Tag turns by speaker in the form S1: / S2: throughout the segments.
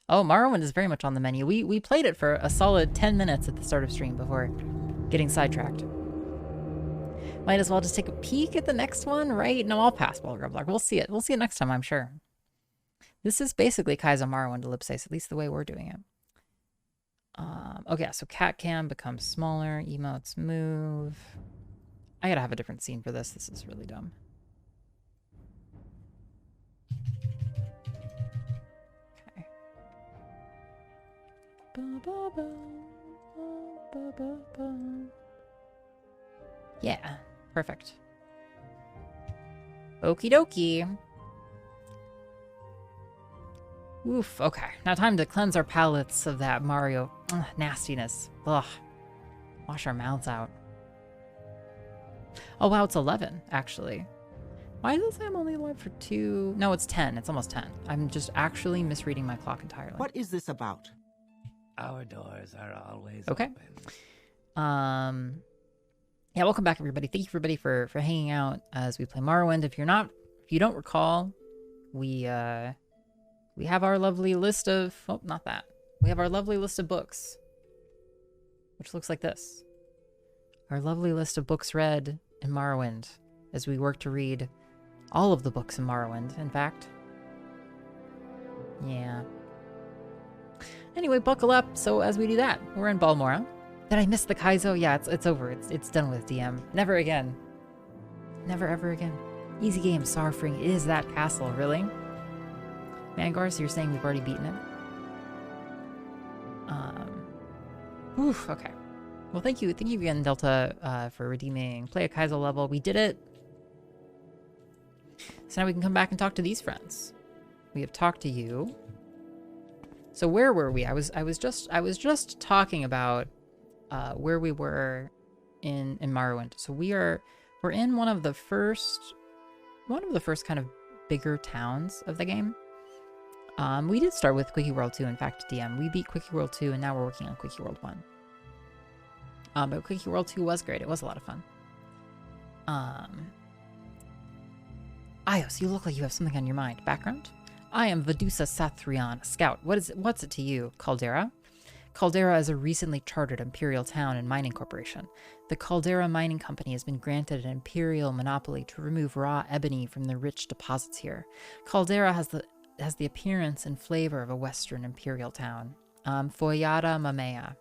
S1: Oh, Morrowind is very much on the menu. We played it for a solid 10 minutes at the start of stream before getting sidetracked. Might as well just take a peek at the next one, right? No, I'll pass Balgrumblar. We'll see it. We'll see it next time, I'm sure. This is basically Kaizo Morrowind Ellipses, at least the way we're doing it. Okay, so cat cam becomes smaller, emotes move. I gotta have a different scene for this. This is really dumb. Okay. Yeah, perfect. Okie dokie. Oof, okay. Now time to cleanse our palates of that Mario nastiness. Ugh. Wash our mouths out. Oh wow, it's 11, actually. Why does it say I'm only alive for 2? No, it's 10. It's almost 10. I'm just actually misreading my clock entirely.
S2: What is this about?
S3: Our doors are always
S1: okay.
S3: open.
S1: Yeah, welcome back, everybody. Thank you, everybody, for hanging out as we play Morrowind. If you don't recall, we have our lovely list of... Oh, not that. We have our lovely list of books, which looks like this. Our lovely list of books read in Morrowind as we work to read all of the books in Morrowind, in fact. Yeah. Anyway, buckle up. So as we do that, we're in Balmora. Did I miss the Kaizo? Yeah, it's over. It's done with, DM. Never again. Never ever again. Easy game, Sarfring. It is that castle, really? Mangar, so you're saying we've already beaten it? Oof, okay. Well, thank you again, Delta, for redeeming Play a Kaizo level. We did it. So now we can come back and talk to these friends. We have talked to you. So where were we? I was just talking about where we were in Morrowind. So we're in one of the first kind of bigger towns of the game. We did start with Quickie World 2, in fact, DM. We beat Quickie World 2, and now we're working on Quickie World 1. But Quickie World 2 was great. It was a lot of fun. iios, you look like you have something on your mind. Background? I am Vedusa Sathrion, scout. What's it to you? Caldera? Caldera is a recently chartered imperial town and mining corporation. The Caldera Mining Company has been granted an imperial monopoly to remove raw ebony from the rich deposits here. Caldera has the appearance and flavor of a western imperial town. Foyada Mamea.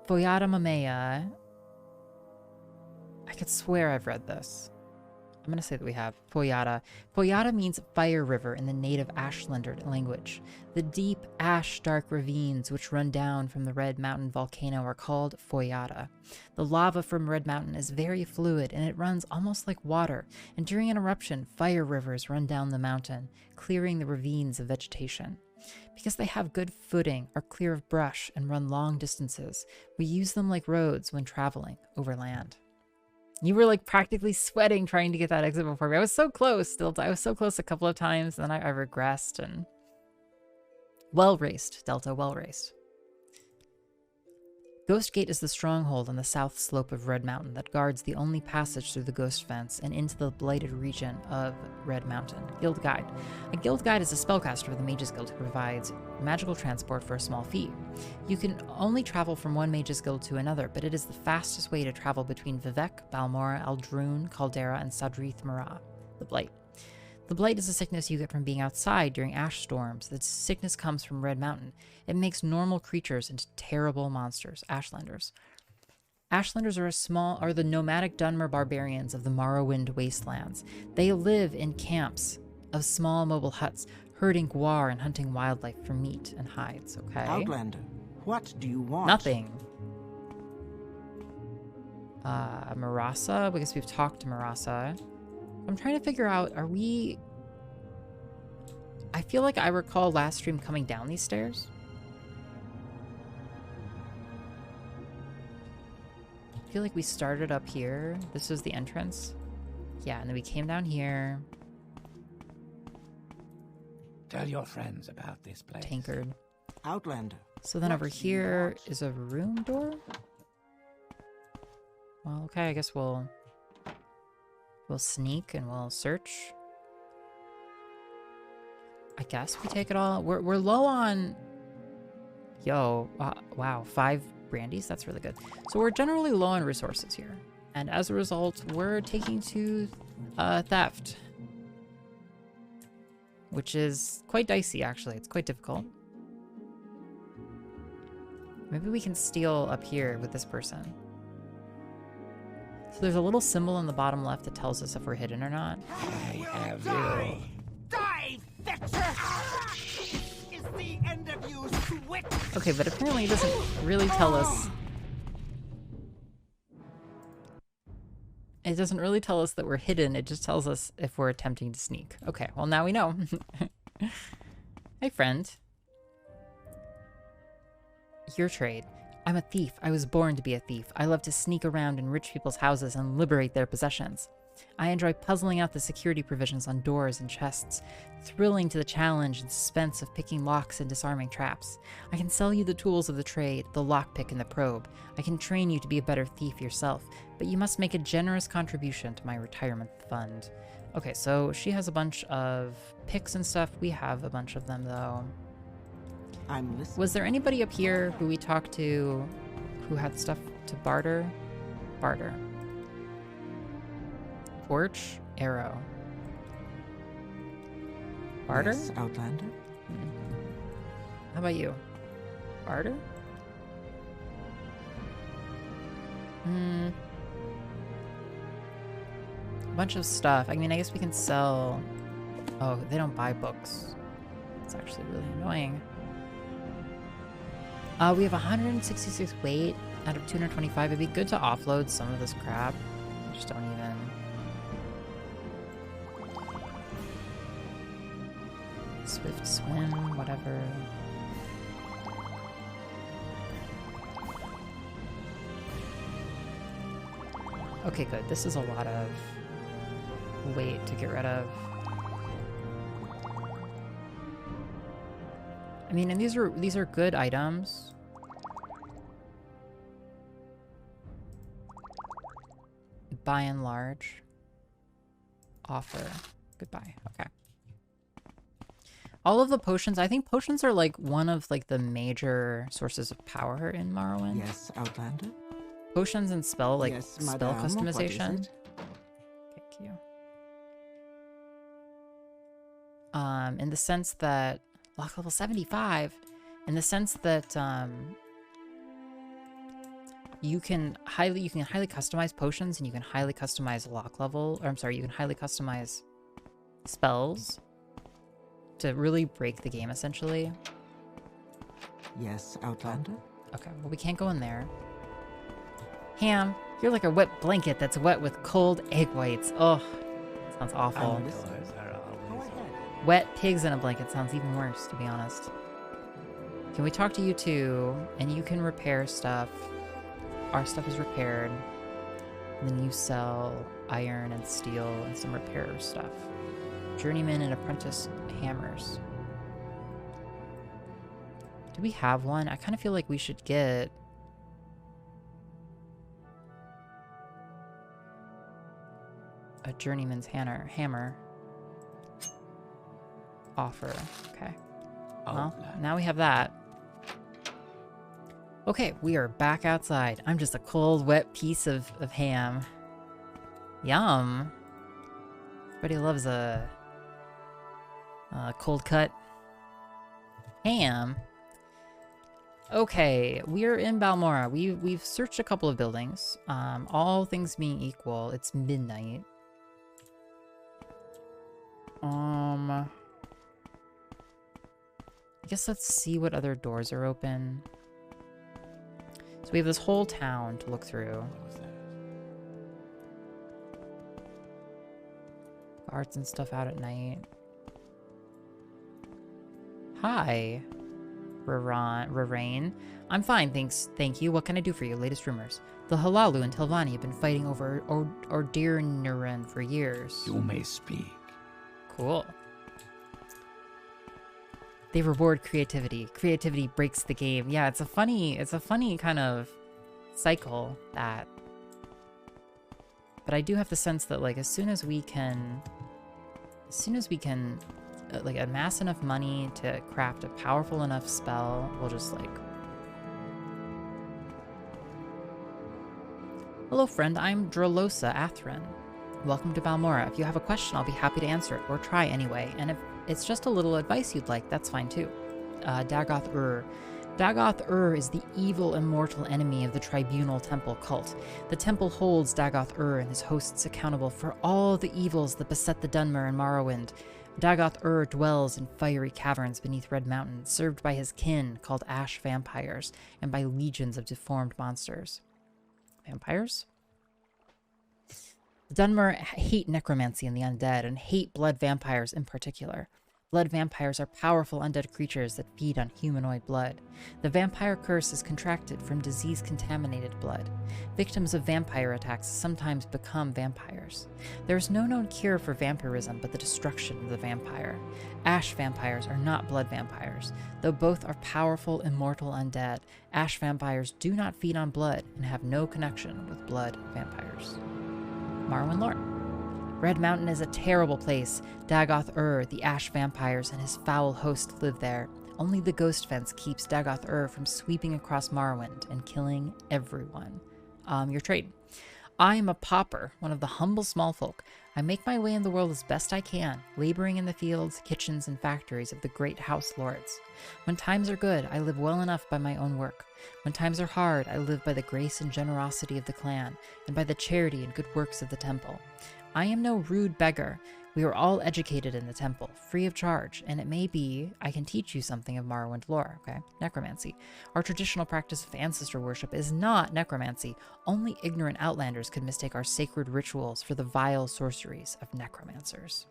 S1: Foyada Mamea. I could swear I've read this. I'm going to say that we have. Foyada. Foyada means fire river in the native Ashlander language. The deep, ash-dark ravines which run down from the Red Mountain volcano are called Foyada. The lava from Red Mountain is very fluid and it runs almost like water, and during an eruption, fire rivers run down the mountain, clearing the ravines of vegetation. Because they have good footing, are clear of brush, and run long distances, we use them like roads when traveling over land. You were like practically sweating trying to get that exit before me. I was so close still. I was so close a couple of times, and then I regressed. And well raced, Delta, well raced. Ghost Gate is the stronghold on the south slope of Red Mountain that guards the only passage through the Ghost Fence and into the blighted region of Red Mountain. Guild Guide. A Guild Guide is a spellcaster of the Mages Guild who provides magical transport for a small fee. You can only travel from one Mages Guild to another, but it is the fastest way to travel between Vivec, Balmora, Eldrune, Caldera, and Sadrith Mara, the Blight. The Blight is a sickness you get from being outside during ash storms. The sickness comes from Red Mountain. It makes normal creatures into terrible monsters, Ashlanders. Ashlanders are the nomadic Dunmer barbarians of the Morrowind wastelands. They live in camps of small mobile huts, herding guar and hunting wildlife for meat and hides, okay?
S2: Outlander, what do you want?
S1: Nothing. Marasa? I guess we've talked to Marasa. I'm trying to figure out, are we... I feel like I recall last stream coming down these stairs. I feel like we started up here. This was the entrance. Yeah, and then we came down here.
S3: Tell your friends about this place.
S1: Tankard.
S2: Outlander.
S1: So then over here is a room door? Well, okay, I guess we'll sneak and we'll search. I guess we take it all. We're low on... Yo, wow, 5 brandies? That's really good. So we're generally low on resources here. And as a result, we're taking to theft. Which is quite dicey, actually. It's quite difficult. Maybe we can steal up here with this person. So there's a little symbol on the bottom left that tells us if we're hidden or not.
S3: I have you.
S2: Die, Fetcher! Is the end of you, switch?
S1: Okay, but apparently it doesn't really tell us... It doesn't really tell us that we're hidden. It just tells us if we're attempting to sneak. Okay, well now we know. Hey, friend. Your trade. I'm a thief. I was born to be a thief. I love to sneak around in rich people's houses and liberate their possessions. I enjoy puzzling out the security provisions on doors and chests, thrilling to the challenge and suspense of picking locks and disarming traps. I can sell you the tools of the trade, the lockpick and the probe. I can train you to be a better thief yourself, but you must make a generous contribution to my retirement fund. Okay, so she has a bunch of picks and stuff. We have a bunch of them, though.
S2: I'm listening.
S1: Was there anybody up here who we talked to who had stuff to barter? Barter. Torch, arrow. Barter?
S2: Yes, Outlander?
S1: How about you? Barter? A bunch of stuff. I mean, I guess we can sell... Oh, they don't buy books. It's actually really annoying. We have 166 weight out of 225. It'd be good to offload some of this crap. I just don't even... Swift swim, whatever. Okay, good. This is a lot of weight to get rid of. I mean, and these are good items. By and large. Offer. Goodbye. Okay. All of the potions, I think potions are like one of like the major sources of power in Morrowind.
S2: Yes, Outlander?
S1: Potions and spell, like
S2: Yes,
S1: spell
S2: madame.
S1: customization.
S2: What is it?
S1: Thank you. In the sense that lock level 75, in the sense that you can highly customize potions and you can highly customize lock level, or I'm sorry, you can highly customize spells to really break the game essentially.
S2: Yes, Outlander?
S1: Okay, well we can't go in there. Ham, you're like a wet blanket that's wet with cold egg whites. Oh, sounds awful.
S3: Our doors are always open.
S1: Wet pigs in a blanket sounds even worse, to be honest. Can we talk to you too? And you can repair stuff. Our stuff is repaired. And then you sell iron and steel and some repair stuff. Journeyman and apprentice hammers. Do we have one? I kind of feel like we should get... a journeyman's hammer. Offer. Okay. Well, now we have that. Okay, we are back outside. I'm just a cold, wet piece of ham. Yum. Everybody loves a cold cut ham. Okay, we're in Balmora. We've searched a couple of buildings. All things being equal, it's midnight. I guess let's see what other doors are open. So we have this whole town to look through.
S3: What was that?
S1: Guards and stuff out at night. Hi, Rarain. I'm fine, thank you. What can I do for you? Latest rumors. The Halalu and Telvanni have been fighting over Ordirniran for years.
S3: You may speak.
S1: Cool. They reward creativity. Creativity breaks the game. Yeah, it's a funny kind of cycle that. But I do have the sense that like as soon as we can like amass enough money to craft a powerful enough spell. We'll just like... Hello friend, I'm Dralosa Athrin. Welcome to Balmora. If you have a question, I'll be happy to answer it, or try anyway. And if it's just a little advice you'd like, that's fine too. Dagoth Ur. Dagoth Ur is the evil immortal enemy of the Tribunal Temple cult. The temple holds Dagoth Ur and his hosts accountable for all the evils that beset the Dunmer and Morrowind. Dagoth Ur dwells in fiery caverns beneath Red Mountain, served by his kin, called Ash Vampires, and by legions of deformed monsters. Vampires? The Dunmer hate necromancy and the undead, and hate blood vampires in particular. Blood vampires are powerful undead creatures that feed on humanoid blood. The vampire curse is contracted from disease-contaminated blood. Victims of vampire attacks sometimes become vampires. There is no known cure for vampirism but the destruction of the vampire. Ash vampires are not blood vampires. Though both are powerful, immortal undead, ash vampires do not feed on blood and have no connection with blood vampires. Morrowind lore. Red Mountain is a terrible place. Dagoth Ur, the Ash Vampires, and his foul host live there. Only the Ghost Fence keeps Dagoth Ur from sweeping across Morrowind and killing everyone. Your trade. I am a pauper, one of the humble small folk. I make my way in the world as best I can, laboring in the fields, kitchens, and factories of the great house lords. When times are good, I live well enough by my own work. When times are hard, I live by the grace and generosity of the clan, and by the charity and good works of the temple. I am no rude beggar. We are all educated in the temple, free of charge, and it may be I can teach you something of Morrowind lore, okay? Necromancy. Our traditional practice of ancestor worship is not necromancy. Only ignorant outlanders could mistake our sacred rituals for the vile sorceries of necromancers.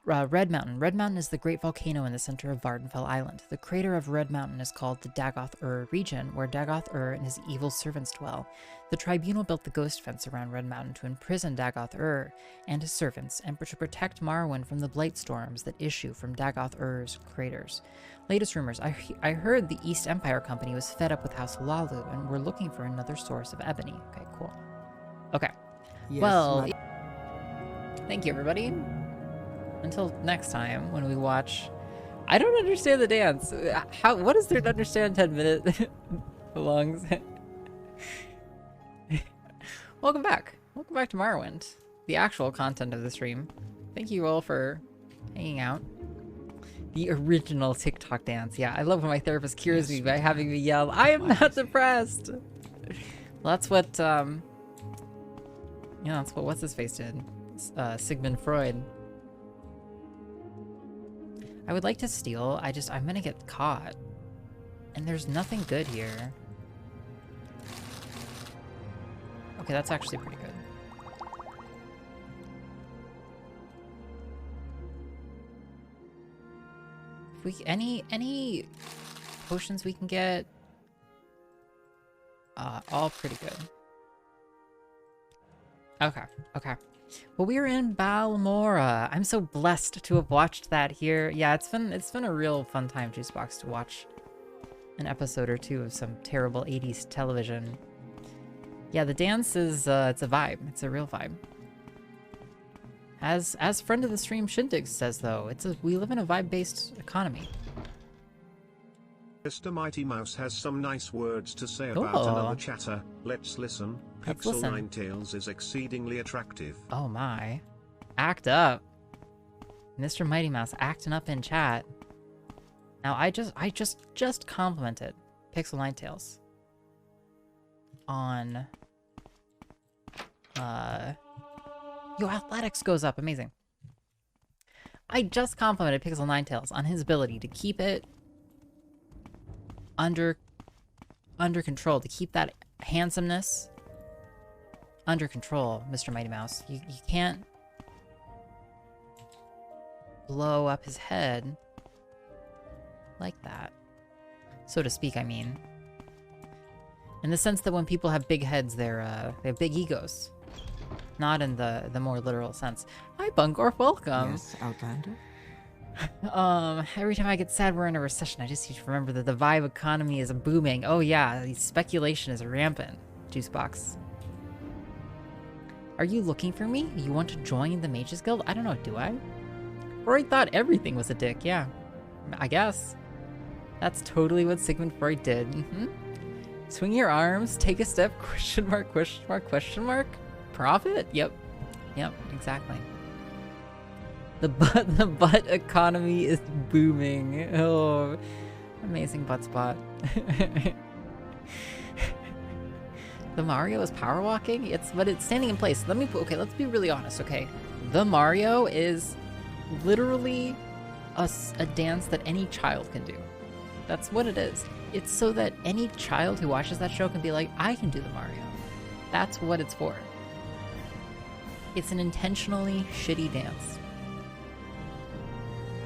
S1: Red Mountain. Red Mountain is the great volcano in the center of Vardenfell Island. The crater of Red Mountain is called the Dagoth Ur region, where Dagoth Ur and his evil servants dwell. The Tribunal built the Ghost Fence around Red Mountain to imprison Dagoth Ur and his servants, and to protect Morrowind from the blight storms that issue from Dagoth Ur's craters. Latest rumors. I heard the East Empire Company was fed up with House Lalu, and we're looking for another source of ebony. Okay, cool. Okay.
S4: Yes,
S1: Well, thank you, everybody. Until next time, when we watch... I don't understand the dance. What is there to understand 10-minute longs? Welcome back. Welcome back to Morrowind, the actual content of the stream. Thank you all for hanging out. The original TikTok dance. Yeah, I love when my therapist cures me by having me yell, I am not depressed! Well, that's what, yeah, that's what what's-his-face did. Sigmund Freud. I would like to steal, I'm gonna get caught. And there's nothing good here. Okay, that's actually pretty good. If we, any potions we can get, all pretty good. Okay, okay. Well, we are in Balmora. I'm so blessed to have watched that here. Yeah, it's been a real fun time, Juicebox, to watch an episode or two of some terrible 80s television. Yeah, the dance is it's a vibe. It's a real vibe. As friend of the stream Shindig says though, we live in a vibe-based economy.
S5: Mr. Mighty Mouse has some nice words to say about
S1: Cool.
S5: another chatter. Let's listen.
S1: Let's
S5: Pixel
S1: listen.
S5: Ninetales is exceedingly attractive.
S1: Oh my. Act up. Mr. Mighty Mouse acting up in chat. Now I just complimented Pixel Ninetales on yo, athletics goes up, amazing. I just complimented Pixel Ninetales on his ability to keep it under control, to keep that handsomeness under control, Mr. Mighty Mouse. You can't blow up his head like that, so to speak. I mean, in the sense that when people have big heads, they have big egos, not in the more literal sense. Hi, Bungor, welcome.
S4: Yes, Outlander.
S1: Every time I get sad we're in a recession, I just need to remember that the vibe economy is booming. Oh yeah, the speculation is rampant. Juicebox. Are you looking for me? You want to join the Mages Guild? I don't know, do I? Freud thought everything was a dick, yeah. I guess. That's totally what Sigmund Freud did. Swing your arms, take a step, question mark, question mark, question mark. Profit? Yep. Yep, exactly. The butt economy is booming. Oh, amazing butt spot. The Mario is power walking? But it's standing in place. Okay, let's be really honest, okay? The Mario is literally a dance that any child can do. That's what it is. It's so that any child who watches that show can be like, I can do the Mario. That's what it's for. It's an intentionally shitty dance.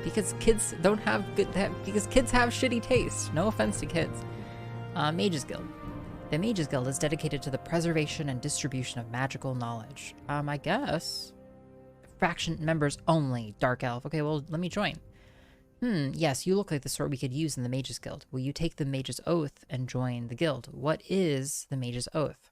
S1: Because kids don't have because kids have shitty taste. No offense to kids. Mages Guild. The Mages Guild is dedicated to the preservation and distribution of magical knowledge. I guess. Faction members only. Dark Elf. Okay, well, let me join. Yes, you look like the sort we could use in the Mages Guild. Will you take the Mages Oath and join the guild? What is the Mages Oath?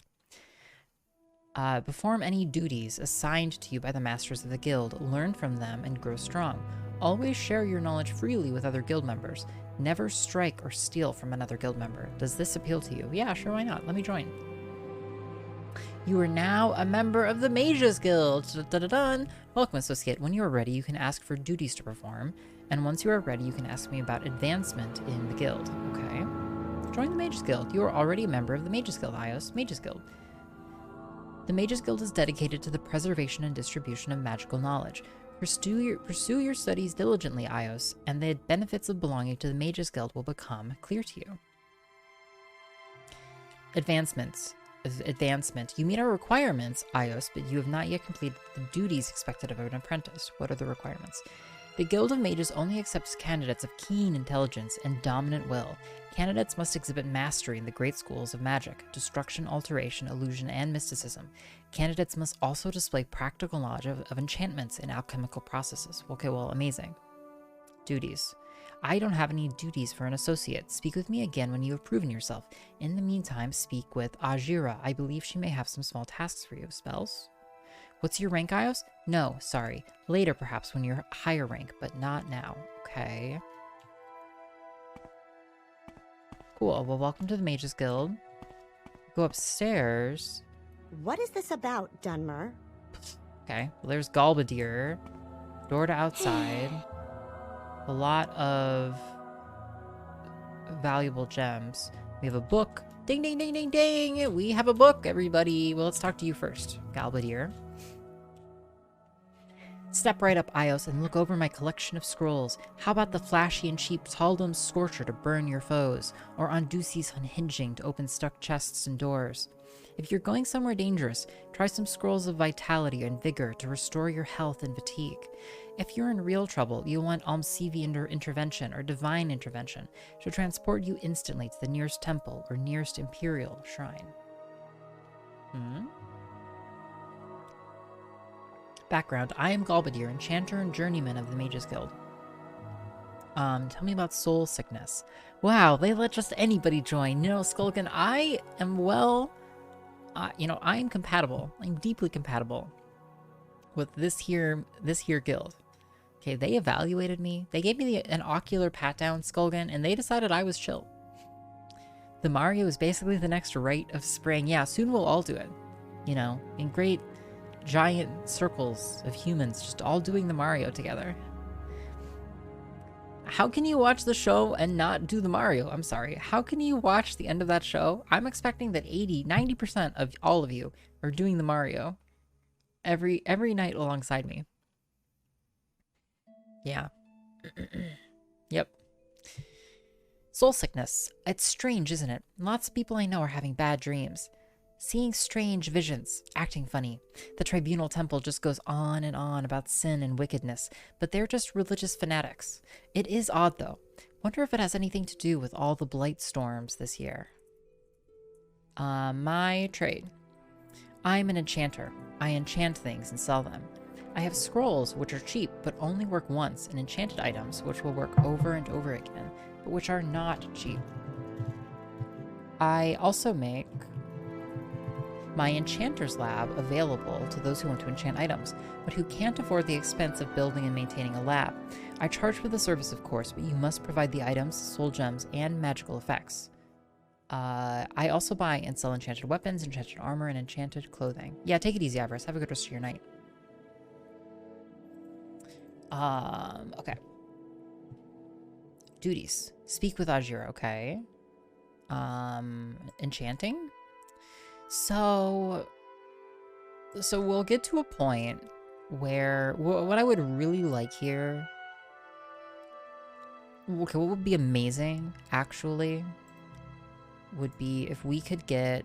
S1: Perform any duties assigned to you by the masters of the guild. Learn from them and grow strong. Always share your knowledge freely with other guild members. Never strike or steal from another guild member. Does this appeal to you? Yeah, sure, why not? Let me join. You are now a member of the Mages Guild. Da-da-da-dun. Welcome, associate. When you are ready, you can ask for duties to perform. And once you are ready, you can ask me about advancement in the guild. Okay. Join the Mages Guild. You are already a member of the Mages Guild, iios. Mages Guild. The Mages Guild is dedicated to the preservation and distribution of magical knowledge. Pursue your studies diligently, iios, and the benefits of belonging to the Mages Guild will become clear to you. Advancement. You meet our requirements, iios, but you have not yet completed the duties expected of an apprentice. What are the requirements? The Guild of Mages only accepts candidates of keen intelligence and dominant will. Candidates must exhibit mastery in the great schools of magic, destruction, alteration, illusion, and mysticism. Candidates must also display practical knowledge of enchantments and alchemical processes. Okay, well, amazing. Duties. I don't have any duties for an associate. Speak with me again when you have proven yourself. In the meantime, speak with Ajira. I believe she may have some small tasks for you. Spells? What's your rank, iios? No, sorry. Later, perhaps, when you're higher rank, but not now. Okay. Cool. Well, welcome to the Mages Guild. Go upstairs.
S4: What is this about, Dunmer?
S1: Okay. Well, there's Galbadir. Door to outside. A lot of valuable gems. We have a book. Ding, ding, ding, ding, ding. We have a book, everybody. Well, let's talk to you first, Galbadir. Step right up, iios, and look over my collection of scrolls. How about the flashy and cheap Taldom's Scorcher to burn your foes, or Ondusi's Unhinging to open stuck chests and doors? If you're going somewhere dangerous, try some Scrolls of Vitality and Vigor to restore your health and fatigue. If you're in real trouble, you'll want Almsevi Intervention or Divine Intervention to transport you instantly to the nearest temple or nearest Imperial Shrine. Background. I am Galbadir, enchanter and journeyman of the Mages Guild. Tell me about soul sickness. Wow, they let just anybody join. You know, Skulkin, I am I am compatible. I'm deeply compatible with this here guild. Okay, they evaluated me. They gave me an ocular pat down, Skulkin, and they decided I was chill. The Mario is basically the next rite of spring. Yeah, soon we'll all do it. You know, in great giant circles of humans just all doing the Mario together. How can you watch the show and not do the Mario? I'm sorry. How can you watch the end of that show? I'm expecting that 90% of all of you are doing the Mario every night alongside me. Yeah. Yep. Soul sickness. It's strange, isn't it? Lots of people I know are having bad dreams. Seeing strange visions, acting funny. The Tribunal Temple just goes on and on about sin and wickedness, but they're just religious fanatics. It is odd, though. Wonder if it has anything to do with all the blight storms this year. My trade. I'm an enchanter. I enchant things and sell them. I have scrolls, which are cheap, but only work once, and enchanted items, which will work over and over again, but which are not cheap. I also make my Enchanter's Lab available to those who want to enchant items, but who can't afford the expense of building and maintaining a lab. I charge for the service, of course, but you must provide the items, soul gems, and magical effects. I also buy and sell enchanted weapons, enchanted armor, and enchanted clothing. Yeah, take it easy, Avarice. Have a good rest of your night. Okay. Duties. Speak with Ajira, okay. Enchanting? So we'll get to a point where what I would really like here, okay, what would be amazing actually would be if we could get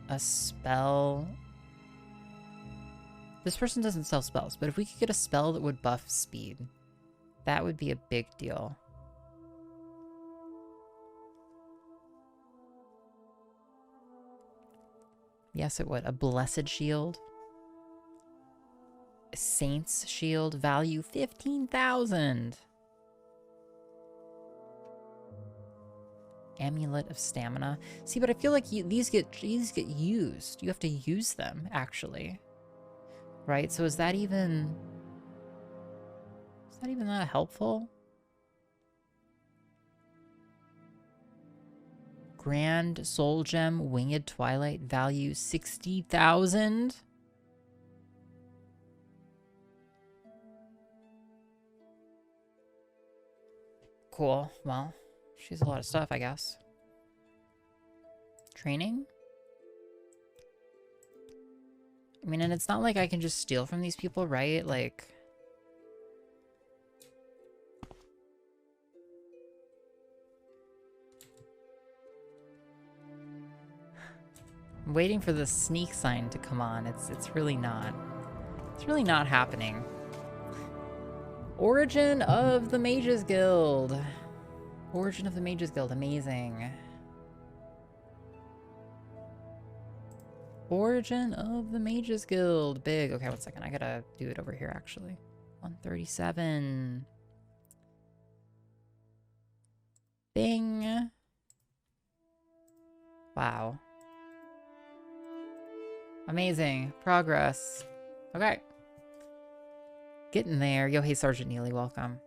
S1: a spell. This person doesn't sell spells, but if we could get a spell that would buff speed, that would be a big deal. Yes, it would. A Blessed Shield. A Saint's Shield. Value 15,000. Amulet of Stamina. See, but I feel like these get used. You have to use them, actually. Right? So is that even that helpful? Grand Soul Gem, Winged Twilight, value 60,000. Cool. Well, she's a lot of stuff, I guess. Training? I mean, and it's not like I can just steal from these people, right? Like... I'm waiting for the sneak sign to come on. It's really not. It's really not happening. Origin of the Mages Guild. Origin of the Mages Guild. Amazing. Origin of the Mages Guild. Big. Okay, one second. I gotta do it over here, actually. 137. Bing. Wow. Amazing. Progress. Okay. Getting there. Yo, hey, Sergeant Neely, welcome.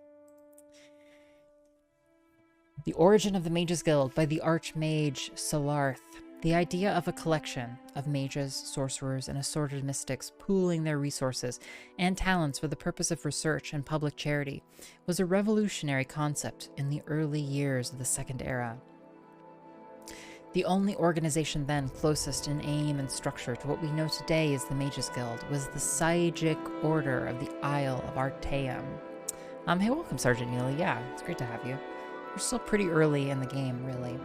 S1: The Origin of the Mages Guild by the Archmage Solarth. The idea of a collection of mages, sorcerers, and assorted mystics pooling their resources and talents for the purpose of research and public charity was a revolutionary concept in the early years of the Second Era. The only organization then closest in aim and structure to what we know today as the Mages Guild was the Psijic Order of the Isle of Artaeum. Hey, welcome, Sergeant Neely. Yeah, it's great to have you. We're still pretty early in the game, really.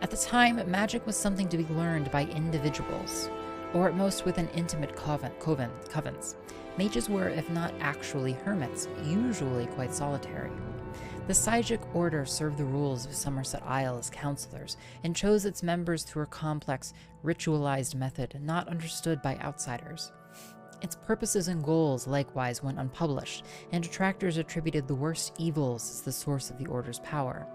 S1: At the time, magic was something to be learned by individuals, or at most within intimate covens. Mages were, if not actually hermits, usually quite solitary. The Psijic Order served the rules of Somerset Isle as counselors, and chose its members through a complex, ritualized method not understood by outsiders. Its purposes and goals likewise went unpublished, and detractors attributed the worst evils as the source of the Order's power.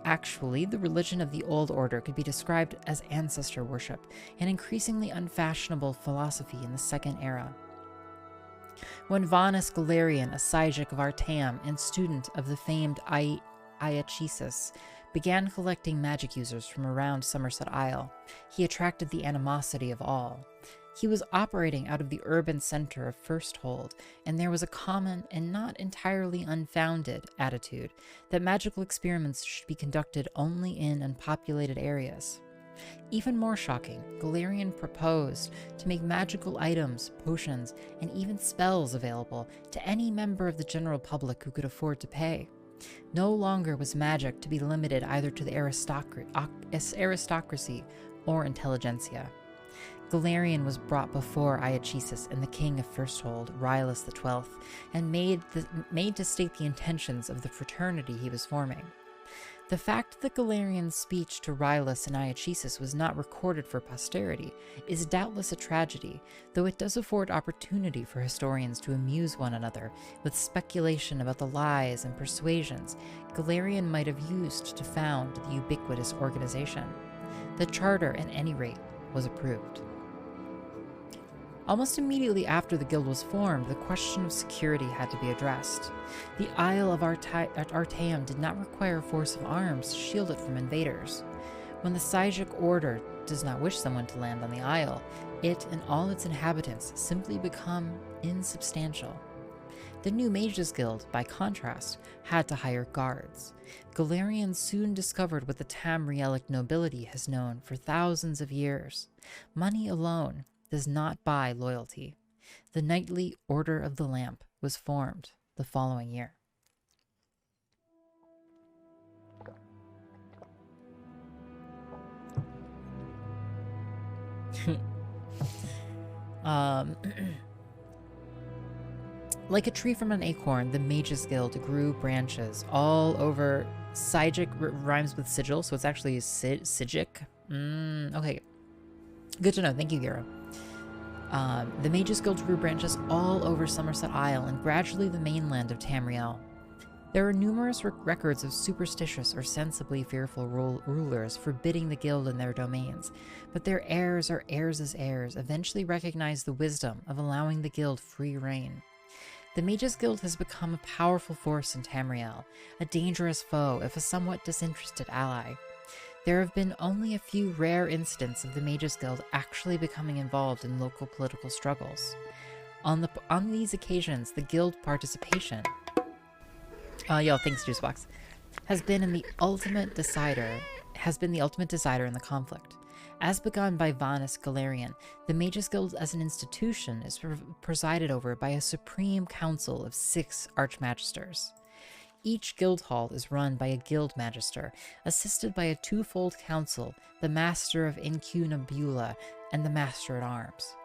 S1: Actually, the religion of the Old Order could be described as ancestor worship, an increasingly unfashionable philosophy in the Second Era. When Vanus Galerian, a Psijic of Artaeum and student of the famed Iachesis, began collecting magic users from around Somerset Isle, he attracted the animosity of all. He was operating out of the urban center of Firsthold, and there was a common and not entirely unfounded attitude that magical experiments should be conducted only in unpopulated areas. Even more shocking, Galerian proposed to make magical items, potions, and even spells available to any member of the general public who could afford to pay. No longer was magic to be limited either to the aristocracy or intelligentsia. Galerian was brought before Iachesis and the king of Firsthold, Rylus XII, and made to state the intentions of the fraternity he was forming. The fact that Galerian's speech to Rylus and Iachesis was not recorded for posterity is doubtless a tragedy, though it does afford opportunity for historians to amuse one another with speculation about the lies and persuasions Galerian might have used to found the ubiquitous organization. The charter, at any rate, was approved. Almost immediately after the guild was formed, the question of security had to be addressed. The Isle of Artaeum did not require a force of arms to shield it from invaders. When the Psychic Order does not wish someone to land on the Isle, it and all its inhabitants simply become insubstantial. The new Mages Guild, by contrast, had to hire guards. Galarians soon discovered what the Tamrielic nobility has known for thousands of years. Money alone does not buy loyalty. The Knightly Order of the Lamp was formed the following year. Like a tree from an acorn, the Mages Guild grew branches all over. Psychic rhymes with sigil, so it's actually Sigic. Okay. Good to know. Thank you, Giro. The Mages Guild grew branches all over Somerset Isle and gradually the mainland of Tamriel. There are numerous records of superstitious or sensibly fearful rulers forbidding the guild in their domains, but their heirs or heirs' heirs eventually recognized the wisdom of allowing the guild free reign. The Mages Guild has become a powerful force in Tamriel, a dangerous foe if a somewhat disinterested ally. There have been only a few rare incidents of the Mages Guild actually becoming involved in local political struggles. On these occasions, the guild participation, thanks Juicebox, has been the ultimate decider in the conflict. As begun by Vanus Galarian, the Mages Guild as an institution is presided over by a supreme council of 6 archmagisters. Each guild hall is run by a guild magister, assisted by a twofold council, the Master of Incunabula and the Master at Arms.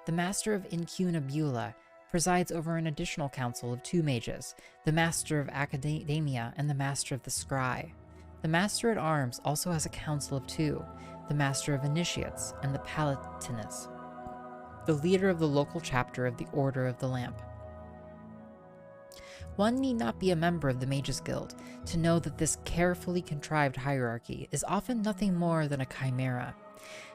S1: The Master of Incunabula presides over an additional council of 2 mages, the Master of Academia and the Master of the Scry. The Master at Arms also has a council of 2, the Master of Initiates and the Palatinus, the leader of the local chapter of the Order of the Lamp. One need not be a member of the Mages Guild to know that this carefully contrived hierarchy is often nothing more than a chimera.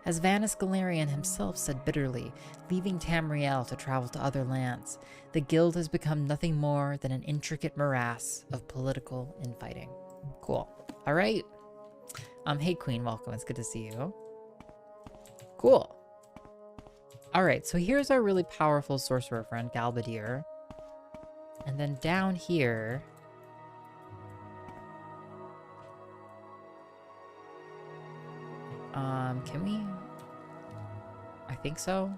S1: As Vanus Galarian himself said bitterly, leaving Tamriel to travel to other lands, the guild has become nothing more than an intricate morass of political infighting. Cool. All right. Hey Queen, welcome. It's good to see you. Cool. All right, so here's our really powerful sorcerer friend, Galbadir. And then down here, can we? I think so.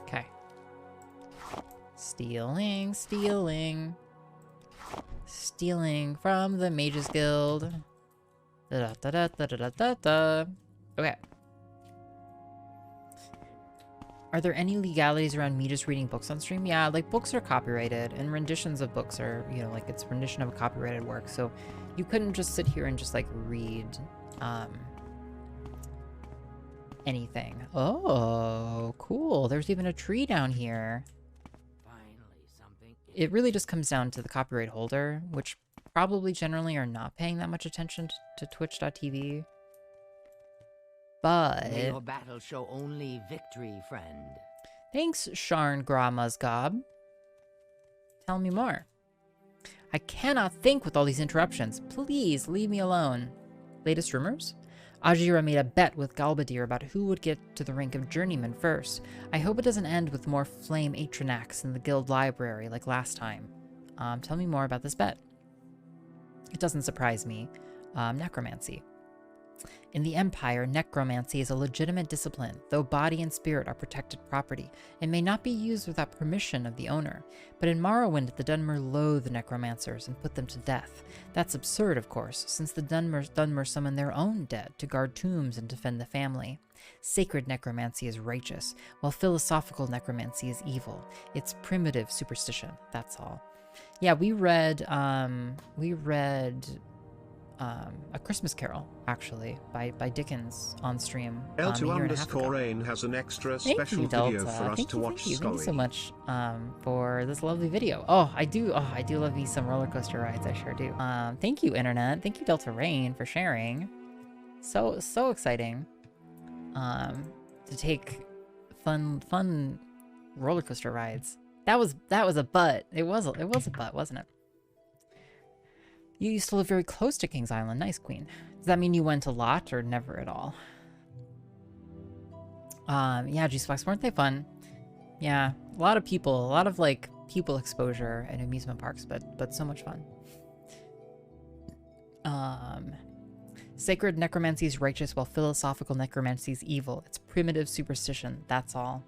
S1: Okay. Stealing from the Mages Guild. Okay. Are there any legalities around me just reading books on stream? Yeah, like books are copyrighted and renditions of books are, you know, like it's rendition of a copyrighted work. So you couldn't just sit here and just like read anything. Oh, cool. There's even a tree down here.
S3: Finally, something.
S1: It really just comes down to the copyright holder, which probably generally are not paying that much attention to twitch.tv. But
S3: May your battle show only victory, friend.
S1: Thanks, Sharn Gramazgob. Tell me more. I cannot think with all these interruptions. Please leave me alone. Latest rumors? Ajira made a bet with Galbadir about who would get to the rank of journeyman first. I hope it doesn't end with more flame Atronax in the guild library like last time. Tell me more about this bet. It doesn't surprise me. Necromancy. In the Empire, necromancy is a legitimate discipline, though body and spirit are protected property. It may not be used without permission of the owner, but in Morrowind the Dunmer loathe the necromancers and put them to death. That's absurd, of course, since the Dunmer summon their own dead to guard tombs and defend the family. Sacred necromancy is righteous, while philosophical necromancy is evil. It's primitive superstition, that's all. Yeah, we read A Christmas Carol, actually, by Dickens on stream a
S5: L2
S1: year and a half ago.
S5: underscore Rain has an extra
S1: Thank
S5: special
S1: you,
S5: video
S1: Delta.
S5: for us to watch.
S1: Thank you so much for this lovely video. I do love me some roller coaster rides. I sure do. Thank you, Internet. Thank you, Delta Rain, for sharing. So exciting. To take fun roller coaster rides. That was a butt. It was a butt, wasn't it? You used to live very close to Kings Island. Nice, Queen. Does that mean you went a lot or never at all? Yeah, G-Spikes, weren't they fun? Yeah, a lot of people, like people exposure at amusement parks, but so much fun. Sacred necromancy is righteous while philosophical necromancy is evil. It's primitive superstition, that's all.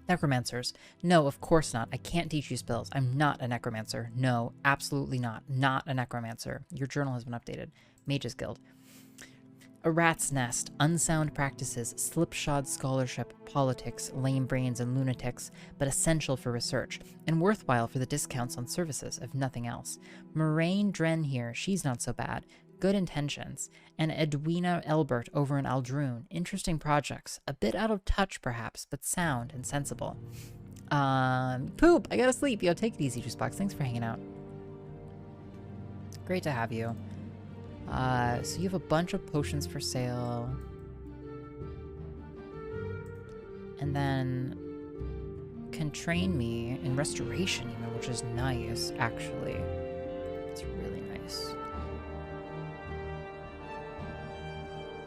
S1: Necromancers. No, of course not. I can't teach you spells. I'm not a necromancer. No, absolutely not. Not a necromancer. Your journal has been updated. Mages Guild. A rat's nest. Unsound practices. Slipshod scholarship. Politics. Lame brains and lunatics. But essential for research. And worthwhile for the discounts on services, if nothing else. Moraine Dren here. She's not so bad. Good intentions. And Edwina Elbert over in Aldrune. Interesting projects. A bit out of touch, perhaps, but sound and sensible. Poop! I gotta sleep. Yo, take it easy, Juicebox. Thanks for hanging out. Great to have you. So you have a bunch of potions for sale. And then can train me in restoration even, which is nice, actually. It's really nice.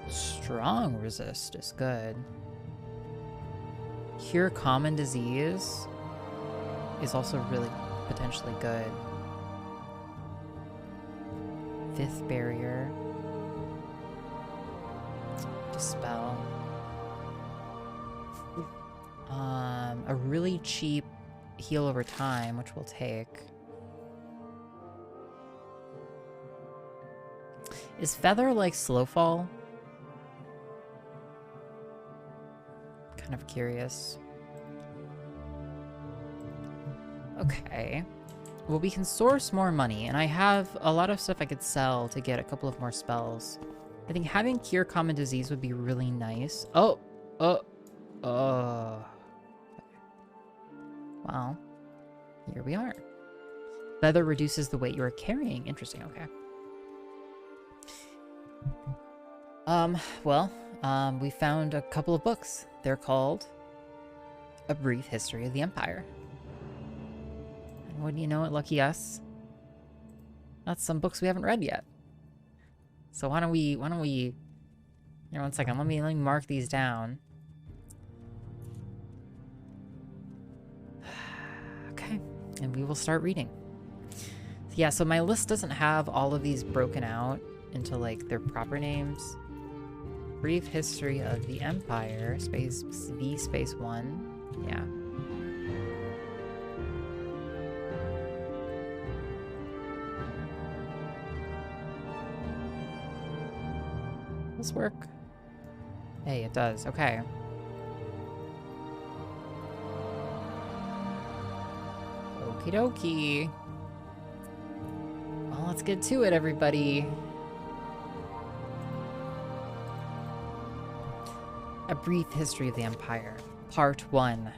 S1: Strong resist is good. Cure common disease is also really potentially good. Fifth barrier. Dispel. A really cheap heal over time, which we'll take. Is Feather like Slowfall? Kind of curious. Okay. Well, we can source more money, and I have a lot of stuff I could sell to get a couple of more spells. I think having Cure Common Disease would be really nice. Oh. Well, here we are. Feather reduces the weight you are carrying. Interesting, okay. We found a couple of books. They're called A Brief History of the Empire. And wouldn't you know it, lucky us? That's some books we haven't read yet. So why don't we, here, one second, let me mark these down. Okay, and we will start reading. Yeah, so my list doesn't have all of these broken out into like their proper names. Brief History of the Empire, space V space 1. Yeah. This work? Hey, it does. Okay. Okie dokie. Well, let's get to it, everybody. A Brief History of the Empire, Part 1.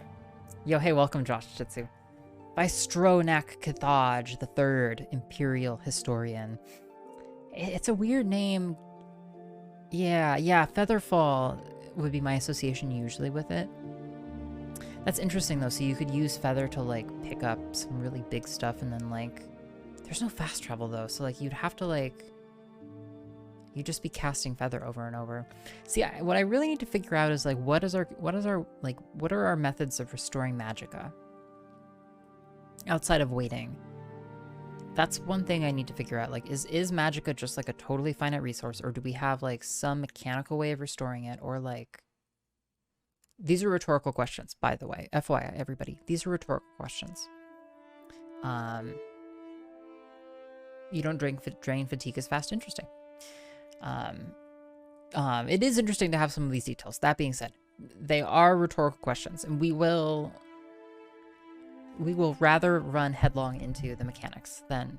S1: Yo, hey, welcome, Josh Jitsu. By Stronak Cathaj III, Imperial Historian. It's a weird name. Yeah, Featherfall would be my association usually with it. That's interesting, though, so you could use Feather to, like, pick up some really big stuff, and then, like... There's no fast travel, though, so, like, you'd have to, like... You'd just be casting Feather over and over. See, what I really need to figure out is, like, what are our methods of restoring magicka? Outside of waiting. That's one thing I need to figure out. Like, is magicka just, like, a totally finite resource, or do we have, like, some mechanical way of restoring it, or, like... These are rhetorical questions, by the way. FYI, everybody. These are rhetorical questions. You don't drain fatigue as fast. Interesting. It is interesting to have some of these details. That being said, they are rhetorical questions, and we will rather run headlong into the mechanics than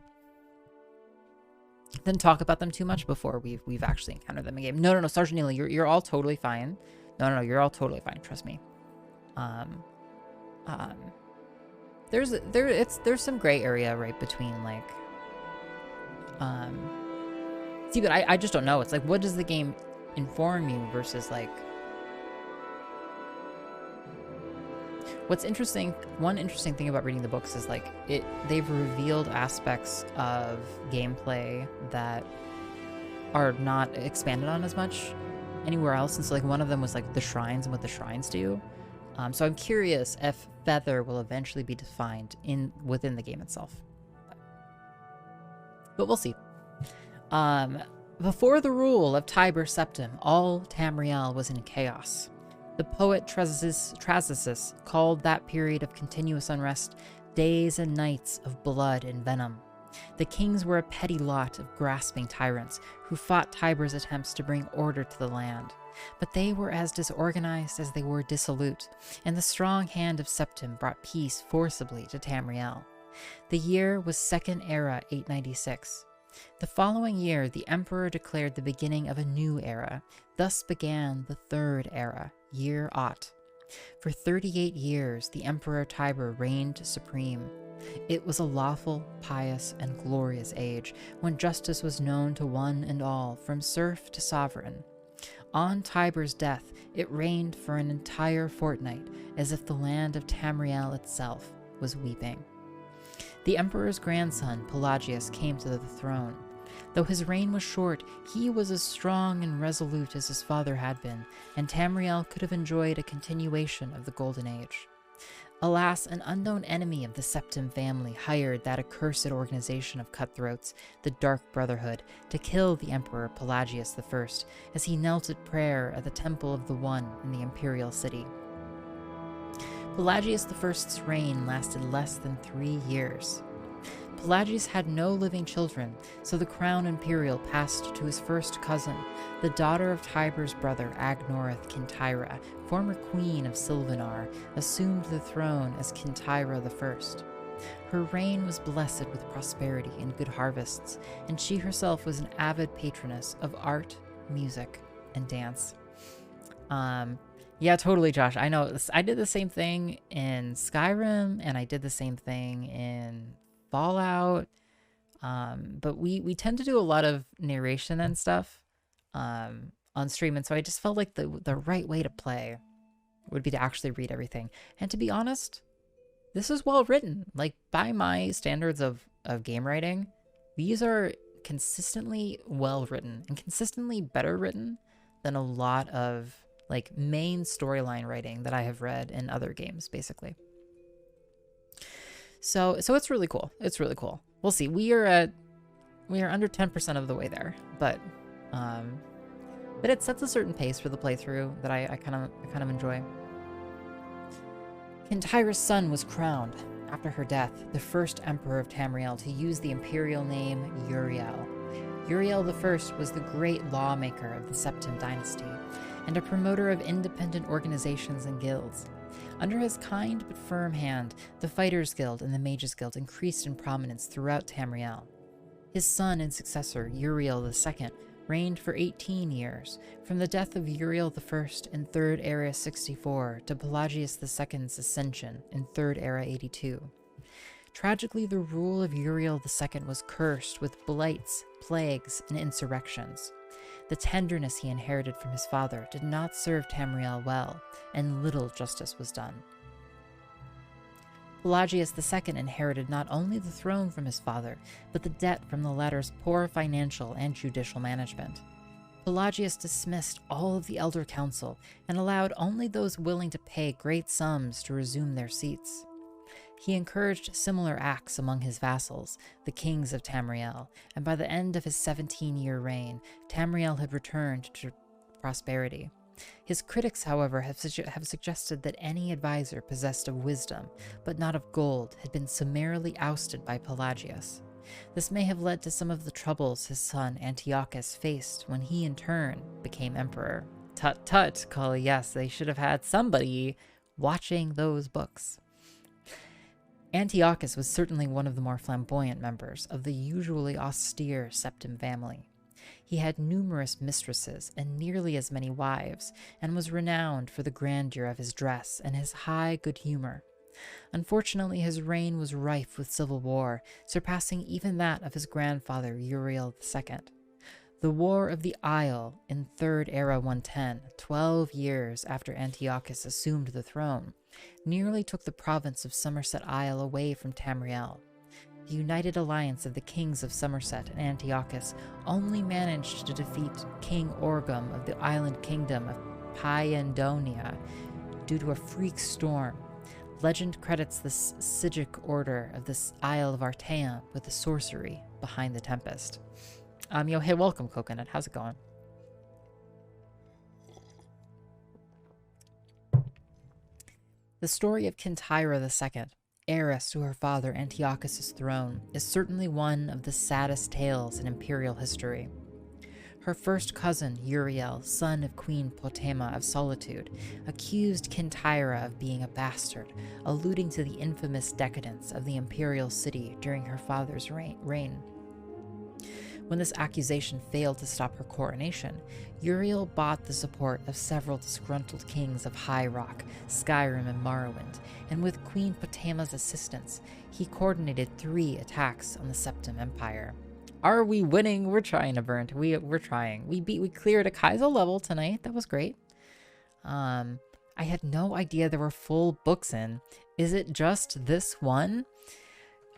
S1: Didn't talk about them too much before we've actually encountered them in game. No, Sergeant Neely, you're all totally fine. No, you're all totally fine. Trust me. There's some gray area right between like see, but I just don't know. It's like, what does the game inform you versus like what's interesting. One interesting thing about reading the books is like they've revealed aspects of gameplay that are not expanded on as much anywhere else. And so like one of them was like the shrines and what the shrines do. So I'm curious if Feather will eventually be defined within the game itself. But we'll see. Before the rule of Tiber Septim, all Tamriel was in chaos. The poet Trasis called that period of continuous unrest days and nights of blood and venom. The kings were a petty lot of grasping tyrants who fought Tiber's attempts to bring order to the land. But they were as disorganized as they were dissolute, and the strong hand of Septim brought peace forcibly to Tamriel. The year was Second Era 896. The following year, the Emperor declared the beginning of a new era. Thus began the Third Era, Year Aught. For 38 years, the Emperor Tiber reigned supreme. It was a lawful, pious, and glorious age, when justice was known to one and all, from serf to sovereign. On Tiber's death, it reigned for an entire fortnight, as if the land of Tamriel itself was weeping. The emperor's grandson, Pelagius, came to the throne. Though his reign was short, he was as strong and resolute as his father had been, and Tamriel could have enjoyed a continuation of the Golden Age. Alas, an unknown enemy of the Septim family hired that accursed organization of cutthroats, the Dark Brotherhood, to kill the Emperor Pelagius I as he knelt at prayer at the Temple of the One in the Imperial City. Pelagius I's reign lasted less than 3 years. Pelagius had no living children, so the crown imperial passed to his first cousin, the daughter of Tiber's brother Agnorath Kintyra, former queen of Silvanar, assumed the throne as Kintyra I. Her reign was blessed with prosperity and good harvests, and she herself was an avid patroness of art, music, and dance. Yeah, totally, Josh. I know. I did the same thing in Skyrim, and I did the same thing in Fallout. But we tend to do a lot of narration and stuff on stream, and so I just felt like the right way to play would be to actually read everything. And to be honest, this is well written. Like, by my standards of game writing, these are consistently well written and consistently better written than a lot of like main storyline writing that I have read in other games, basically. So it's really cool. It's really cool. We'll see. We are under 10% of the way there, but it sets a certain pace for the playthrough that I kind of enjoy. Kintyra's son was crowned after her death, the first emperor of Tamriel to use the imperial name Uriel. Uriel I was the great lawmaker of the Septim dynasty, and a promoter of independent organizations and guilds. Under his kind but firm hand, the Fighters Guild and the Mages Guild increased in prominence throughout Tamriel. His son and successor, Uriel II, reigned for 18 years, from the death of Uriel I in 3rd Era 64 to Pelagius II's ascension in 3rd Era 82. Tragically, the rule of Uriel II was cursed with blights, plagues, and insurrections. The tenderness he inherited from his father did not serve Tamriel well, and little justice was done. Pelagius II inherited not only the throne from his father, but the debt from the latter's poor financial and judicial management. Pelagius dismissed all of the Elder Council and allowed only those willing to pay great sums to resume their seats. He encouraged similar acts among his vassals, the kings of Tamriel, and by the end of his 17-year reign, Tamriel had returned to prosperity. His critics, however, have suggested that any advisor possessed of wisdom, but not of gold, had been summarily ousted by Pelagius. This may have led to some of the troubles his son Antiochus faced when he in turn became emperor. Tut tut, Cully, yes, they should have had somebody watching those books. Antiochus was certainly one of the more flamboyant members of the usually austere Septim family. He had numerous mistresses and nearly as many wives, and was renowned for the grandeur of his dress and his high good humor. Unfortunately, his reign was rife with civil war, surpassing even that of his grandfather Uriel II. The War of the Isle in 3rd Era 110, 12 years after Antiochus assumed the throne, nearly took the province of Somerset Isle away from Tamriel. The united alliance of the kings of Somerset and Antiochus only managed to defeat King Orgum of the island kingdom of Pyendonia due to a freak storm. Legend credits the Sigic order of this Isle of Artaeum with the sorcery behind the tempest. Hey, welcome, Coconut. How's it going? The story of Kintyra II, heiress to her father Antiochus' throne, is certainly one of the saddest tales in imperial history. Her first cousin, Uriel, son of Queen Potema of Solitude, accused Kintyra of being a bastard, alluding to the infamous decadence of the imperial city during her father's reign. When this accusation failed to stop her coronation, Uriel bought the support of several disgruntled kings of High Rock, Skyrim, and Morrowind, and with Queen Potema's assistance, he coordinated 3 attacks on the Septim Empire. Are we winning? We're trying to burn. We're trying. We cleared a Kaizo level tonight. That was great. I had no idea there were full books in. Is it just this one?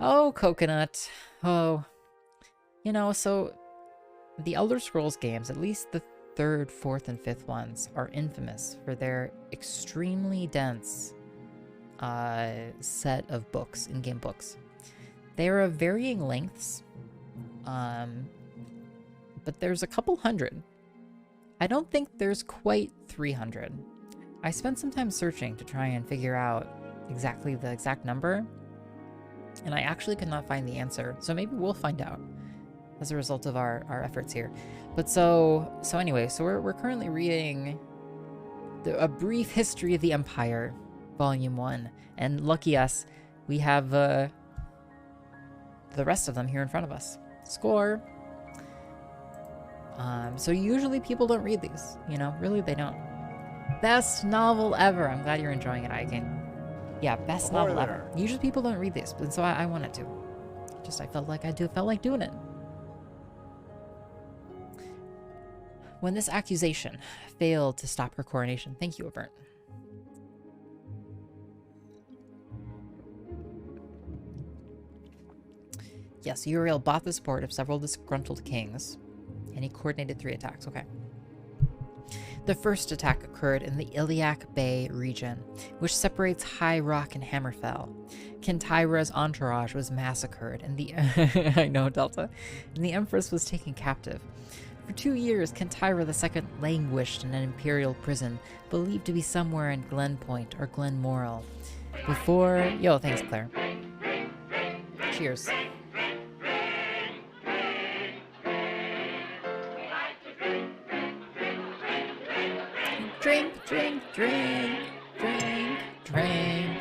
S1: Oh, Coconut. Oh. So the Elder Scrolls games, at least the 3rd, 4th, and 5th ones, are infamous for their extremely dense set of books, in-game books. They are of varying lengths, but there's a couple hundred. I don't think there's quite 300. I spent some time searching to try and figure out exactly the exact number, and I actually could not find the answer, so maybe we'll find out as a result of our efforts here. But so anyway, so we're currently reading A Brief History of the Empire, Volume 1. And lucky us, we have the rest of them here in front of us. Score! So usually people don't read these, really they don't. Best novel ever! I'm glad you're enjoying it, Iking. Yeah, best novel ever. Usually people don't read these, and so I wanted to. I felt like doing it. When this accusation failed to stop her coronation, thank you, Avert. Yes, Uriel bought the support of several disgruntled kings, and he coordinated 3 attacks. Okay. The first attack occurred in the Iliac Bay region, which separates High Rock and Hammerfell. Kintyra's entourage was massacred, and I know, Delta, and the Empress was taken captive. For 2 years, Kintyra II languished in an imperial prison, believed to be somewhere in Glen Point or Glen Moral. Before... Yo, thanks, Claire. Cheers. Drink, drink, drink, drink, drink.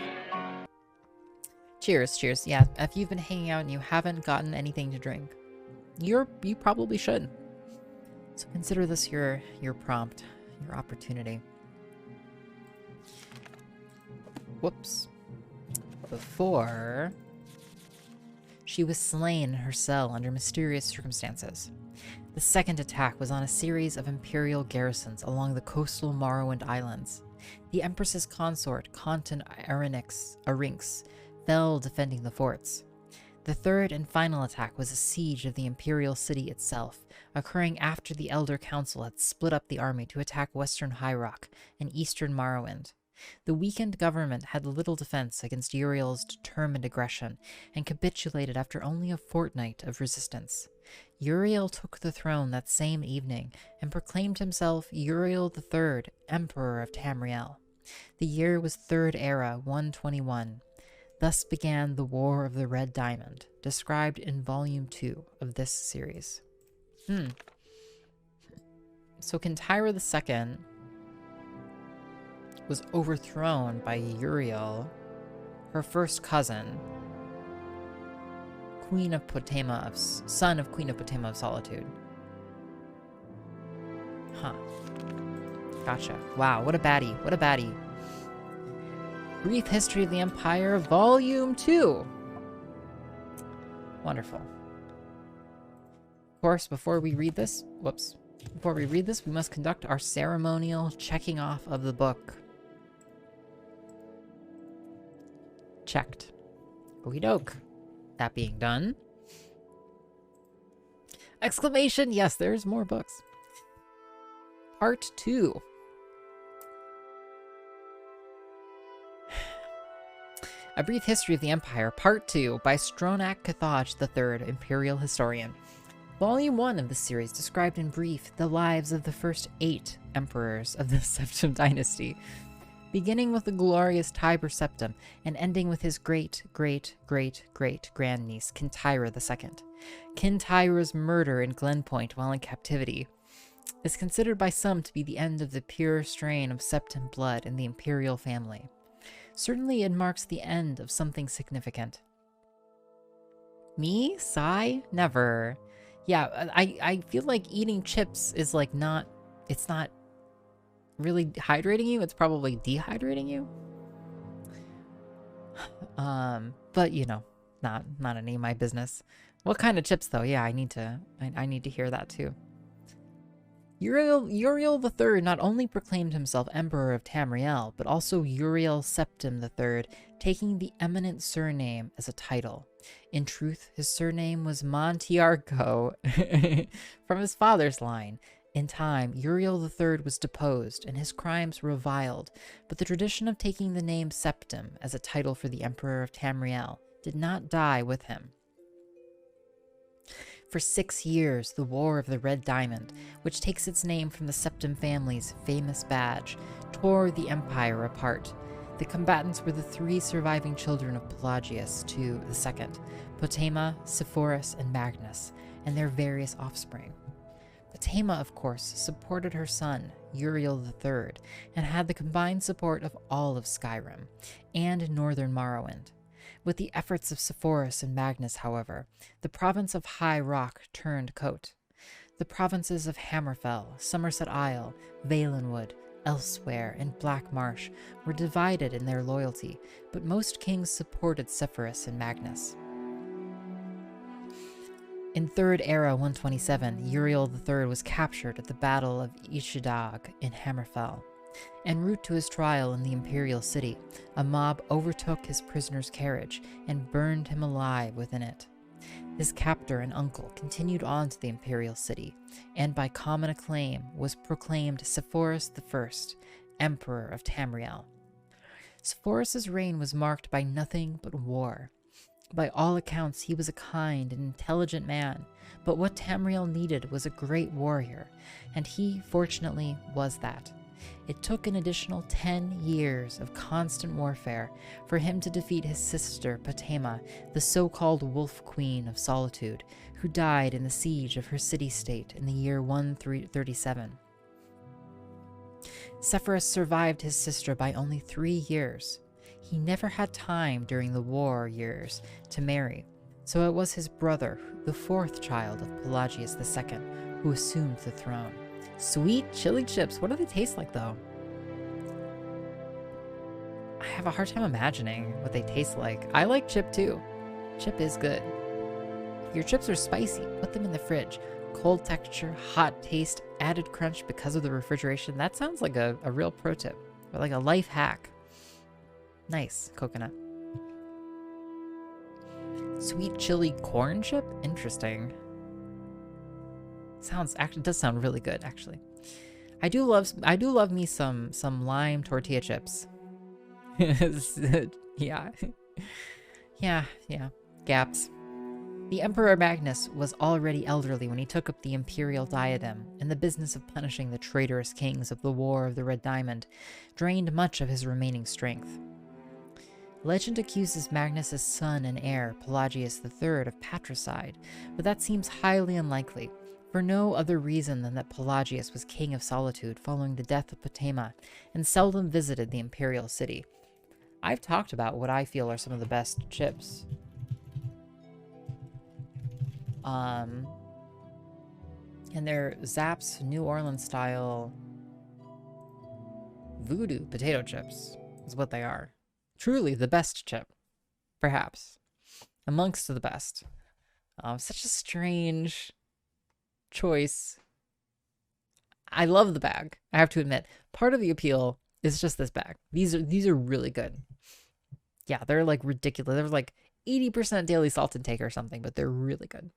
S1: Cheers, cheers. Yeah, if you've been hanging out and you haven't gotten anything to drink, you probably should. So consider this your prompt, your opportunity. Whoops. Before she was slain in her cell under mysterious circumstances. The second attack was on a series of imperial garrisons along the coastal Morrowind Islands. The Empress's consort, Contan Arinx, fell defending the forts. The third and final attack was a siege of the imperial city itself, occurring after the Elder Council had split up the army to attack western High Rock and eastern Morrowind. The weakened government had little defense against Uriel's determined aggression and capitulated after only a fortnight of resistance. Uriel took the throne that same evening and proclaimed himself Uriel III, Emperor of Tamriel. The year was 3rd Era 121. Thus began the War of the Red Diamond, described in Volume 2 of this series. So Kintyra II was overthrown by Uriel, her first cousin, Queen of Potema son of Queen of Potema of Solitude. Huh. Gotcha. Wow, what a baddie. What a baddie. Brief History of the Empire, Volume 2. Wonderful. Of course, before we read this, we must conduct our ceremonial checking off of the book. Checked. Okey doke. That being done. Exclamation! Yes, there's more books. Part 2. A Brief History of the Empire, Part 2, by Stronach Cathaj III, Imperial Historian. Volume 1 of the series described in brief the lives of the first 8 emperors of the Septim dynasty, beginning with the glorious Tiber Septim and ending with his great-great-great-great-grandniece, Kintyra II. Kintyra's murder in Glenpoint while in captivity is considered by some to be the end of the pure strain of Septim blood in the imperial family. Certainly it marks the end of something significant. Me? Sigh? Never. Yeah, I feel like eating chips is like not, it's not really hydrating you, it's probably dehydrating you. But you know, not any of my business. What kind of chips though? Yeah, I need to hear that too. Uriel III not only proclaimed himself Emperor of Tamriel, but also Uriel Septim III, taking the eminent surname as a title. In truth, his surname was Montiarco from his father's line. In time, Uriel III was deposed and his crimes reviled, but the tradition of taking the name Septim as a title for the Emperor of Tamriel did not die with him. For 6 years, the War of the Red Diamond, which takes its name from the Septim family's famous badge, tore the empire apart. The combatants were the 3 surviving children of Pelagius II, Potema, Sepphoris, and Magnus, and their various offspring. Potema, of course, supported her son, Uriel III, and had the combined support of all of Skyrim and northern Morrowind. With the efforts of Sepphoris and Magnus, however, the province of High Rock turned coat. The provinces of Hammerfell, Somerset Isle, Valenwood, Elsewhere, and Black Marsh were divided in their loyalty, but most kings supported Sepphoris and Magnus. In 3rd Era 127, Uriel III was captured at the Battle of Ishidag in Hammerfell. En route to his trial in the Imperial City, a mob overtook his prisoner's carriage and burned him alive within it. His captor and uncle continued on to the Imperial City, and by common acclaim was proclaimed Sepphoris I, Emperor of Tamriel. Sepphoris' reign was marked by nothing but war. By all accounts, he was a kind and intelligent man, but what Tamriel needed was a great warrior, and he, fortunately, was that. It took an additional 10 years of constant warfare for him to defeat his sister Potema, the so-called Wolf Queen of Solitude, who died in the siege of her city-state in the year 137. Sepphoris survived his sister by only 3 years. He never had time during the war years to marry, so it was his brother, the 4th child of Pelagius II, who assumed the throne. Sweet chili chips. What do they taste like, though? I have a hard time imagining what they taste like. I like chip, too. Chip is good. If your chips are spicy, put them in the fridge. Cold texture, hot taste, added crunch because of the refrigeration. That sounds like a real pro tip. Or like a life hack. Nice. Coconut. Sweet chili corn chip? Interesting. Does sound really good, actually. I do love me some lime tortilla chips. Yeah. Yeah. Gaps. The Emperor Magnus was already elderly when he took up the imperial diadem, and the business of punishing the traitorous kings of the War of the Red Diamond drained much of his remaining strength. Legend accuses Magnus's son and heir, Pelagius III, of patricide, but that seems highly unlikely, for no other reason than that Pelagius was king of Solitude following the death of Potema and seldom visited the imperial city. I've talked about what I feel are some of the best chips. And they're Zapp's New Orleans style voodoo potato chips is what they are. Truly the best chip, perhaps, amongst the best. Such a strange choice. I love the bag, I have to admit. Part of the appeal is just this bag. These are really good. Yeah, they're like ridiculous. They're like 80% daily salt intake or something, but they're really good.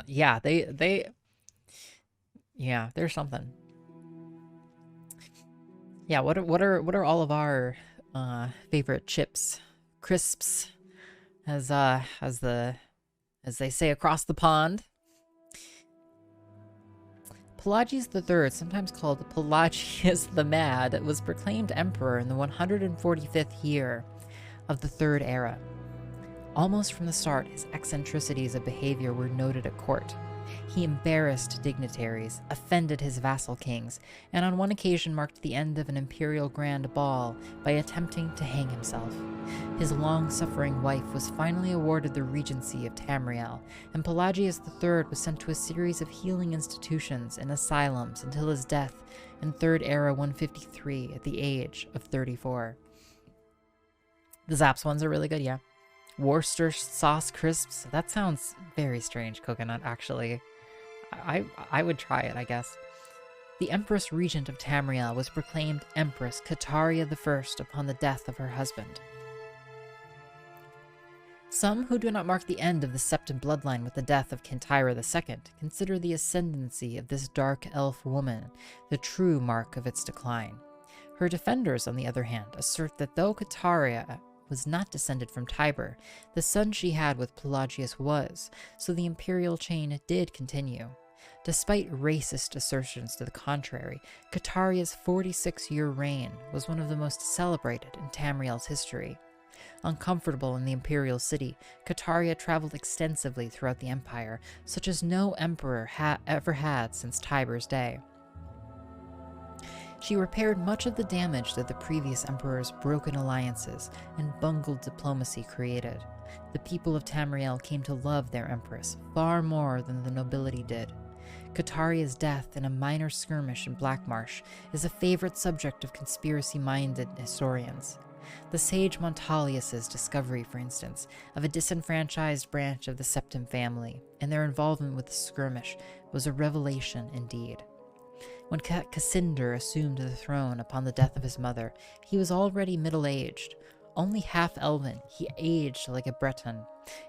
S1: Yeah, yeah, they're something. Yeah, what are all of our favorite chips, crisps, as they say across the pond? Pelagius III, sometimes called Pelagius the Mad, was proclaimed emperor in the 145th year of the Third Era. Almost from the start, his eccentricities of behavior were noted at court. He embarrassed dignitaries, offended his vassal kings, and on one occasion marked the end of an imperial grand ball by attempting to hang himself. His long-suffering wife was finally awarded the regency of Tamriel, and Pelagius III was sent to a series of healing institutions and asylums until his death in Third Era 153 at the age of 34. The Zapp's ones are really good, yeah. Worcester sauce crisps. That sounds very strange, coconut, actually. I would try it, I guess. The Empress Regent of Tamriel was proclaimed Empress Kataria I upon the death of her husband. Some who do not mark the end of the Septim bloodline with the death of Kintira II consider the ascendancy of this dark elf woman the true mark of its decline. Her defenders, on the other hand, assert that though Kataria was not descended from Tiber, the son she had with Pelagius was, so the imperial chain did continue. Despite racist assertions to the contrary, Kataria's 46-year reign was one of the most celebrated in Tamriel's history. Uncomfortable in the imperial city, Kataria traveled extensively throughout the empire, such as no emperor ever had since Tiber's day. She repaired much of the damage that the previous emperor's broken alliances and bungled diplomacy created. The people of Tamriel came to love their empress far more than the nobility did. Kataria's death in a minor skirmish in Blackmarsh is a favorite subject of conspiracy-minded historians. The sage Montalius's discovery, for instance, of a disenfranchised branch of the Septim family and their involvement with the skirmish was a revelation indeed. When Cassander assumed the throne upon the death of his mother, he was already middle-aged. Only half-elven, he aged like a Breton.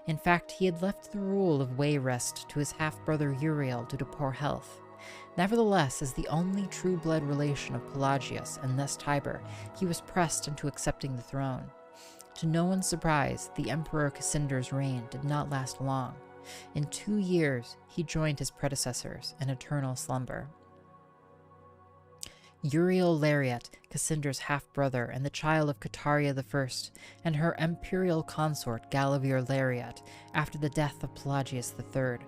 S1: In fact, he had left the rule of Wayrest to his half-brother Uriel due to poor health. Nevertheless, as the only true-blood relation of Pelagius and thus Tiber, he was pressed into accepting the throne. To no one's surprise, the Emperor Cassander's reign did not last long. In 2 years, he joined his predecessors in eternal slumber. Uriel Lariat, Cassander's half-brother and the child of Kataria I, and her imperial consort Galavir Lariat, after the death of Pelagius III,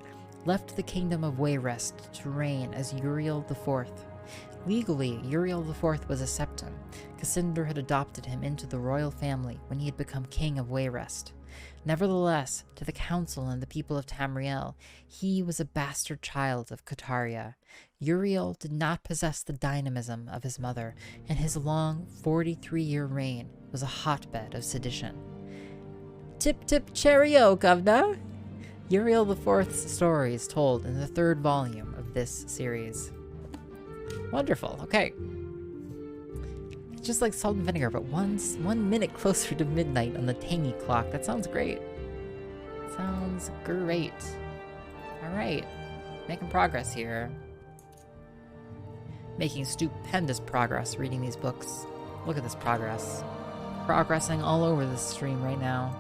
S1: left the kingdom of Wayrest to reign as Uriel IV. Legally, Uriel IV was a septim. Cassander had adopted him into the royal family when he had become king of Wayrest. Nevertheless, to the council and the people of Tamriel, he was a bastard child of Kataria. Uriel did not possess the dynamism of his mother, and his long 43-year reign was a hotbed of sedition. Tip tip cheerio, governor! Uriel IV's story is told in the 3rd volume of this series. Wonderful, okay. It's just like salt and vinegar, but 1 minute closer to midnight on the tangy clock. That sounds great. Sounds great. Alright, making progress here. Making stupendous progress reading these books. Look at this progress. Progressing all over this stream right now.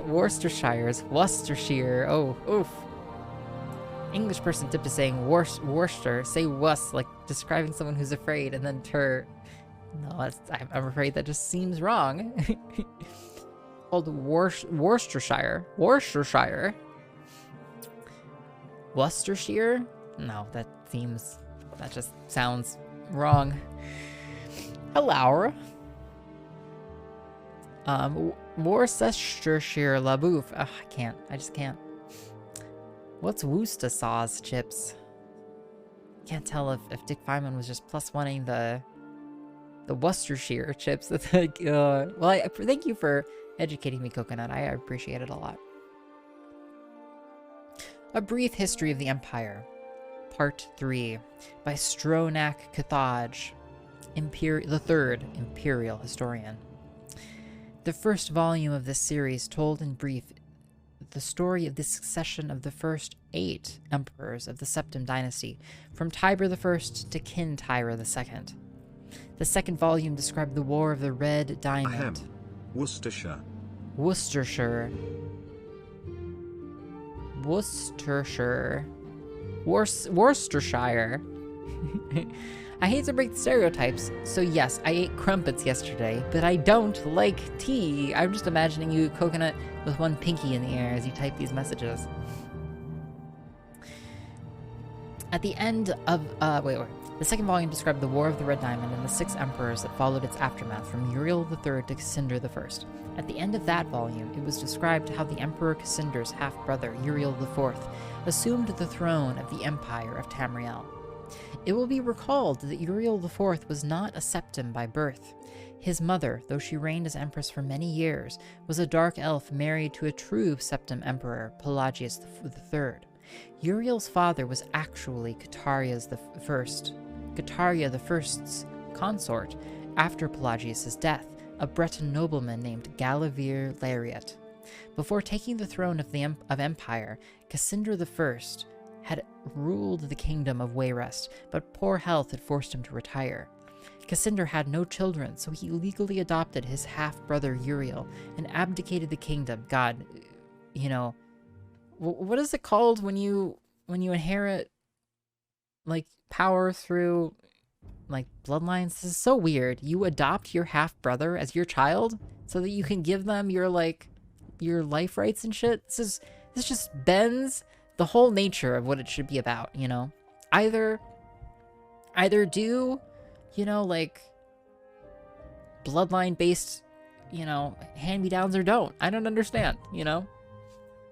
S1: Worcestershire. Oh, oof. English person tip to saying Worcester. Say wuss, like describing someone who's afraid, and then No, I'm afraid that just seems wrong. Called Worcestershire. Worcestershire? Worcestershire? No, that just sounds wrong. Hello. Worcestershire LaBouffe. Ugh, I can't. I just can't. What's Worcester sauce, Chips? Can't tell if Dick Feynman was just plus oneing the Worcestershire chips. That's like, well, thank you for educating me, Coconut. I appreciate it a lot. A Brief History of the Empire, Part 3, by Stronach Cathaj, the third Imperial Historian. The first volume of this series told in brief the story of the succession of the first 8 emperors of the Septim dynasty, from Tiber I to Kintyre II. The second volume described the War of the Red Diamond.
S5: Worcestershire.
S1: Worcestershire. I hate to break the stereotypes, so yes, I ate crumpets yesterday, but I don't like tea. I'm just imagining you, Coconut, with one pinky in the air as you type these messages. At the end of, the second volume described the War of the Red Diamond and the 6 emperors that followed its aftermath, from Uriel III to Cassinder I. At the end of that volume, it was described how the Emperor Cassinder's half-brother, Uriel IV, assumed the throne of the Empire of Tamriel. It will be recalled that Uriel IV was not a septim by birth. His mother, though she reigned as empress for many years, was a dark elf married to a true septim emperor, Pelagius III. Uriel's father was actually Cataria I's consort after Pelagius's death, a Breton nobleman named Galavir Lariat. Before taking the throne of Empire, Cassinder I had ruled the kingdom of Wayrest, but poor health had forced him to retire. Cassinder had no children, so he legally adopted his half-brother Uriel and abdicated the kingdom. God, you know, what is it called when you inherit, like, power through, like, bloodlines? This is so weird. You adopt your half-brother as your child so that you can give them your life rights and shit? This just bends the whole nature of what it should be about, you know? Either do, you know, like, bloodline-based, you know, hand-me-downs, or don't. I don't understand, you know?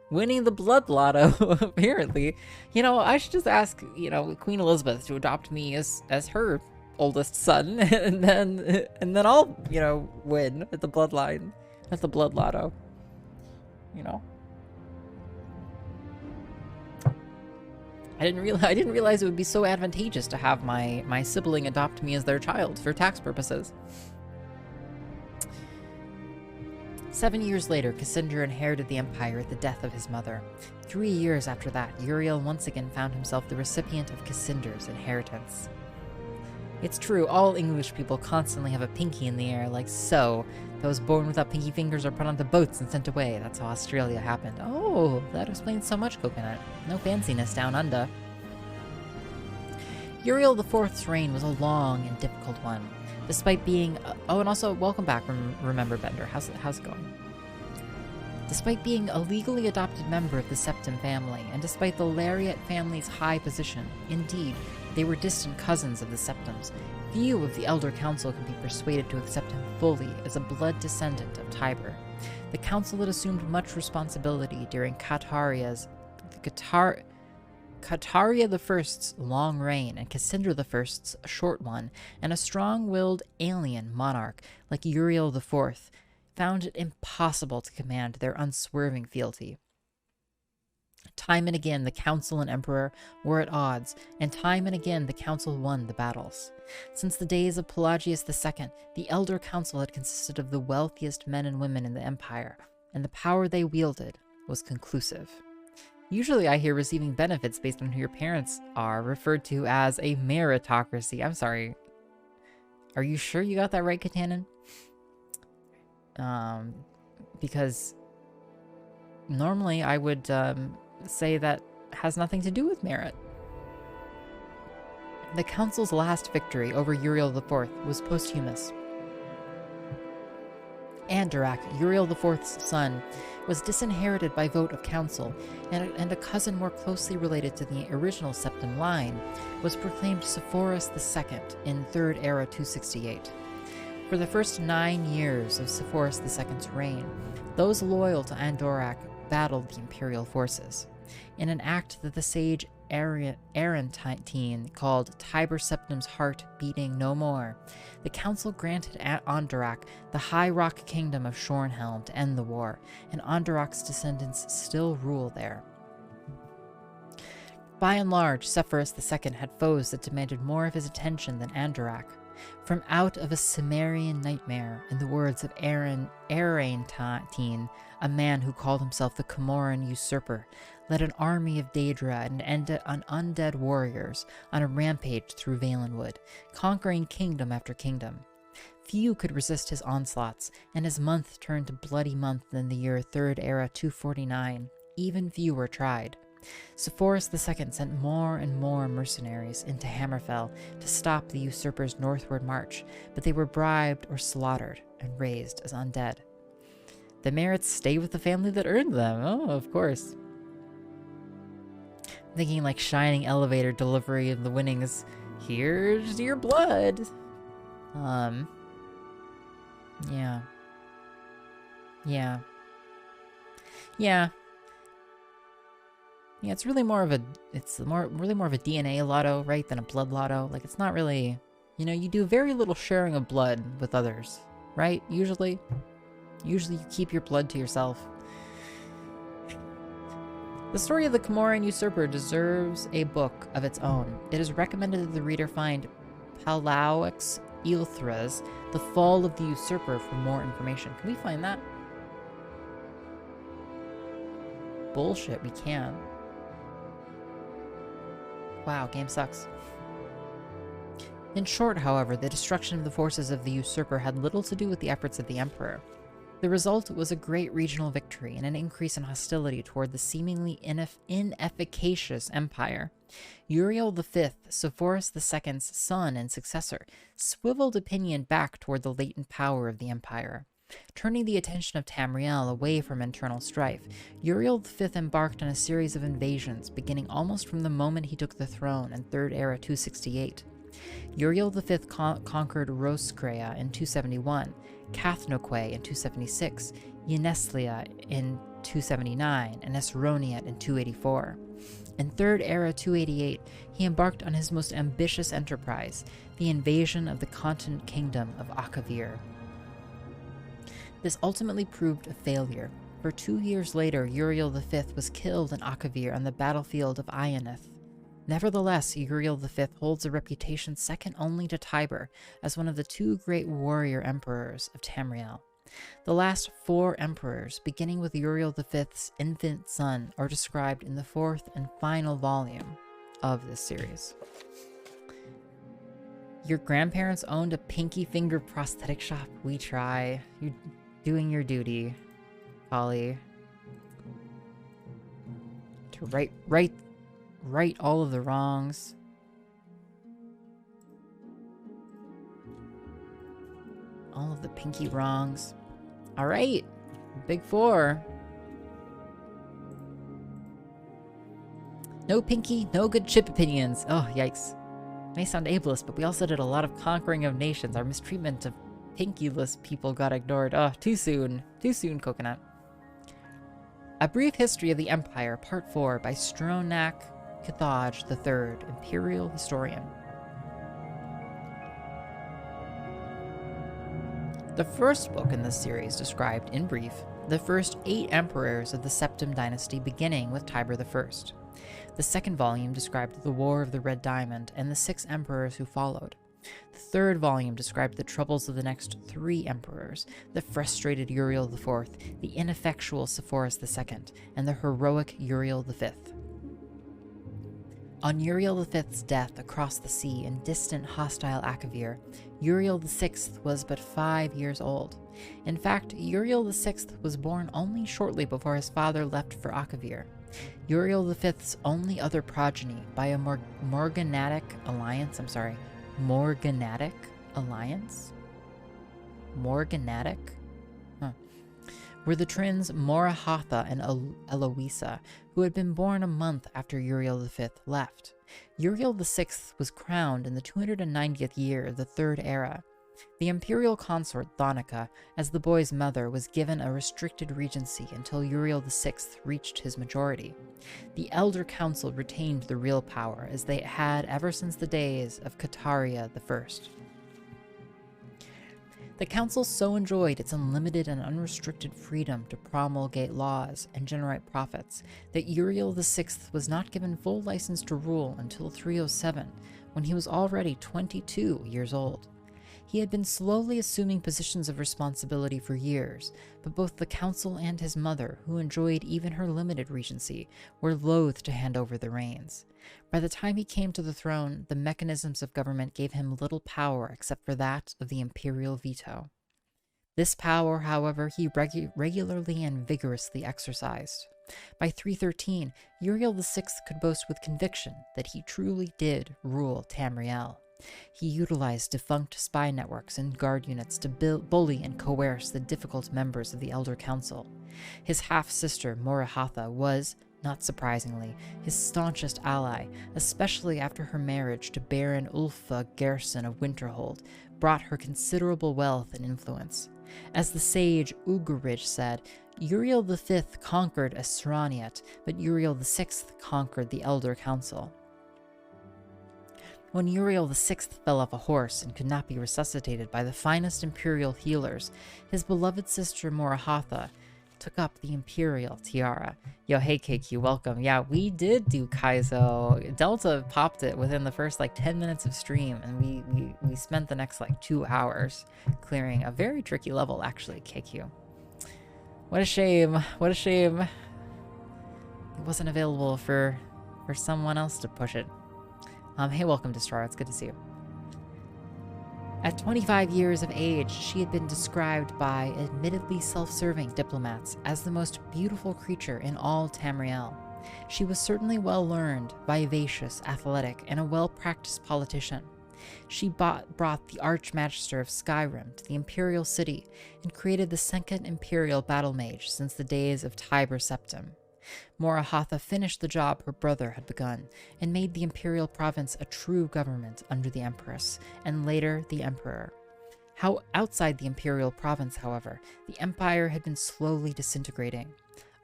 S1: Winning the blood lotto, apparently. You know, I should just ask, you know, Queen Elizabeth to adopt me as her oldest son, and then I'll, you know, win at the blood lotto. You know? I didn't realize it would be so advantageous to have my sibling adopt me as their child for tax purposes. 7 years later, Cassinder inherited the empire at the death of his mother. 3 years after that, Uriel once again found himself the recipient of Cassinder's inheritance. It's true, all English people constantly have a pinky in the air, like so. Those born without pinky fingers are put onto boats and sent away. That's how Australia happened. Oh, that explains so much, Coconut. No fanciness down under. Uriel IV's reign was a long and difficult one. Despite being... oh, and also, welcome back, Remember Bender. How's it going? Despite being a legally adopted member of the Septim family, and despite the Lariat family's high position, indeed, they were distant cousins of the Septims, few of the Elder Council could be persuaded to accept him fully as a blood descendant of Tiber. The council had assumed much responsibility during Cataria I's long reign and Cassinder I's short one, and a strong-willed alien monarch like Uriel IV found it impossible to command their unswerving fealty. Time and again, the council and emperor were at odds, and time and again the council won the battles. Since the days of Pelagius II, the Elder Council had consisted of the wealthiest men and women in the empire, and the power they wielded was conclusive. Usually I hear receiving benefits based on who your parents are referred to as a meritocracy. I'm sorry. Are you sure you got that right, Katanen? Because normally I would say that has nothing to do with merit. The council's last victory over Uriel IV was posthumous. Andorak, Uriel IV's son, was disinherited by vote of council, and a cousin more closely related to the original Septim line was proclaimed Sepphoris II in 3rd Era 268. For the first 9 years of Sepphoris II's reign, those loyal to Andorak battled the imperial forces. In an act that the sage Arantine called Tiber Septim's Heart Beating No More, the council granted Andorak the High Rock Kingdom of Shornhelm to end the war, and Andorak's descendants still rule there. By and large, Sepphoris II had foes that demanded more of his attention than Andorak. From out of a Cimmerian nightmare, in the words of Arantine, a man who called himself the Comoran usurper, led an army of Daedra and undead warriors on a rampage through Valenwood, conquering kingdom after kingdom. Few could resist his onslaughts, and his month turned to bloody month in the year 3rd Era 249. Even fewer tried. Sepphoris II sent more and more mercenaries into Hammerfell to stop the usurper's northward march, but they were bribed or slaughtered and raised as undead. The merits stay with the family that earned them. Oh, of course. I'm thinking like Shining Elevator delivery of the winnings. Here's your blood. Yeah. Yeah, it's really more of a DNA lotto, right, than a blood lotto. Like, it's not really, you do very little sharing of blood with others, right? Usually you keep your blood to yourself. The story of the Comoran usurper deserves a book of its own. It is recommended that the reader find Palauix Ilthras, The Fall of the Usurper, for more information. Can we find that? Bullshit, we can. Wow, game sucks. In short, however, the destruction of the forces of the usurper had little to do with the efforts of the emperor. The result was a great regional victory and an increase in hostility toward the seemingly inefficacious empire. Uriel V, Sepphoris II's son and successor, swiveled opinion back toward the latent power of the empire. Turning the attention of Tamriel away from internal strife, Uriel V embarked on a series of invasions, beginning almost from the moment he took the throne in 3rd Era 268. Uriel V conquered Roscrea in 271, Cathnoque in 276, Yeneslia in 279, and Esroniet in 284. In 3rd Era 288, he embarked on his most ambitious enterprise, the invasion of the continent kingdom of Akavir. This ultimately proved a failure, for 2 years later Uriel V was killed in Akavir on the battlefield of Ionith. Nevertheless, Uriel V holds a reputation second only to Tiber as one of the 2 great warrior emperors of Tamriel. The last 4 emperors, beginning with Uriel V's infant son, are described in the 4th and final volume of this series. Your grandparents owned a pinky finger prosthetic shop. We try. You're doing your duty, Holly. To right all of the wrongs. All of the pinky wrongs. Alright, Big 4. No pinky, no good chip opinions. Oh, yikes. May sound ableist, but we also did a lot of conquering of nations. Our mistreatment of pinkyless people got ignored. Oh, too soon. Too soon, Coconut. A Brief History of the Empire, Part 4, by Stronach Cathaj III, Imperial Historian. The first book in this series described, in brief, the first 8 emperors of the Septim dynasty, beginning with Tiber I. The second volume described the War of the Red Diamond and the 6 emperors who followed. The third volume described the troubles of the next 3 emperors, the frustrated Uriel IV, the ineffectual Sepphoris II, and the heroic Uriel V. On Uriel V's death across the sea in distant hostile Akavir, Uriel VI was but 5 years old. In fact, Uriel VI was born only shortly before his father left for Akavir. Uriel V's only other progeny by a morganatic alliance, were the twins Morahatha and Eloisa, who had been born a month after Uriel V left. Uriel VI was crowned in the 290th year of the 3rd Era. The imperial consort Thonica, as the boy's mother, was given a restricted regency until Uriel VI reached his majority. The Elder Council retained the real power, as they had ever since the days of Kataria I. The council so enjoyed its unlimited and unrestricted freedom to promulgate laws and generate profits that Uriel VI was not given full license to rule until 307, when he was already 22 years old. He had been slowly assuming positions of responsibility for years, but both the council and his mother, who enjoyed even her limited regency, were loath to hand over the reins. By the time he came to the throne, the mechanisms of government gave him little power except for that of the imperial veto. This power, however, he regularly and vigorously exercised. By 313, Uriel VI could boast with conviction that he truly did rule Tamriel. He utilized defunct spy networks and guard units to bully and coerce the difficult members of the Elder Council. His half-sister, Morahatha, was, not surprisingly, his staunchest ally, especially after her marriage to Baron Ulfa Gerson of Winterhold brought her considerable wealth and influence. As the sage Ugaridge said, Uriel V conquered Asraniat, but Uriel VI conquered the Elder Council. When Uriel VI fell off a horse and could not be resuscitated by the finest imperial healers, his beloved sister Morahatha took up the imperial tiara. Yo, hey KQ, welcome. Yeah, we did do Kaizo. Delta popped it within the first 10 minutes of stream, and we spent the next 2 hours clearing a very tricky level, actually, KQ. What a shame. What a shame. It wasn't available for someone else to push it. Hey, welcome to Star. It's good to see you. At 25 years of age, she had been described by admittedly self-serving diplomats as the most beautiful creature in all Tamriel. She was certainly well-learned, vivacious, athletic, and a well-practiced politician. She brought the Archmagister of Skyrim to the Imperial City and created the second Imperial Battle Mage since the days of Tiber Septim. Morahatha finished the job her brother had begun and made the imperial province a true government under the Empress, and later the Emperor. Outside the imperial province, however, the empire had been slowly disintegrating.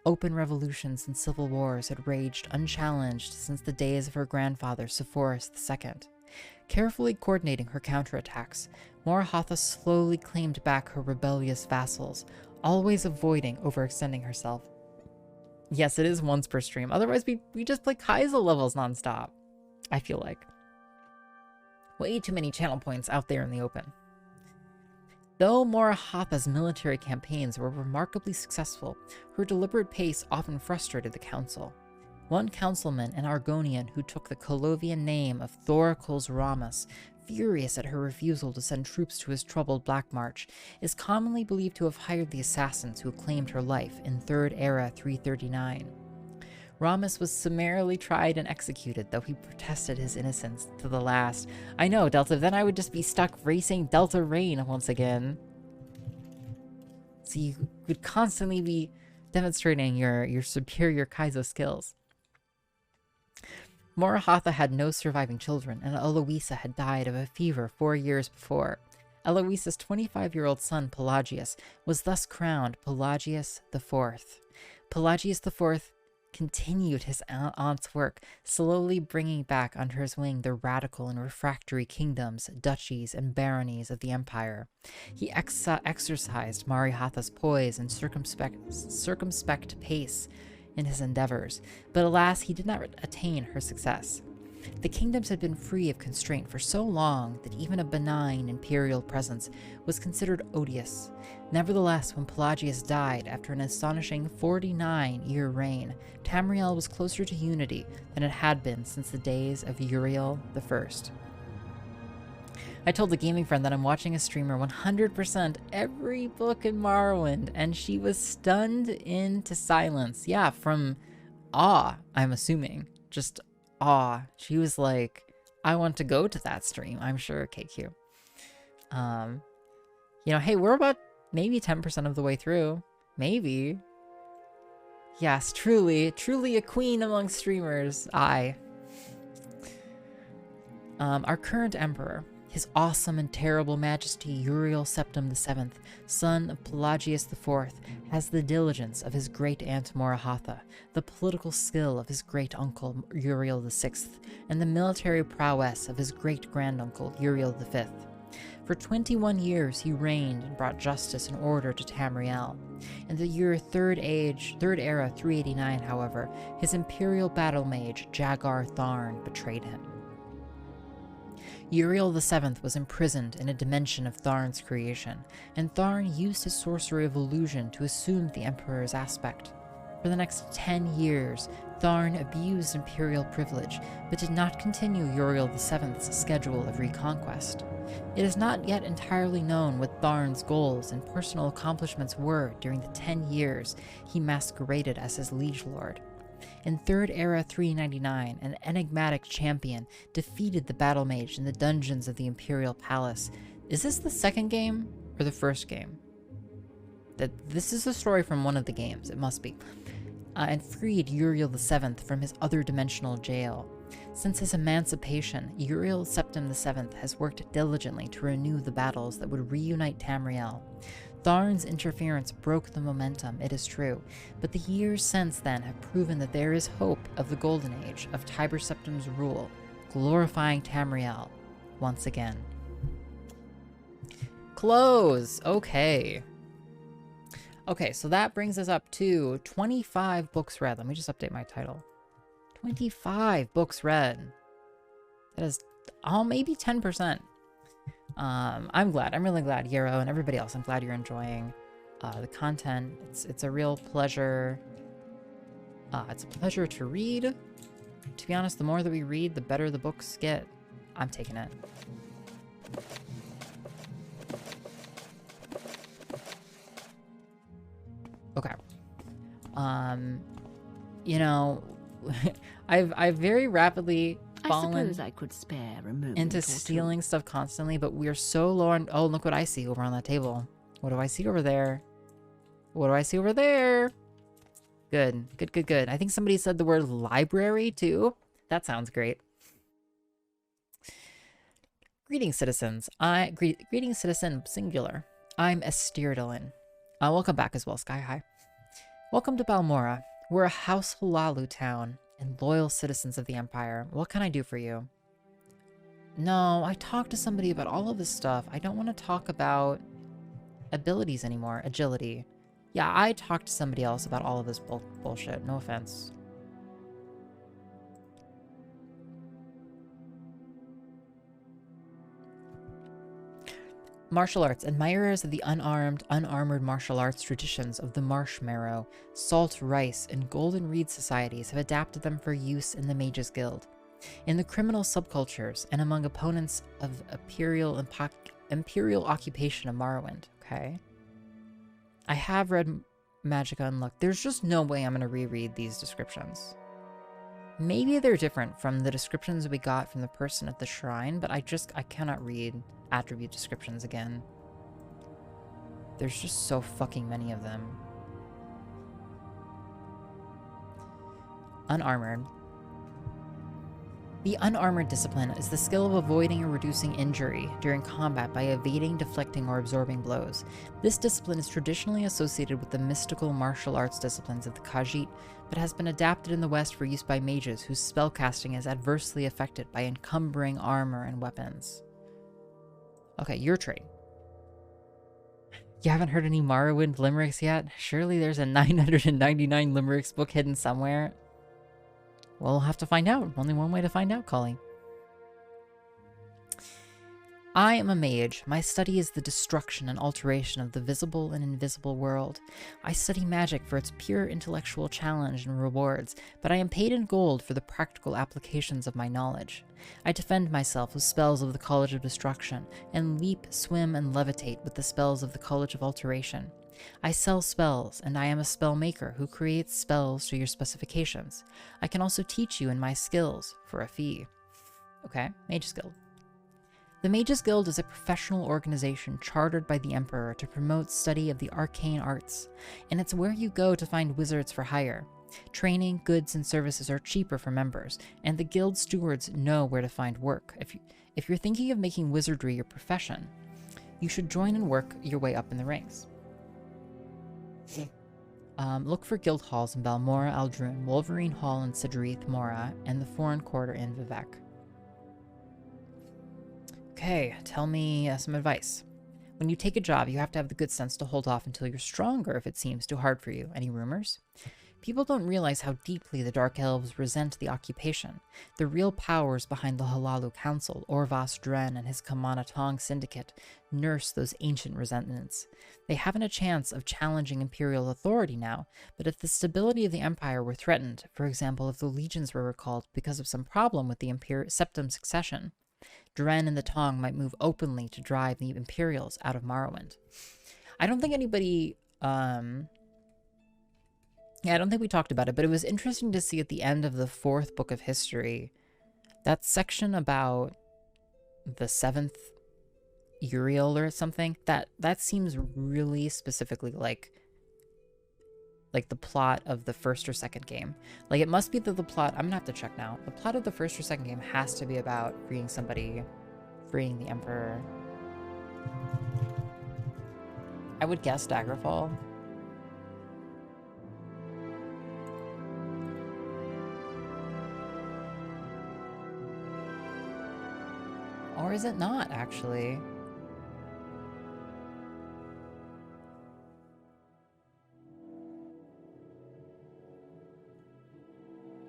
S1: Open revolutions and civil wars had raged unchallenged since the days of her grandfather Sepphoris II. Carefully coordinating her counterattacks, Morahatha slowly claimed back her rebellious vassals, always avoiding overextending herself. Yes, it is once per stream. Otherwise, we just play Kaizo levels nonstop, I feel like. Way too many channel points out there in the open. Though Morahatha's military campaigns were remarkably successful, her deliberate pace often frustrated the council. One councilman, an Argonian who took the Colovian name of Thoracles Ramus, furious at her refusal to send troops to his troubled Black March, is commonly believed to have hired the assassins who claimed her life in 3rd Era 339. Ramus was summarily tried and executed, though he protested his innocence to the last. I know, Delta, then I would just be stuck racing Delta Rain once again. So you would constantly be demonstrating your superior Kaizo skills. Morahatha had no surviving children, and Eloisa had died of a fever 4 years before. Eloisa's 25-year-old son, Pelagius, was thus crowned Pelagius IV. Pelagius IV continued his aunt's work, slowly bringing back under his wing the radical and refractory kingdoms, duchies, and baronies of the empire. He exercised Morahatha's poise and circumspect pace in his endeavors, but alas, he did not attain her success. The kingdoms had been free of constraint for so long that even a benign imperial presence was considered odious. Nevertheless, when Pelagius died after an astonishing 49-year reign, Tamriel was closer to unity than it had been since the days of Uriel I. I told a gaming friend that I'm watching a streamer 100% every book in Morrowind, and she was stunned into silence. Yeah, from awe, I'm assuming. Just awe. She was like, I want to go to that stream. I'm sure, KQ. Hey, we're about maybe 10% of the way through. Maybe. Yes, truly a queen among streamers. Our current emperor, His awesome and terrible majesty Uriel Septim VII, son of Pelagius IV, has the diligence of his great-aunt Morahatha, the political skill of his great-uncle Uriel VI, and the military prowess of his great-granduncle Uriel V. For 21 years he reigned and brought justice and order to Tamriel. In the year Third Era 389, however, his imperial battle mage Jagar Tharn betrayed him. Uriel VII was imprisoned in a dimension of Tharn's creation, and Tharn used his sorcery of illusion to assume the Emperor's aspect. For the next 10 years, Tharn abused imperial privilege, but did not continue Uriel VII's schedule of reconquest. It is not yet entirely known what Tharn's goals and personal accomplishments were during the 10 years he masqueraded as his liege lord. In Third Era 399, an enigmatic champion defeated the battle mage in the dungeons of the Imperial Palace. Is this the second game or the first game? This is a story from one of the games, it must be. And freed Uriel VII from his other dimensional jail. Since his emancipation, Uriel Septim VII has worked diligently to renew the battles that would reunite Tamriel. Tharn's interference broke the momentum, it is true, but the years since then have proven that there is hope of the golden age of Tiber Septim's rule, glorifying Tamriel once again. Close! Okay. Okay, so that brings us up to 25 books read. Let me just update my title. 25 books read. That is maybe 10%. I'm glad. I'm really glad, Yarrow, and everybody else. I'm glad you're enjoying the content. It's a real pleasure. It's a pleasure to read. To be honest, the more that we read, the better the books get. I'm taking it. Okay. You know, I've very rapidly fallen
S6: I could spare a moment
S1: into stealing stuff constantly, but we're so low on... Oh, look what I see over on that table. What do I see over there? What do I see over there? Good. Good, good, good. I think somebody said the word library, too. That sounds great. Greetings, citizens. Greetings, citizen singular. I'm Estirdelin. Welcome back as well, Sky High. Welcome to Balmora. We're a House Halalu town and loyal citizens of the Empire. What can I do for you? No, I talked to somebody about all of this stuff. I don't want to talk about abilities anymore. Agility. Yeah, I talked to somebody else about all of this bullshit. No offense. Martial arts. Admirers of the unarmored martial arts traditions of the Marshmarrow, Salt Rice, and Golden Reed societies have adapted them for use in the Mages Guild. In the criminal subcultures and among opponents of imperial occupation of Morrowind. Okay. I have read Magicka and Luck. There's just no way I'm going to reread these descriptions. Maybe they're different from the descriptions we got from the person at the shrine, but I cannot read attribute descriptions again. There's just so fucking many of them. Unarmored. The unarmored discipline is the skill of avoiding or reducing injury during combat by evading, deflecting, or absorbing blows. This discipline is traditionally associated with the mystical martial arts disciplines of the Khajiit, but has been adapted in the West for use by mages whose spellcasting is adversely affected by encumbering armor and weapons. Okay, your trade. You haven't heard any Morrowind limericks yet? Surely there's a 999 limericks book hidden somewhere. Well, we'll have to find out. Only one way to find out, Collie. I am a mage. My study is the destruction and alteration of the visible and invisible world. I study magic for its pure intellectual challenge and rewards, but I am paid in gold for the practical applications of my knowledge. I defend myself with spells of the College of Destruction, and leap, swim, and levitate with the spells of the College of Alteration. I sell spells, and I am a spell maker who creates spells to your specifications. I can also teach you in my skills for a fee. Okay, Mages Guild. The Mages Guild is a professional organization chartered by the Emperor to promote study of the arcane arts, and it's where you go to find wizards for hire. Training, goods, and services are cheaper for members, and the guild stewards know where to find work. If you're thinking of making wizardry your profession, you should join and work your way up in the ranks. Look for guild halls in Balmora Aldrun, Wolverine Hall in Sidrith Mora, and the Foreign Quarter in Vivek. Okay, tell me some advice. When you take a job, you have to have the good sense to hold off until you're stronger if it seems too hard for you. Any rumors? People don't realize how deeply the Dark Elves resent the occupation. The real powers behind the Halalu Council, Orvas Dren and his Kamana Tong Syndicate, nurse those ancient resentments. They haven't a chance of challenging Imperial authority now, but if the stability of the Empire were threatened, for example, if the legions were recalled because of some problem with the Septum succession, Dren and the Tong might move openly to drive the Imperials out of Morrowind. I don't think anybody... Yeah, I don't think we talked about it, but it was interesting to see at the end of the 4th book of history, that section about the 7th Uriel or something, that seems really specifically like the plot of the 1st or 2nd game. Like, it must be that the plot, I'm gonna have to check now, the plot of the 1st or 2nd game has to be about freeing somebody, freeing the Emperor. I would guess Daggerfall. Or is it not, actually?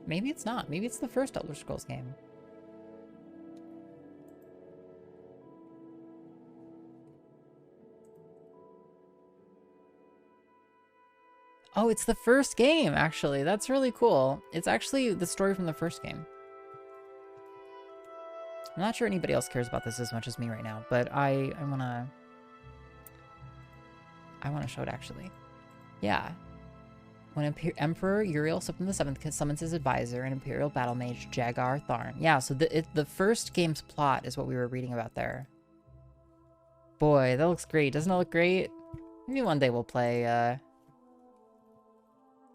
S1: Maybe it's not. Maybe it's the first Elder Scrolls game. Oh, it's the first game, actually. That's really cool. It's actually the story from the first game. I'm not sure anybody else cares about this as much as me right now, but I wanna show it, actually. Yeah. When Emperor Uriel Septim VII summons his advisor, an Imperial battle mage, Jagar Tharn. Yeah, so the first game's plot is what we were reading about there. Boy, that looks great. Doesn't it look great? Maybe one day we'll play, I'm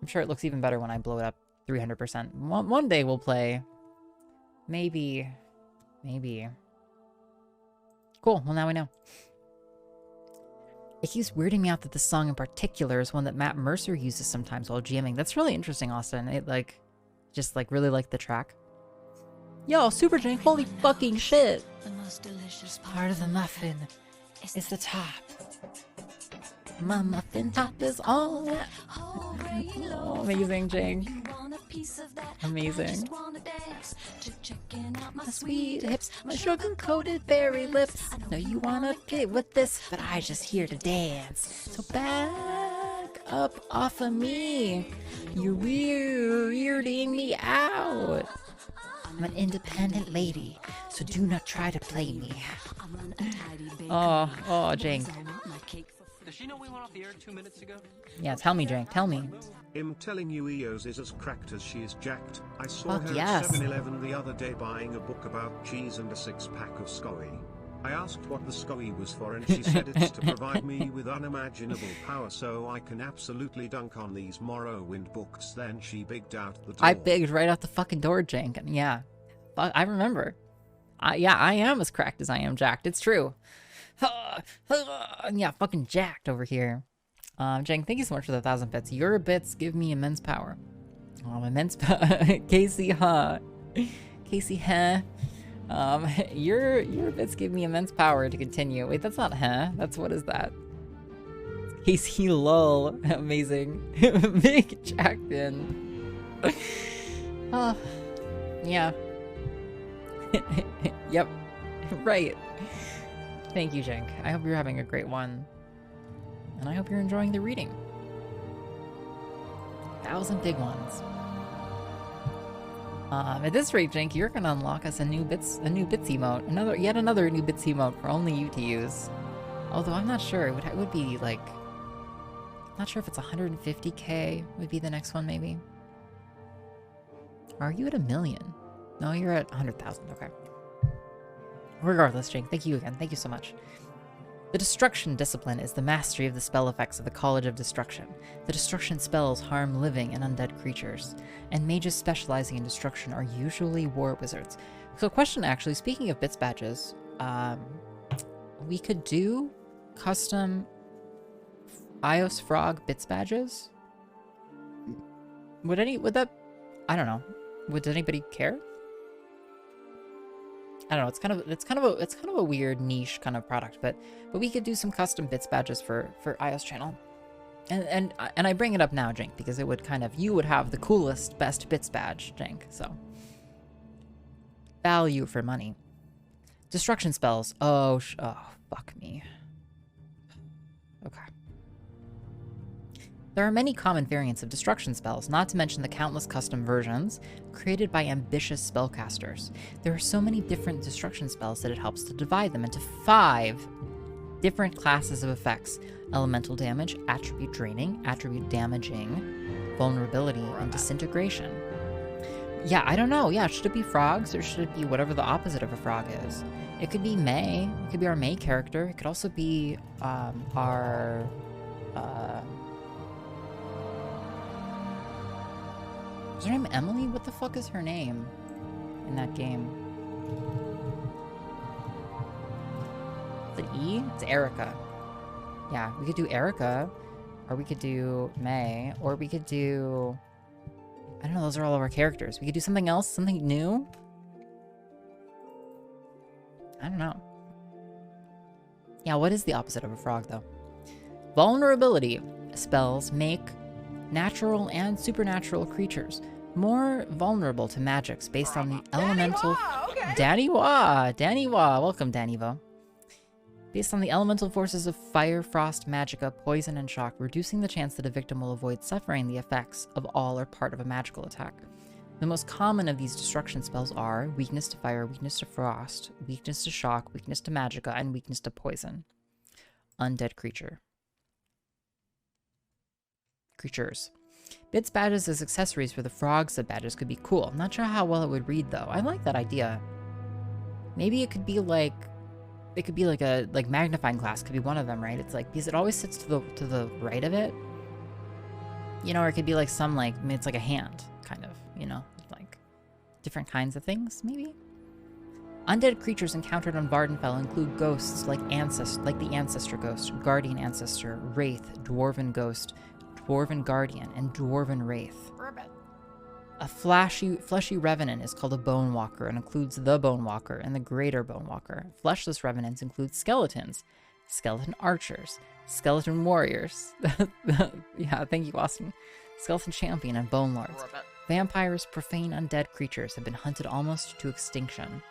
S1: sure it looks even better when I blow it up 300%. One day we'll play. Maybe. Cool, well now we know. It keeps weirding me out that this song in particular is one that Matt Mercer uses sometimes while jamming. That's really interesting, Austin. It just really like the track. Yo, Super Jank, holy fucking shit!
S6: The most delicious
S1: Part of the muffin is the top. My muffin top is all that. Oh, amazing, Jank. Amazing. My sweet hips, my sugar-coated berry lips. I know you wanna get with this, but I just here to dance. So back up off of me. You're weirding me out. I'm an independent lady, so do not try to play me. Oh, Jank.
S7: Does she know we went off the air 2 minutes ago?
S1: Yeah, tell me, Jank, tell me.
S5: I'm telling you, iios is as cracked as she is jacked. I saw
S1: Fuck
S5: her
S1: yes.
S5: at 7-Eleven the other day buying a book about cheese and a 6-pack of SCOI. I asked what the SCOI was for and she said it's to provide me with unimaginable power so I can absolutely dunk on these Morrowind books. Then she bigged out the door.
S1: I bigged right out the fucking door, Jank. And yeah, I remember. Yeah, I am as cracked as I am jacked. It's true. Yeah, fucking jacked over here. Jank, thank you so much for the 1,000 bits. Your bits give me immense power. Immense power. Casey, Casey, your bits give me immense power to continue. Wait, that's not That's, what is that? Casey, lol. Amazing. Big jacked in. Yeah. Yep. Right. Thank you, Jank. I hope you're having a great one. And I hope you're enjoying the reading. 1,000 big ones. At this rate, Jank, you're gonna unlock us a new bits emote. Yet another new bits emote for only you to use. Although I'm not sure. It would be like... Not sure if it's 150k would be the next one, maybe. Or are you at 1 million? No, you're at 100,000. Okay. Regardless, Jake, thank you again. Thank you so much. The Destruction discipline is the mastery of the spell effects of the College of Destruction. The Destruction spells harm living and undead creatures, and mages specializing in destruction are usually war wizards. So question actually, speaking of bits badges, we could do custom iios frog bits badges? Would that, I don't know. Would anybody care? I don't know. It's kind of a weird niche kind of product, but we could do some custom bits badges for iios channel. And I bring it up now, Jink, because it would you would have the coolest, best bits badge, Jink. So value for money. Destruction spells. Oh, fuck me. Okay. There are many common variants of destruction spells, not to mention the countless custom versions created by ambitious spellcasters. There are so many different destruction spells that it helps to divide them into 5 different classes of effects: elemental damage, attribute draining, attribute damaging, vulnerability, and disintegration. Yeah, I don't know. Yeah, should it be frogs or should it be whatever the opposite of a frog is? It could be May. It could be our May character. It could also be our... Is her name Emily? What the fuck is her name in that game? Is it E? It's Erica. Yeah, we could do Erica, or we could do May, or we could do... I don't know, those are all of our characters. We could do something else, something new? I don't know. Yeah, what is the opposite of a frog, though? Vulnerability. Spells make natural and supernatural creatures more vulnerable to magics based on the elemental... Danny Wah! Danny Wah! Welcome, Danny Vo. Based on the elemental forces of fire, frost, magicka, poison, and shock, reducing the chance that a victim will avoid suffering the effects of all or part of a magical attack. The most common of these destruction spells are weakness to fire, weakness to frost, weakness to shock, weakness to magicka, and weakness to poison. Undead creature. Creatures. Bits badges as accessories for the frog sub-badges could be cool. I'm not sure how well it would read, though. I like that idea. Maybe it could be like... It could be like a magnifying glass could be one of them, right? It's like, because it always sits to the right of it. You know, or it could be like some I mean, it's like a hand, kind of, you know, like different kinds of things, maybe. Undead creatures encountered on Vardenfell include ghosts like the Ancestor Ghost, Guardian Ancestor, Wraith, Dwarven Ghost, Dwarven Guardian, and Dwarven Wraith. A fleshy revenant is called a Bone Walker and includes the Bone Walker and the Greater Bone Walker. Fleshless revenants include skeletons, skeleton archers, skeleton warriors. Yeah, thank you, Austin. Skeleton champion and bone lords. Vampires, profane undead creatures have been hunted almost to extinction.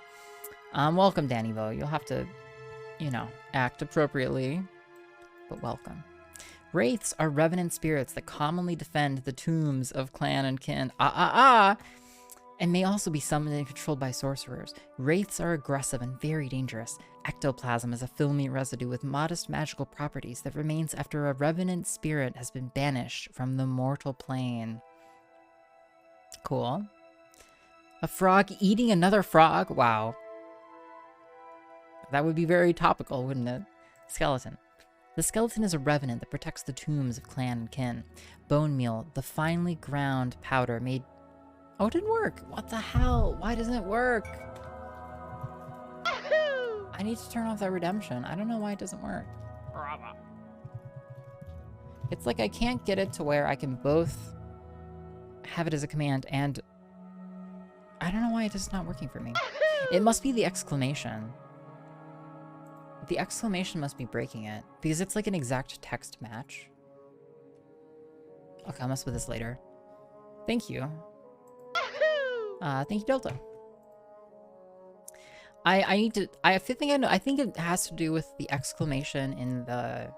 S1: Welcome, Danny Vo. You'll have to, you know, act appropriately, but welcome. Wraiths are revenant spirits that commonly defend the tombs of clan and kin. And may also be summoned and controlled by sorcerers. Wraiths are aggressive and very dangerous. Ectoplasm is a filmy residue with modest magical properties that remains after a revenant spirit has been banished from the mortal plane. Cool. A frog eating another frog? Wow. That would be very topical, wouldn't it? Skeleton. The skeleton is a revenant that protects the tombs of clan and kin. Bone meal, the finely ground powder made... Oh, it didn't work! What the hell? Why doesn't it work? I need to turn off that redemption. I don't know why it doesn't work. It's like I can't get it to where I can both have it as a command and... I don't know why it is not working for me. It must be the exclamation. The exclamation must be breaking it, because it's like an exact text match. Okay, I'll mess with this later. Thank you. Thank you, Delta. I think it has to do with the exclamation in the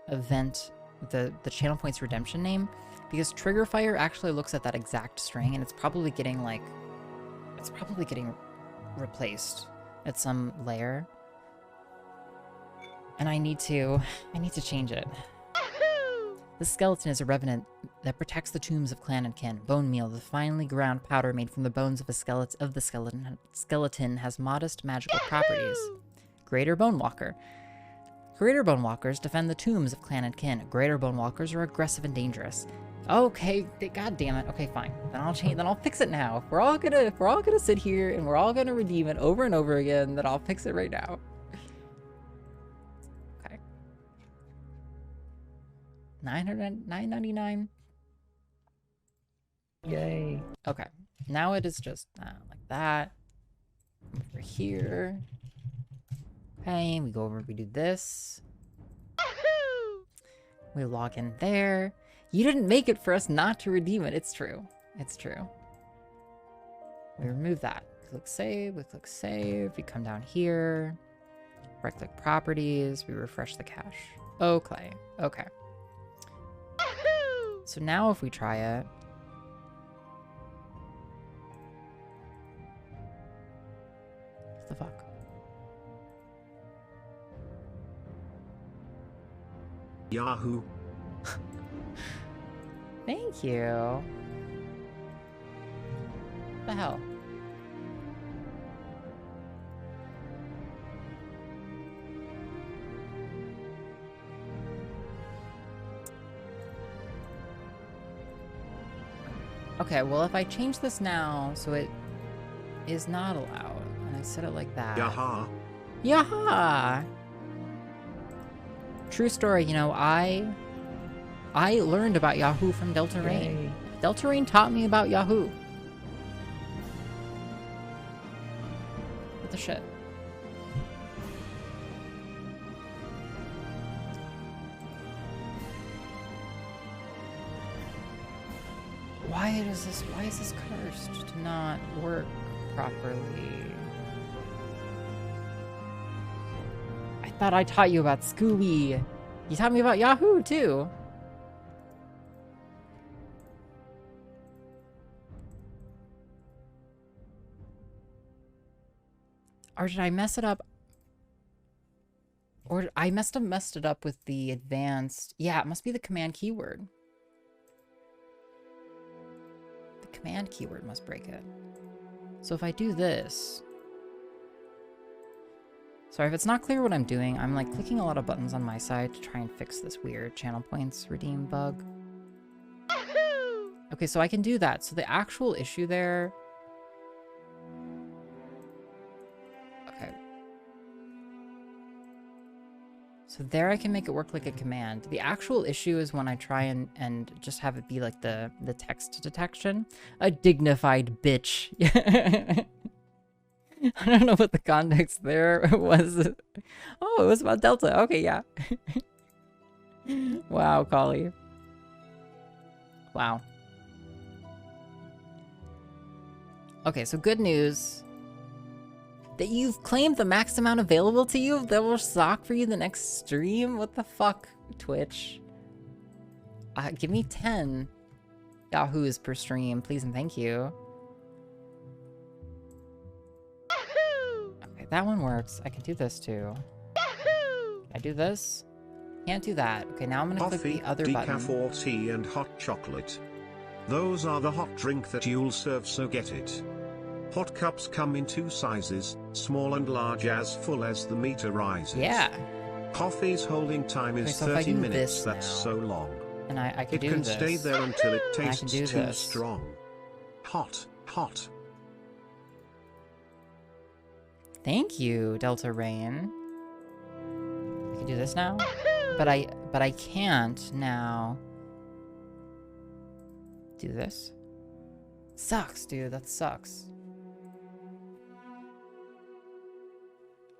S1: event, the channel points redemption name, because Triggerfire actually looks at that exact string, and it's probably getting replaced at some layer. And I need to change it. The skeleton is a revenant that protects the tombs of clan and kin. Bone meal, the finely ground powder made from the bones of the skeleton has modest magical properties. Greater Bone Walker. Greater Bone Walkers defend the tombs of clan and kin. Greater Bone Walkers are aggressive and dangerous. Okay, god damn it. Okay, fine. Then I'll change. Then I'll fix it now. If we're all gonna sit here and we're all gonna redeem it over and over again, then I'll fix it right now. Okay. 999. Yay. Okay. Now it is just like that. Over here. Okay, we go over, we do this. We log in there. You didn't make it for us not to redeem it. It's true. It's true. We remove that. Click save, we click save. We come down here. Right click properties. We refresh the cache. Okay. Okay. So now if we try it. What the fuck?
S5: Yahoo.
S1: Thank you. What the hell? Okay, well if I change this now so it is not allowed, and I set it like that.
S5: Yaha.
S1: Yaha! True story, you know, I learned about Yahoo from Delta Rain. Delta Rain taught me about Yahoo. What the shit? Why is this cursed to not work properly? I thought I taught you about Scooby. You taught me about Yahoo too. Or did I mess it up? Or I must have messed it up with the advanced. Yeah, it must be the command keyword. The command keyword must break it. So if I do this. Sorry, if it's not clear what I'm doing, I'm like clicking a lot of buttons on my side to try and fix this weird channel points redeem bug. Okay, so I can do that. So the actual issue there. Okay. So there I can make it work like a command. The actual issue is when I try and just have it be like the text detection. A dignified bitch. I don't know what the context there was. Oh, it was about Delta. Okay, yeah. Wow, Collie. Wow. Okay, so good news. That you've claimed the max amount available to you that will stock for you the next stream? What the fuck, Twitch? Give me 10 Yahoos per stream, please and thank you. Okay, that one works. I can do this too. Can I do this? Can't do that. Okay, now I'm gonna click the other button.
S5: Decaf or tea and hot chocolate. Those are the hot drink that you'll serve, so get it. Hot cups come in 2 sizes, small and large, as full as the meter rises.
S1: Yeah.
S5: Coffee's holding time is
S1: so
S5: 30 minutes, that's
S1: now,
S5: so long.
S1: And I can
S5: it
S1: do
S5: can
S1: this.
S5: stay there until it tastes too
S1: this.
S5: strong. Hot, hot.
S1: Thank you, Delta Rain. I can do this now? But I can't now do this. Sucks, dude. That sucks.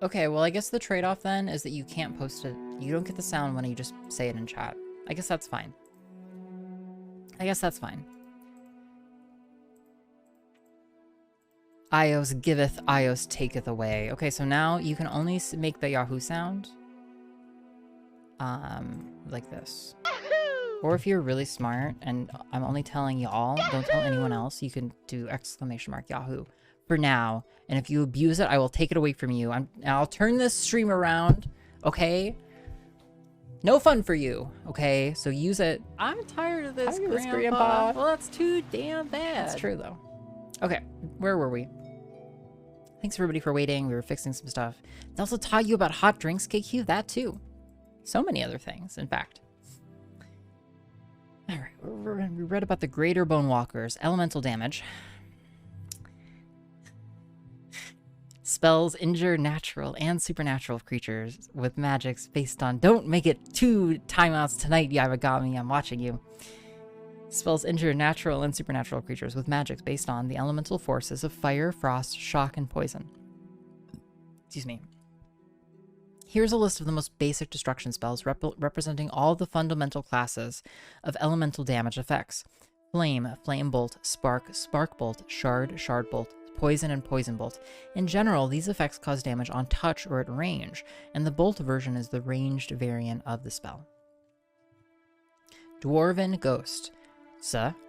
S1: Okay, well, I guess the trade-off then is that you can't post it. You don't get the sound when you just say it in chat. I guess that's fine. I guess that's fine. iios giveth, iios taketh away. Okay, so now you can only make the Yahoo sound. Like this. Or if you're really smart, and I'm only telling y'all, don't tell anyone else, you can do ! Yahoo. For now, and if you abuse it, I will take it away from you. I'll turn this stream around, okay? No fun for you, okay? So use it. I'm tired of this, Grandpa. Well, that's too damn bad. That's true, though. Okay, where were we? Thanks, everybody, for waiting. We were fixing some stuff. They also taught you about hot drinks, KQ. That, too. So many other things, in fact. All right, we read about the Greater Bone Walkers. Elemental damage. Spells injure natural and supernatural creatures with magics based on... Don't make it 2 timeouts tonight, Yabagami. I'm watching you. Spells injure natural and supernatural creatures with magics based on the elemental forces of fire, frost, shock, and poison. Excuse me. Here's a list of the most basic destruction spells representing all the fundamental classes of elemental damage effects. Flame, flame bolt, spark, spark bolt, shard, shard bolt, poison, and poison bolt. In general, these effects cause damage on touch or at range, and the bolt version is the ranged variant of the spell. Dwarven Ghost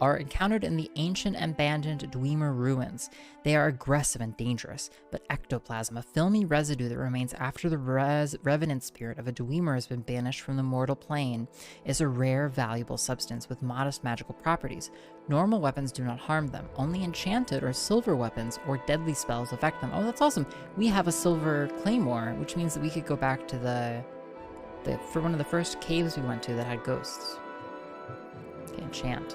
S1: are encountered in the ancient abandoned Dwemer ruins. They are aggressive and dangerous, but ectoplasm, a filmy residue that remains after the revenant spirit of a Dwemer has been banished from the mortal plane, is a rare, valuable substance with modest magical properties. Normal weapons do not harm them. Only enchanted or silver weapons or deadly spells affect them. Oh, that's awesome. We have a silver claymore, which means that we could go back to for one of the first caves we went to that had ghosts. Okay, enchant.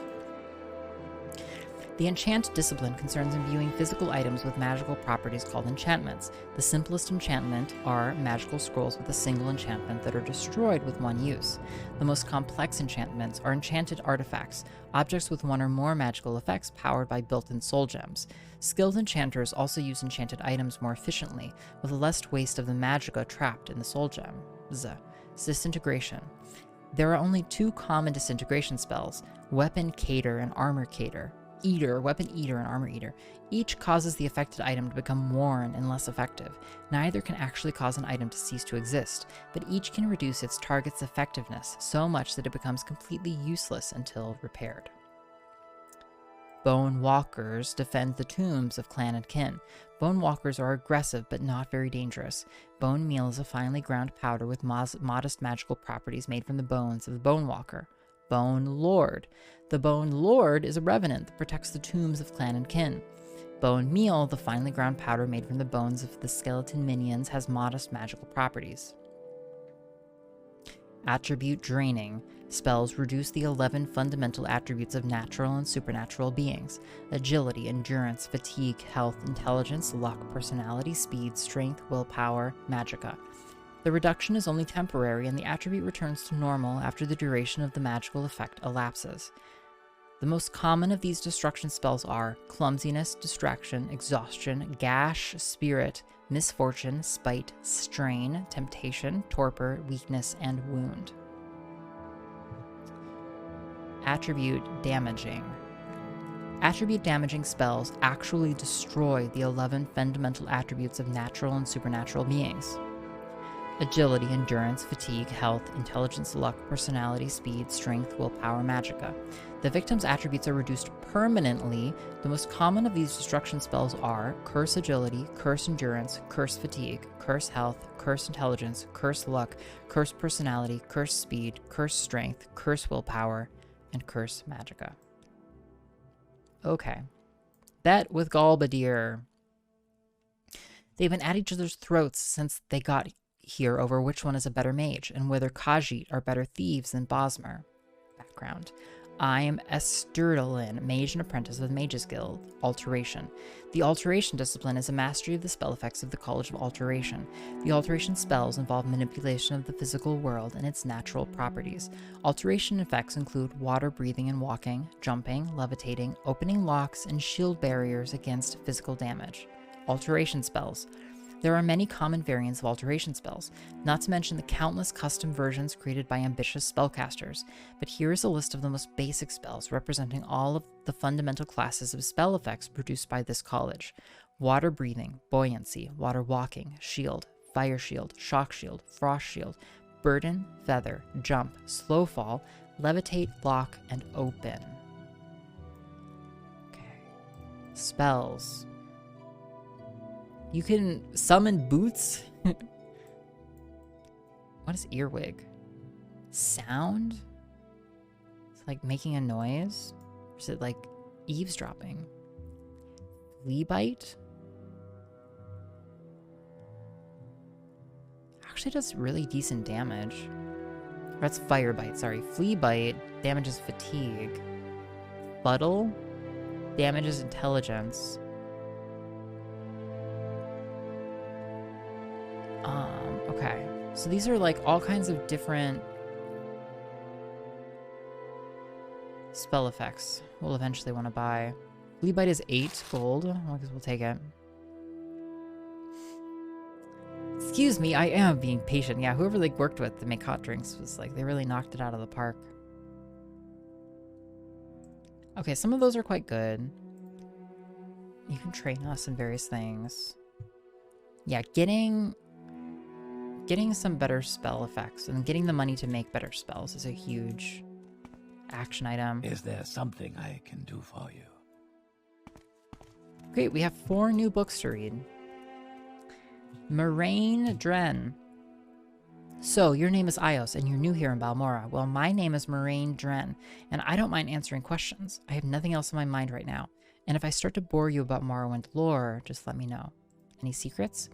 S1: The enchant discipline concerns imbuing physical items with magical properties called enchantments. The simplest enchantment are magical scrolls with a single enchantment that are destroyed with one use. The most complex enchantments are enchanted artifacts, objects with one or more magical effects powered by built-in soul gems. Skilled enchanters also use enchanted items more efficiently, with less waste of the magicka trapped in the soul gems. Disintegration. There are only 2 common disintegration spells, Weapon Cater and Armor Cater. Weapon Eater and Armor Eater. Each causes the affected item to become worn and less effective. Neither can actually cause an item to cease to exist, but each can reduce its target's effectiveness so much that it becomes completely useless until repaired. Bone Walkers defend the tombs of clan and kin. Bone Walkers are aggressive but not very dangerous. Bone meal is a finely ground powder with modest magical properties made from the bones of the Bone Walker. Bone Lord. The Bone Lord is a revenant that protects the tombs of clan and kin. Bone Meal, the finely ground powder made from the bones of the skeleton minions, has modest magical properties. Attribute Draining. Spells reduce the 11 fundamental attributes of natural and supernatural beings: agility, endurance, fatigue, health, intelligence, luck, personality, speed, strength, willpower, magicka. The reduction is only temporary, and the attribute returns to normal after the duration of the magical effect elapses. The most common of these destruction spells are clumsiness, distraction, exhaustion, gash, spirit, misfortune, spite, strain, temptation, torpor, weakness, and wound. Attribute Damaging. Attribute damaging spells actually destroy the 11 fundamental attributes of natural and supernatural beings: agility, endurance, fatigue, health, intelligence, luck, personality, speed, strength, willpower, magicka. The victim's attributes are reduced permanently. The most common of these destruction spells are Curse Agility, Curse Endurance, Curse Fatigue, Curse Health, Curse Intelligence, Curse Luck, Curse Personality, Curse Speed, Curse Strength, Curse Willpower, and Curse Magicka. Okay. Bet with Galbadir. They've been at each other's throats since they got here over which one is a better mage, and whether Khajiit are better thieves than Bosmer. Background. I'm Esturdalin, mage and apprentice of the Mages Guild. Alteration. The Alteration discipline is a mastery of the spell effects of the College of Alteration. The Alteration spells involve manipulation of the physical world and its natural properties. Alteration effects include water breathing and walking, jumping, levitating, opening locks, and shield barriers against physical damage. Alteration spells. There are many common variants of alteration spells, not to mention the countless custom versions created by ambitious spellcasters, but here is a list of the most basic spells representing all of the fundamental classes of spell effects produced by this college: water breathing, buoyancy, water walking, shield, fire shield, shock shield, frost shield, burden, feather, jump, slow fall, levitate, lock, and open. Okay. Spells. You can summon boots. What is earwig? Sound? It's like making a noise? Or is it like eavesdropping? Flea bite? Actually does really decent damage. That's Fire Bite, sorry. Flea Bite damages fatigue. Fuddle damages intelligence. Okay. So these are like all kinds of different spell effects we'll eventually want to buy. Flea Bite is 8 gold. I guess we'll take it. Excuse me, I am being patient. Yeah, whoever they worked with to make hot drinks was like, they really knocked it out of the park. Okay, some of those are quite good. You can train us in various things. Yeah, getting some better spell effects and getting the money to make better spells is a huge action item.
S6: Is there something I can do for you?
S1: Great, we have 4 new books to read. Moraine Dren. So, your name is iios, and you're new here in Balmora. Well, my name is Moraine Dren, and I don't mind answering questions. I have nothing else in my mind right now. And if I start to bore you about Morrowind lore, just let me know. Any secrets?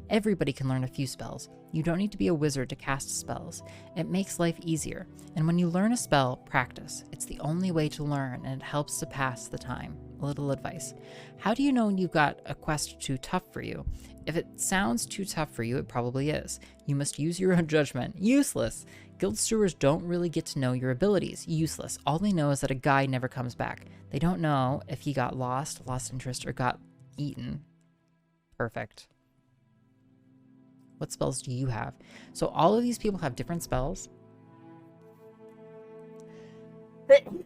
S1: Everybody can learn a few spells. You don't need to be a wizard to cast spells. It makes life easier. And when you learn a spell, practice. It's the only way to learn, and it helps to pass the time. A little advice. How do you know when you've got a quest too tough for you? If it sounds too tough for you, it probably is. You must use your own judgment. Useless. Guild stewards don't really get to know your abilities. Useless. All they know is that a guy never comes back. They don't know if he got lost interest, or got eaten. Perfect. What spells do you have? So all of these people have different spells.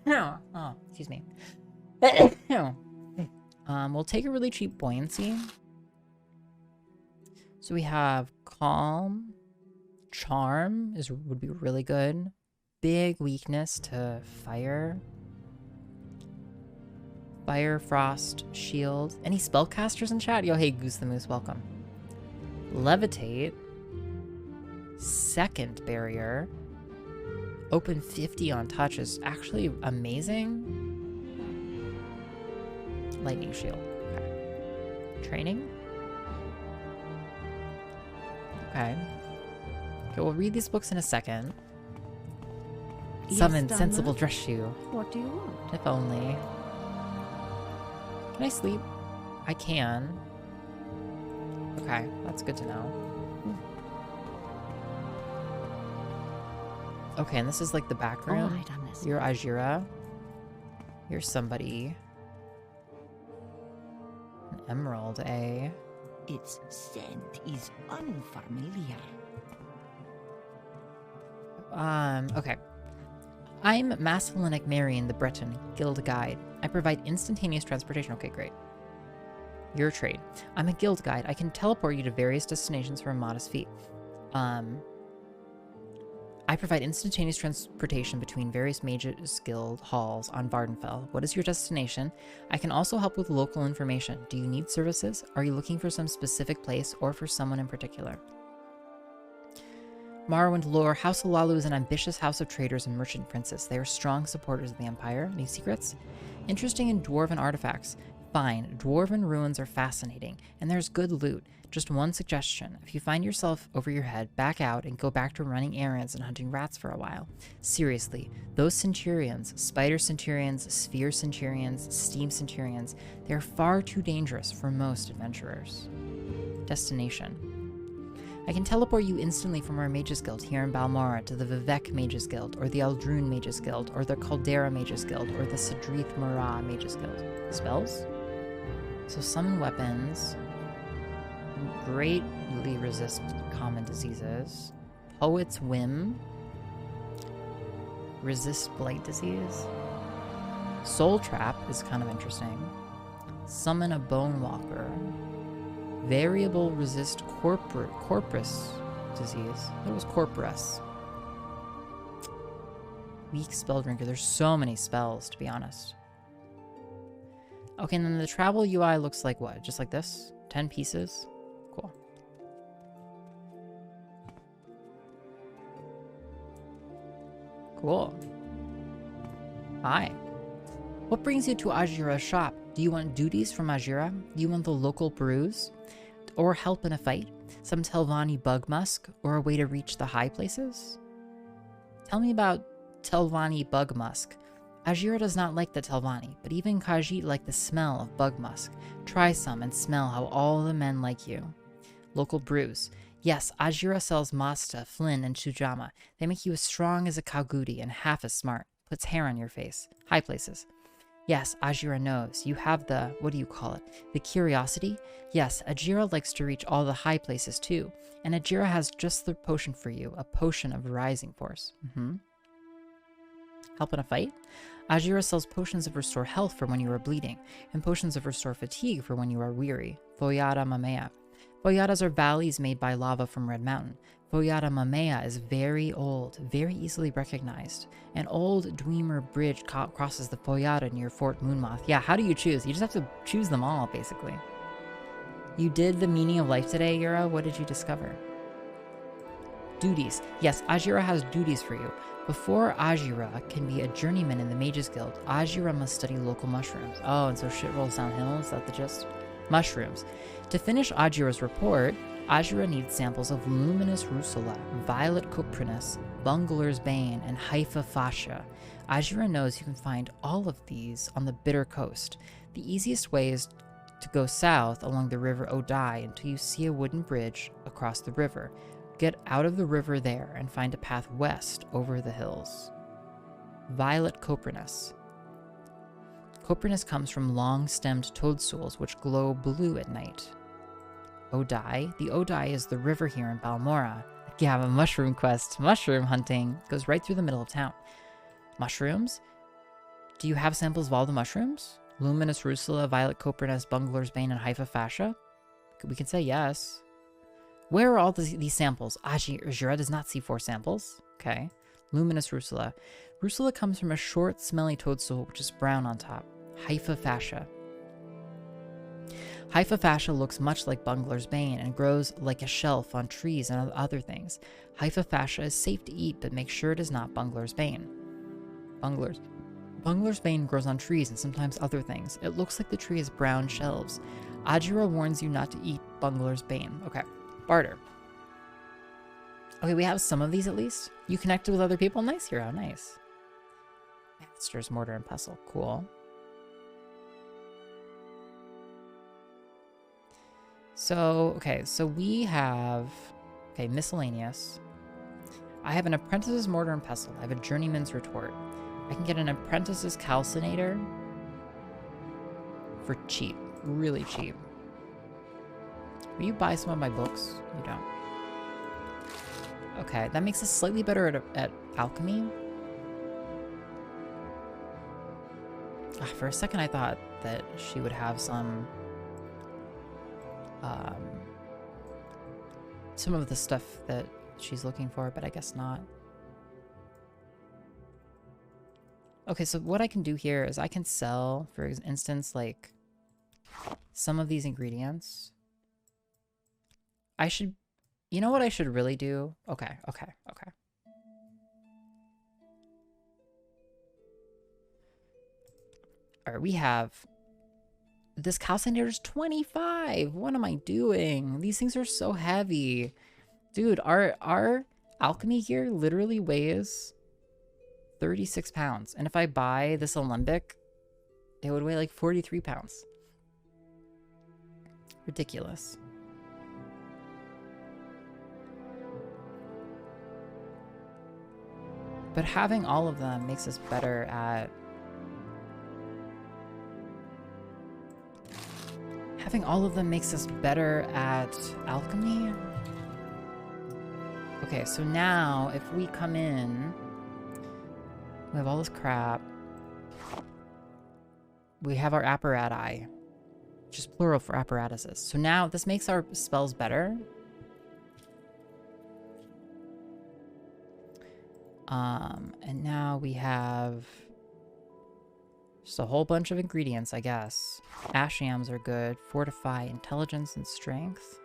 S1: Oh, excuse me. We'll take a really cheap buoyancy. So we have calm, charm would be really good. Big weakness to fire. Fire, frost, shield. Any spellcasters in chat? Yo, hey, Goose the Moose, welcome. Levitate. Second barrier. Open 50 on touch is actually amazing. Lightning shield. Okay. Training. Okay. Okay, we'll read these books in a second.
S4: Yes,
S1: Summon
S4: Donna?
S1: sensible dress shoe.
S4: What do you want?
S1: If only. Can I sleep? I can. Okay, that's good to know. Okay, and this is like the back room.
S4: All right, I'm listening.
S1: You're Ajira. You're somebody. An emerald, eh?
S3: Its scent is unfamiliar.
S1: Okay. I'm Masalinic Marion the Breton, Guild Guide. I provide instantaneous transportation. Okay, great. Your trade. I'm a guild guide. I can teleport you to various destinations for a modest fee. I provide instantaneous transportation between various Mages Guild halls on Vardenfell. What is your destination? I can also help with local information. Do you need services? Are you looking for some specific place or for someone in particular? Morrowind lore. House Alalu is an ambitious house of traders and merchant princes. They are strong supporters of the Empire. Any secrets? Interesting in dwarven artifacts. Fine, dwarven ruins are fascinating, and there's good loot. Just one suggestion. If you find yourself over your head, back out and go back to running errands and hunting rats for a while. Seriously, those centurions, spider centurions, sphere centurions, steam centurions, they're far too dangerous for most adventurers. Destination. I can teleport you instantly from our Mages Guild here in Balmora to the Vivek Mages Guild, or the Aldrune Mages Guild, or the Caldera Mages Guild, or the Sidrith Mara Mages Guild. Spells? So summon weapons. Greatly resist common diseases. Poet's Whim. Resist blight disease. Soul Trap is kind of interesting. Summon a Bone Walker. Variable resist corpus disease. It was corporus. Weak spell drinker. There's so many spells, to be honest. Okay, and then the travel UI looks like what? Just like this? 10 pieces? Cool. Cool. Hi. What brings you to Ajira's shop? Do you want duties from Ajira? Do you want the local brews? Or help in a fight? Some Telvanni bug musk? Or a way to reach the high places? Tell me about Telvanni bug musk. Ajira does not like the Telvanni, but even Khajiit like the smell of bug musk. Try some and smell how all the men like you. Local brews. Yes, Ajira sells Masta, Flynn, and Chujama. They make you as strong as a Kalgudi and half as smart. Puts hair on your face. High places. Yes, Ajira knows. You have the, what do you call it? The curiosity? Yes, Ajira likes to reach all the high places too. And Ajira has just the potion for you, a potion of rising force. Help in a fight? Ajira sells potions of restore health for when you are bleeding, and potions of restore fatigue for when you are weary. Foyada Mamea. Foyadas are valleys made by lava from Red Mountain. Foyada Mamea is very old, very easily recognized. An old Dwemer bridge crosses the Foyada near Fort Moonmoth. Yeah, how do you choose? You just have to choose them all, basically. You did the meaning of life today, Yura. What did you discover? Duties. Yes, Ajira has duties for you. Before Ajira can be a journeyman in the Mages Guild, Ajira must study local mushrooms. Oh, and so shit rolls downhill? Is that the gist? Mushrooms. To finish Ajira's report, Ajira needs samples of luminous rusula, violet coprinus, bungler's bane, and Haifa fascia. Ajira knows you can find all of these on the Bitter Coast. The easiest way is to go south along the river Odai until you see a wooden bridge across the river. Get out of the river there and find a path west over the hills. Violet coprinus. Coprinus comes from long-stemmed toadstools which glow blue at night. Odai. The Odai is the river here in Balmora. You have a mushroom quest. Mushroom hunting goes right through the middle of town. Mushrooms? Do you have samples of all the mushrooms? Luminous rusula, violet coprinus, bungler's bane, and Haifa fascia? We can say yes. Where are all these samples? Ajira does not see 4 samples. Okay. Luminous rusula. Rusula comes from a short, smelly toadstool which is brown on top. Haifa fascia. Haifa fascia looks much like bungler's bane and grows like a shelf on trees and other things. Haifa fascia is safe to eat, but make sure it is not bungler's bane. Bungler's bane grows on trees and sometimes other things. It looks like the tree has brown shelves. Ajira warns you not to eat bungler's bane. Okay. Barter. Okay, we have some of these at least. You connected with other people? Nice, hero. Nice. Master's mortar and pestle. Cool. So, okay, so we have, okay, miscellaneous. I have an apprentice's mortar and pestle. I have a journeyman's retort. I can get an apprentice's calcinator for cheap, really cheap. Will you buy some of my books? You don't. Okay, that makes us slightly better at alchemy. For a second I thought that she would have some of the stuff that she's looking for, but I guess not. Okay, so what I can do here is I can sell, for instance, like some of these ingredients. I should, you know what I should really do? Okay. All right, we have, this calcinator is 25. What am I doing? These things are so heavy. Dude, our alchemy here literally weighs 36 pounds. And if I buy this alembic, it would weigh like 43 pounds. Ridiculous. But having all of them makes us better at... Having all of them makes us better at alchemy? Okay, so now if we come in... We have all this crap. We have our apparati, which is plural for apparatuses. So now this makes our spells better. And now we have just a whole bunch of ingredients, I guess. Ash yams are good. Fortify intelligence and strength.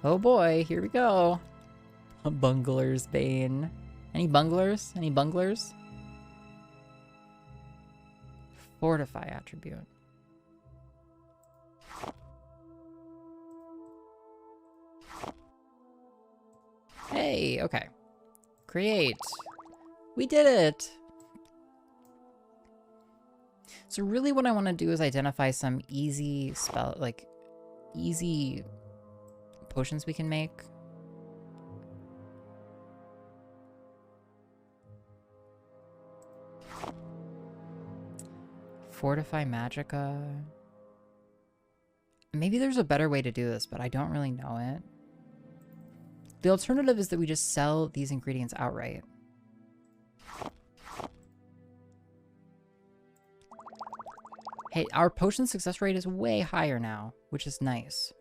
S1: Oh boy, here we go. A bungler's bane. Any bunglers? Any bunglers? Fortify attribute. Hey, okay. Create. We did it! So really what I want to do is identify some easy easy potions we can make. Fortify Magicka. Maybe there's a better way to do this, but I don't really know it. The alternative is that we just sell these ingredients outright. Hey, our potion success rate is way higher now, which is nice.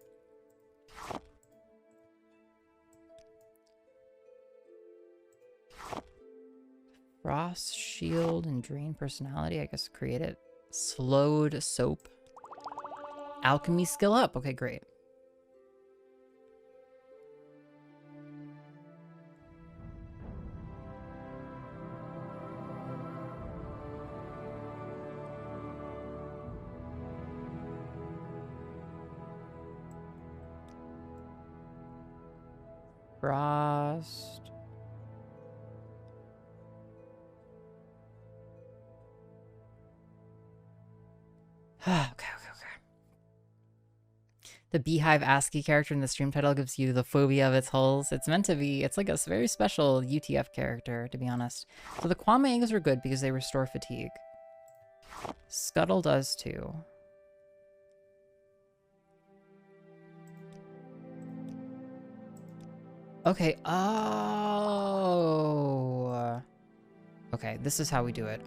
S1: Frost, shield, and drain personality. I guess create it. Slowed soap. Alchemy skill up. Okay, great. Frost. Okay. The Beehive ASCII character in the stream title gives you the phobia of its holes. It's meant to be. It's like a very special UTF character, to be honest. So the Kwame eggs are good because they restore fatigue. Scuttle does too. Okay. Oh. Okay, this is how we do it.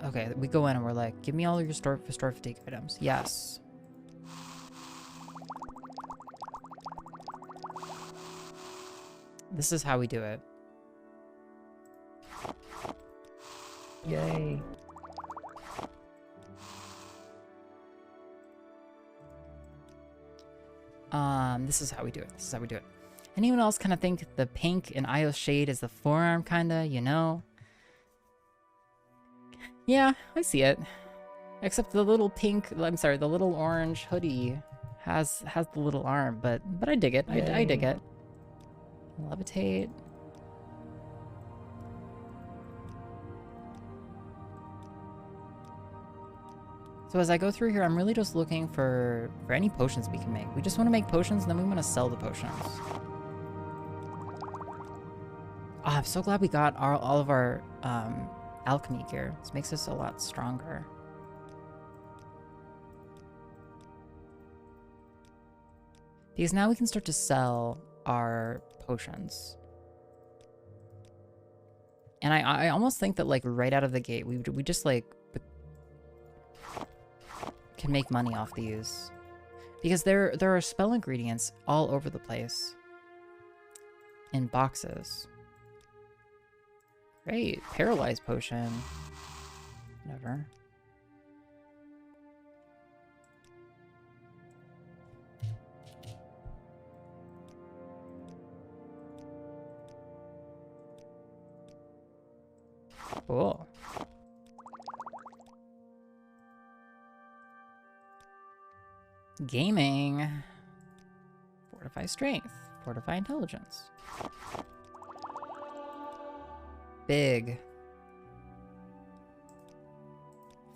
S1: Okay, we go in and we're like, give me all your restore fatigue items. Yes. This is how we do it. Yay. This is how we do it. This is how we do it. Anyone else kind of think the pink in iios shade is the forearm, kinda, you know? Yeah, I see it. Except the little pink, I'm sorry, the little orange hoodie has the little arm, but I dig it. I dig it. Levitate. So as I go through here, I'm really just looking for any potions we can make. We just want to make potions, and then we want to sell the potions. Oh, I'm so glad we got all of our alchemy gear. This makes us a lot stronger. Because now we can start to sell our potions. And I almost think that, like, right out of the gate, we just, like, can make money off these. Because there are spell ingredients all over the place. In boxes. Great. Paralyze potion. Whatever. Cool. Gaming. Fortify strength. Fortify intelligence. Big.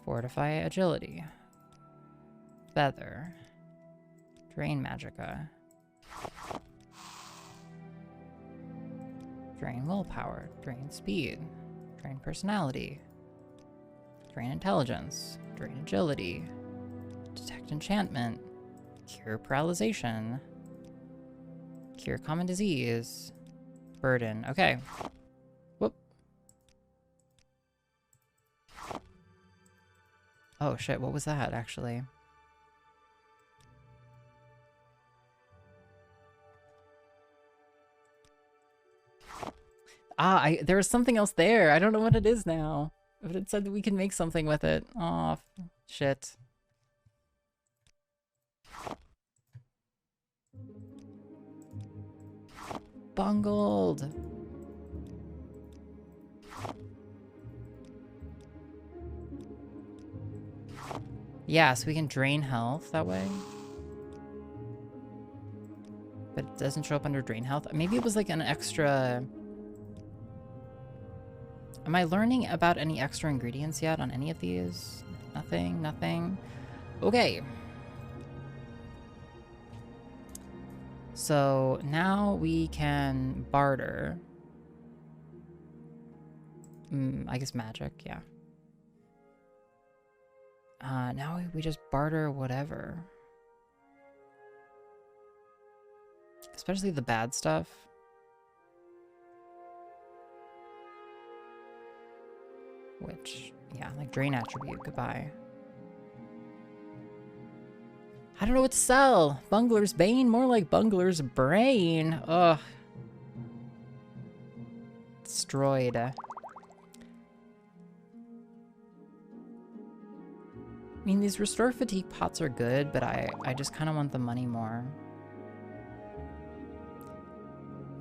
S1: Fortify agility. Feather. Drain magicka. Drain willpower. Drain speed. Drain personality. Drain intelligence. Drain agility. Detect enchantment. Cure paralyzation. Cure common disease. Burden. Okay. Whoop. Oh shit, what was that actually? Ah, there was something else there. I don't know what it is now. But it said that we can make something with it. Aw, shit. Bungled. Yeah, so we can drain health that way. But it doesn't show up under drain health. Maybe it was like an extra... Am I learning about any extra ingredients yet on any of these? Nothing, nothing. Okay. So now we can barter. I guess magic, yeah. Now we just barter whatever. Especially the bad stuff. Which, yeah, like drain attribute, goodbye. I don't know what to sell. Bungler's Bane? More like Bungler's Brain. Ugh. Destroyed. I mean, these restore fatigue pots are good, but I just kind of want the money more.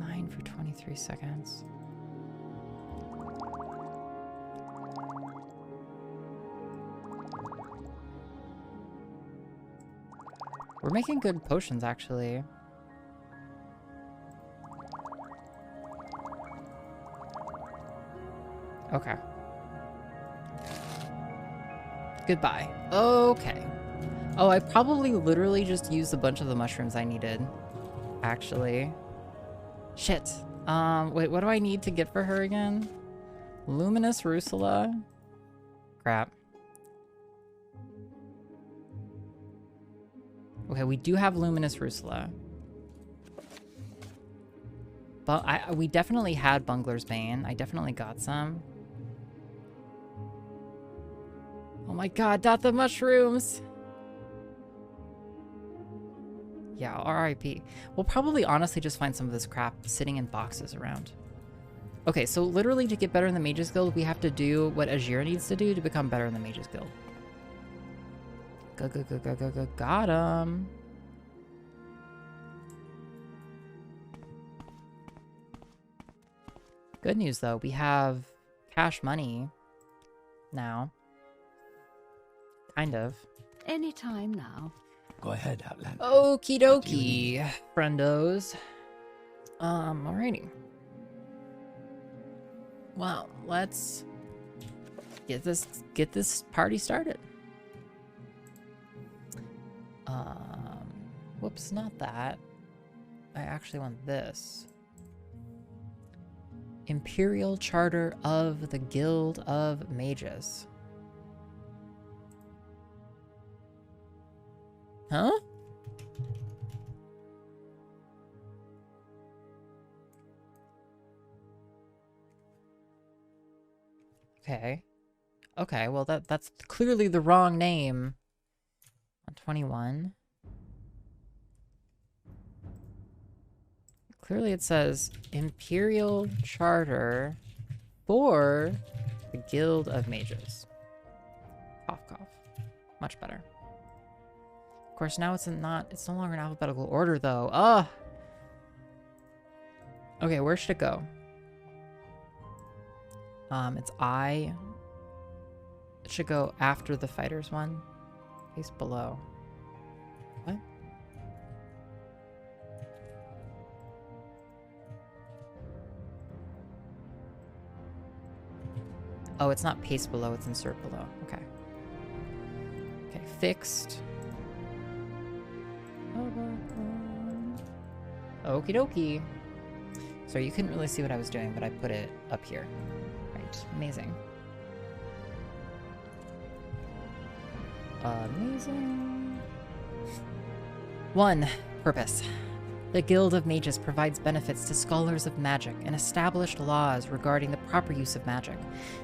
S1: 9 for 23 seconds. We're making good potions, actually. Okay. Goodbye. Okay. Oh, I probably literally just used a bunch of the mushrooms I needed. Actually. Shit. Wait, what do I need to get for her again? Luminous Rusula? Crap. Okay, we do have Luminous Rusula. But we definitely had Bungler's Bane. I definitely got some. Oh my god, not the mushrooms! Yeah, RIP. We'll probably honestly just find some of this crap sitting in boxes around. Okay, so literally to get better in the Mages Guild, we have to do what Ajira needs to do to become better in the Mages Guild. Got him. Good news, though. We have cash money now. Kind of.
S4: Anytime now.
S6: Go ahead, Outlander.
S1: Okie dokie, friendos. Alrighty. Well, let's get this party started. Whoops, not that. I actually want this. Imperial Charter of the Guild of Mages. Huh? Okay. Okay, well that's clearly the wrong name. 121. Clearly it says Imperial Charter for the Guild of Mages. Cough, cough. Much better. Of course, now it's no longer in alphabetical order, though. Ugh! Okay, where should it go? It's I. It should go after the fighters one. Face below. What? Oh, it's not paste below, it's insert below. Okay. Okay, fixed. Okie dokie. So you couldn't really see what I was doing, but I put it up here. Right, amazing. Amazing. 1. Purpose. The Guild of Mages provides benefits to scholars of magic and established laws regarding the proper use of magic.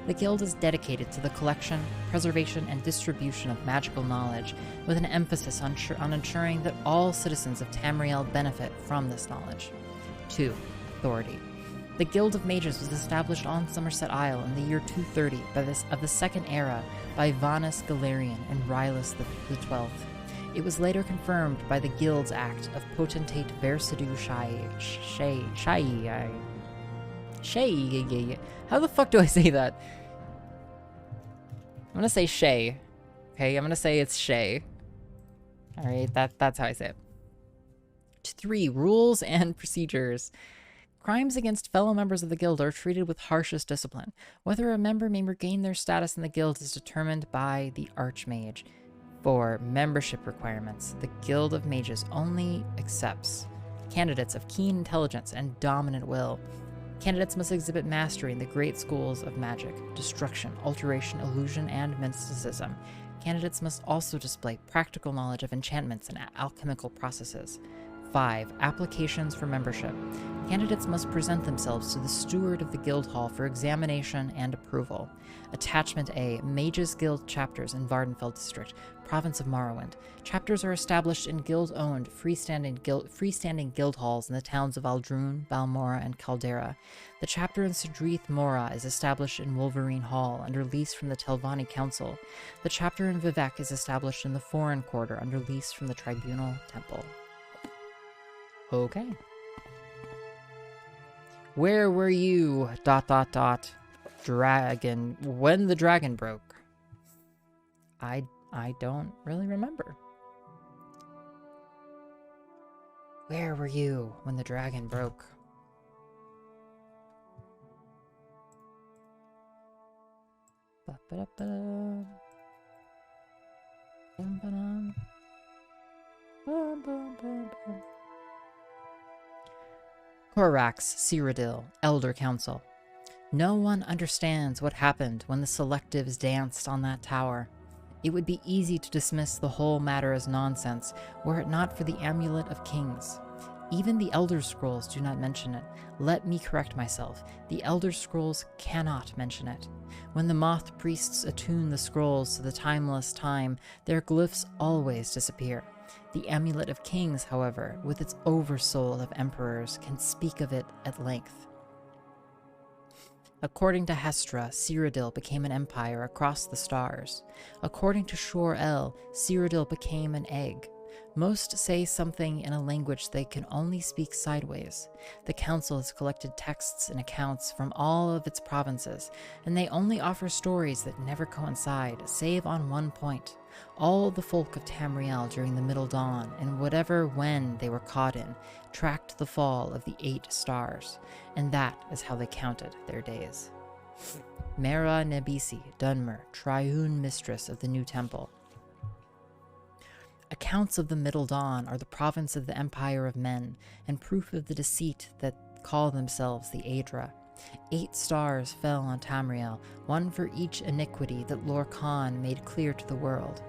S1: The Guild is dedicated to the collection, preservation, and distribution of magical knowledge, with an emphasis on ensuring that all citizens of Tamriel benefit from this knowledge. 2. Authority. The Guild of Mages was established on Somerset Isle in the year 230 of the Second Era by Vanus Galerian and Rylus XII. It was later confirmed by the Guild's Act of Potentate Versidue Shay. How the fuck do I say that? I'm gonna say Shay. Okay, I'm gonna say it's Shay. Alright, that's how I say it. 3. Rules and procedures. Crimes against fellow members of the guild are treated with harshest discipline. Whether a member may regain their status in the guild is determined by the Archmage. 4. Membership requirements. The Guild of Mages only accepts candidates of keen intelligence and dominant will. Candidates must exhibit mastery in the great schools of magic, destruction, alteration, illusion, and mysticism. Candidates must also display practical knowledge of enchantments and alchemical processes. 5. Applications for membership. Candidates must present themselves to the steward of the guild hall for examination and approval. Attachment A. Mages Guild chapters in Vardenfell District, province of Morrowind. Chapters are established in guild-owned, freestanding guild halls in the towns of Aldrune, Balmora, and Caldera. The chapter in Sedrith Mora is established in Wolverine Hall under lease from the Telvanni Council. The chapter in Vivec is established in the Foreign Quarter under lease from the Tribunal Temple. Okay. Where were you, ... dragon, when the dragon broke? I don't really remember. Where were you when the dragon broke? Ba-ba-da-ba-da. Bum-ba-dum. Bum-bum-bum-bum. Corax, Cyrodiil, Elder Council. No one understands what happened when the Selectives danced on that tower. It would be easy to dismiss the whole matter as nonsense were it not for the Amulet of Kings. Even the Elder Scrolls do not mention it. Let me correct myself. The Elder Scrolls cannot mention it. When the Moth Priests attune the scrolls to the timeless time, their glyphs always disappear. The Amulet of Kings, however, with its oversoul of emperors, can speak of it at length. According to Hestra, Cyrodiil became an empire across the stars. According to Shor-El, Cyrodiil became an egg. Most say something in a language they can only speak sideways. The council has collected texts and accounts from all of its provinces, and they only offer stories that never coincide, save on one point. All the folk of Tamriel during the Middle Dawn, and whatever when they were caught in, tracked the fall of the 8 stars, and that is how they counted their days. Mera Nebisi, Dunmer, Triune Mistress of the New Temple. Accounts of the Middle Dawn are the province of the Empire of Men, and proof of the deceit that call themselves the Aedra. 8 stars fell on Tamriel, one for each iniquity that Lorkhan made clear to the world.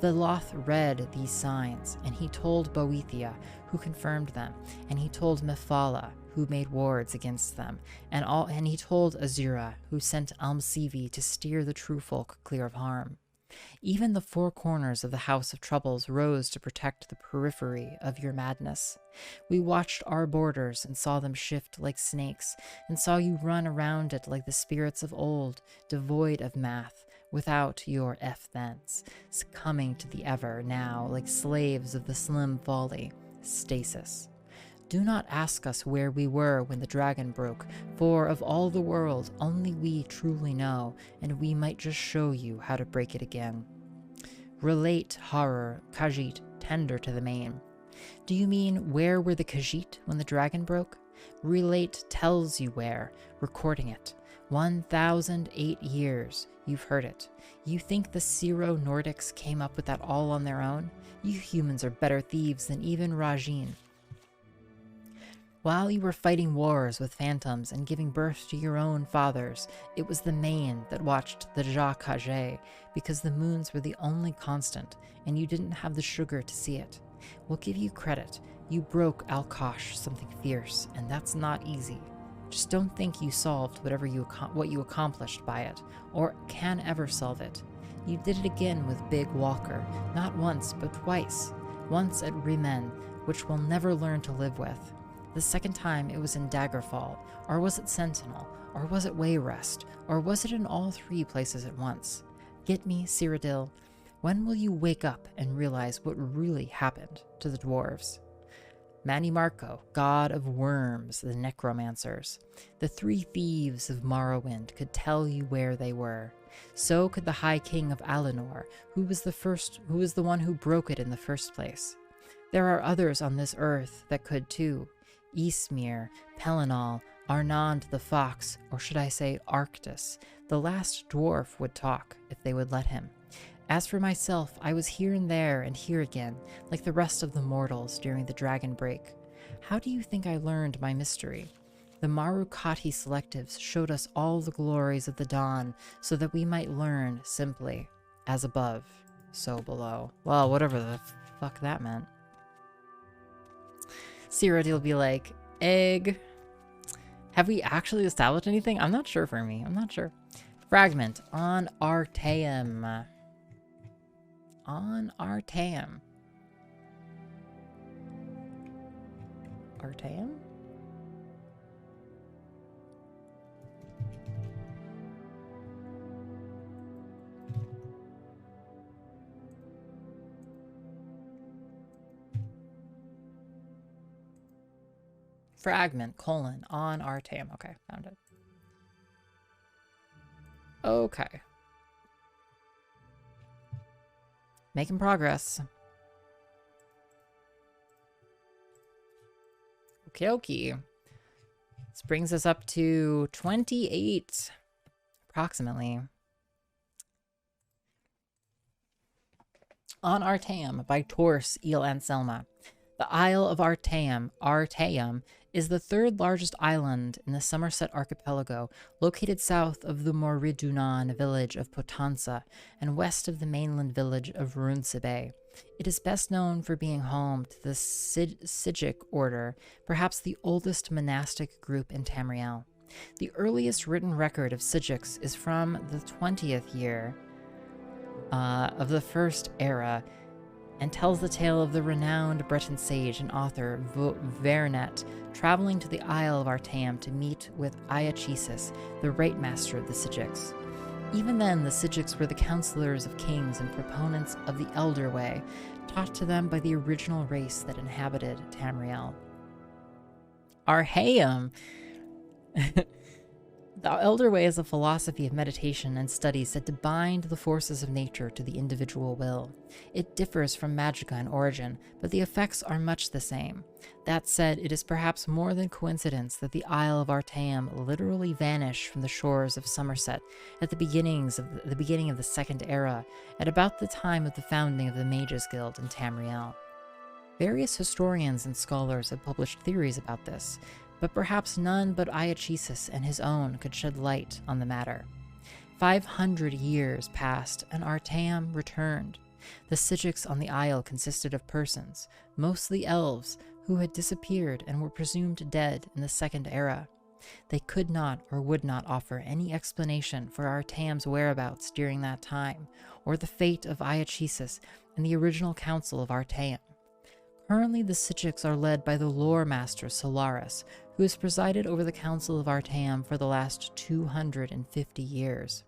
S1: Veloth read these signs, and he told Boethia, who confirmed them, and he told Mephala, who made wards against them, and he told Azura, who sent Almsivi to steer the true folk clear of harm. Even the 4 corners of the House of Troubles rose to protect the periphery of your madness. We watched our borders and saw them shift like snakes, and saw you run around it like the spirits of old, devoid of math, without your F-thence, succumbing to the ever now like slaves of the slim folly, stasis. Do not ask us where we were when the dragon broke, for of all the world, only we truly know, and we might just show you how to break it again. Relate horror, Khajiit, tender to the main. Do you mean where were the Khajiit when the dragon broke? Relate tells you where, recording it. 1,008 years, you've heard it. You think the Syro-Nordics came up with that all on their own? You humans are better thieves than even Rajin. While you were fighting wars with phantoms and giving birth to your own fathers, it was the Main that watched the Ja-Kajé, because the moons were the only constant, and you didn't have the sugar to see it. We'll give you credit. You broke Alkosh something fierce, and that's not easy. Just don't think you solved what you accomplished by it, or can ever solve it. You did it again with Big Walker, not once, but twice. Once at Rimen, which we'll never learn to live with. The second time it was in Daggerfall, or was it Sentinel, or was it Wayrest, or was it in all 3 places at once? Get me, Cyrodiil. When will you wake up and realize what really happened to the dwarves? Manny Marco, god of worms, the necromancers. The 3 thieves of Morrowind could tell you where they were. So could the High King of Alinor, who was the one who broke it in the first place. There are others on this earth that could too. Eastmere, Pelennor, Arnond the Fox, or should I say Arctus, the last dwarf would talk if they would let him. As for myself, I was here and there and here again, like the rest of the mortals during the dragon break. How do you think I learned my mystery? The Marukati selectives showed us all the glories of the dawn so that we might learn simply, as above, so below. Well, whatever the fuck that meant. Cyrodiil will be like, egg. Have we actually established anything? I'm not sure for me. I'm not sure. Fragment on Artaeum. On Artaeum. Artaeum? Fragment, on Artaeum. Okay, found it. Okay. Making progress. Okie dokie. This brings us up to 28, approximately. On Artaeum by Torse, Eel, and Selma. The Isle of Artaeum, is the third largest island in the Somerset archipelago, located south of the Morridunan village of Potenza and west of the mainland village of Runesibay. It is best known for being home to the Sijic order, perhaps the oldest monastic group in Tamriel. The earliest written record of Sijics is from the 20th year of the First Era, and tells the tale of the renowned Breton sage and author Vernet traveling to the Isle of Artaeum to meet with Iachesis, the right master of the Sijics. Even then, the Sijics were the counselors of kings and proponents of the Elder Way, taught to them by the original race that inhabited Tamriel. Artaeum! The Elder Way is a philosophy of meditation and studies that to bind the forces of nature to the individual will. It differs from Magicka in origin, but the effects are much the same. That said, it is perhaps more than coincidence that the Isle of Artaeum literally vanished from the shores of Somerset at the beginning of the Second Era, at about the time of the founding of the Mages Guild in Tamriel. Various historians and scholars have published theories about this, but perhaps none but Iachesis and his own could shed light on the matter. 500 years passed, and Artaeum returned. The Sijics on the isle consisted of persons, mostly elves, who had disappeared and were presumed dead in the Second Era. They could not or would not offer any explanation for Artaeum's whereabouts during that time, or the fate of Iachesis and the original council of Artaeum. Currently, the Sijics are led by the lore master Solaris, who has presided over the Council of Artaeum for the last 250 years.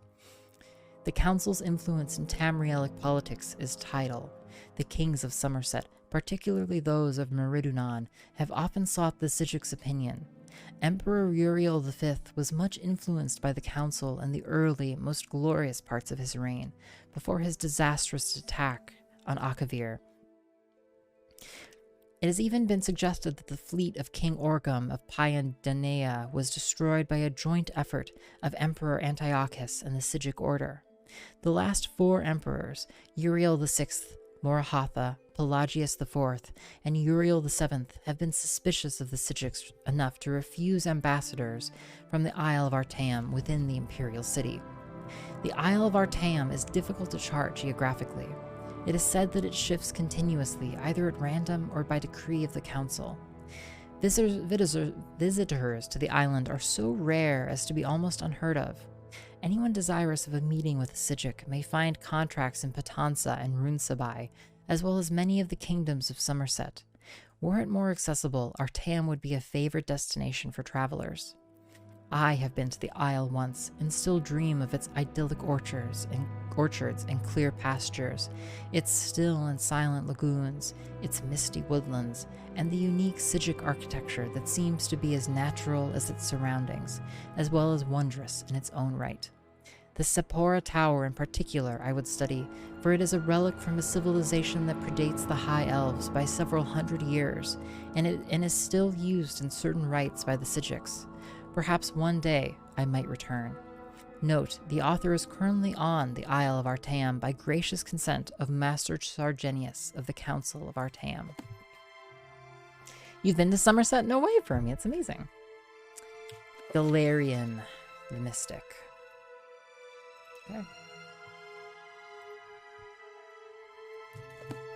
S1: The council's influence in Tamrielic politics is tidal. The kings of Somerset, particularly those of Meridunan, have often sought the Sijics' opinion. Emperor Uriel V was much influenced by the council in the early, most glorious parts of his reign, before his disastrous attack on Akavir. It has even been suggested that the fleet of King Orgum of Paiandanea was destroyed by a joint effort of Emperor Antiochus and the Sijic order. The last four emperors, Uriel VI, Morahatha, Pelagius IV, and Uriel VII, have been suspicious of the Sijics enough to refuse ambassadors from the Isle of Artaeum within the imperial city. The Isle of Artaeum is difficult to chart geographically. It is said that it shifts continuously, either at random or by decree of the council. Visitors to the island are so rare as to be almost unheard of. Anyone desirous of a meeting with a Sijic may find contracts in Potenza and Runesibay, as well as many of the kingdoms of Somerset. Were it more accessible, Artaeum would be a favorite destination for travelers. I have been to the isle once and still dream of its idyllic orchards and clear pastures, its still and silent lagoons, its misty woodlands, and the unique Sijic architecture that seems to be as natural as its surroundings, as well as wondrous in its own right. The Sephora Tower in particular I would study, for it is a relic from a civilization that predates the High Elves by several hundred years, and is still used in certain rites by the Sijiks. Perhaps one day I might return. Note, the author is currently on the Isle of Artaeum by gracious consent of Master Sargenius of the Council of Artaeum. You've been to Somerset? No way, for me. It's amazing. Galarian, the Mystic. Okay.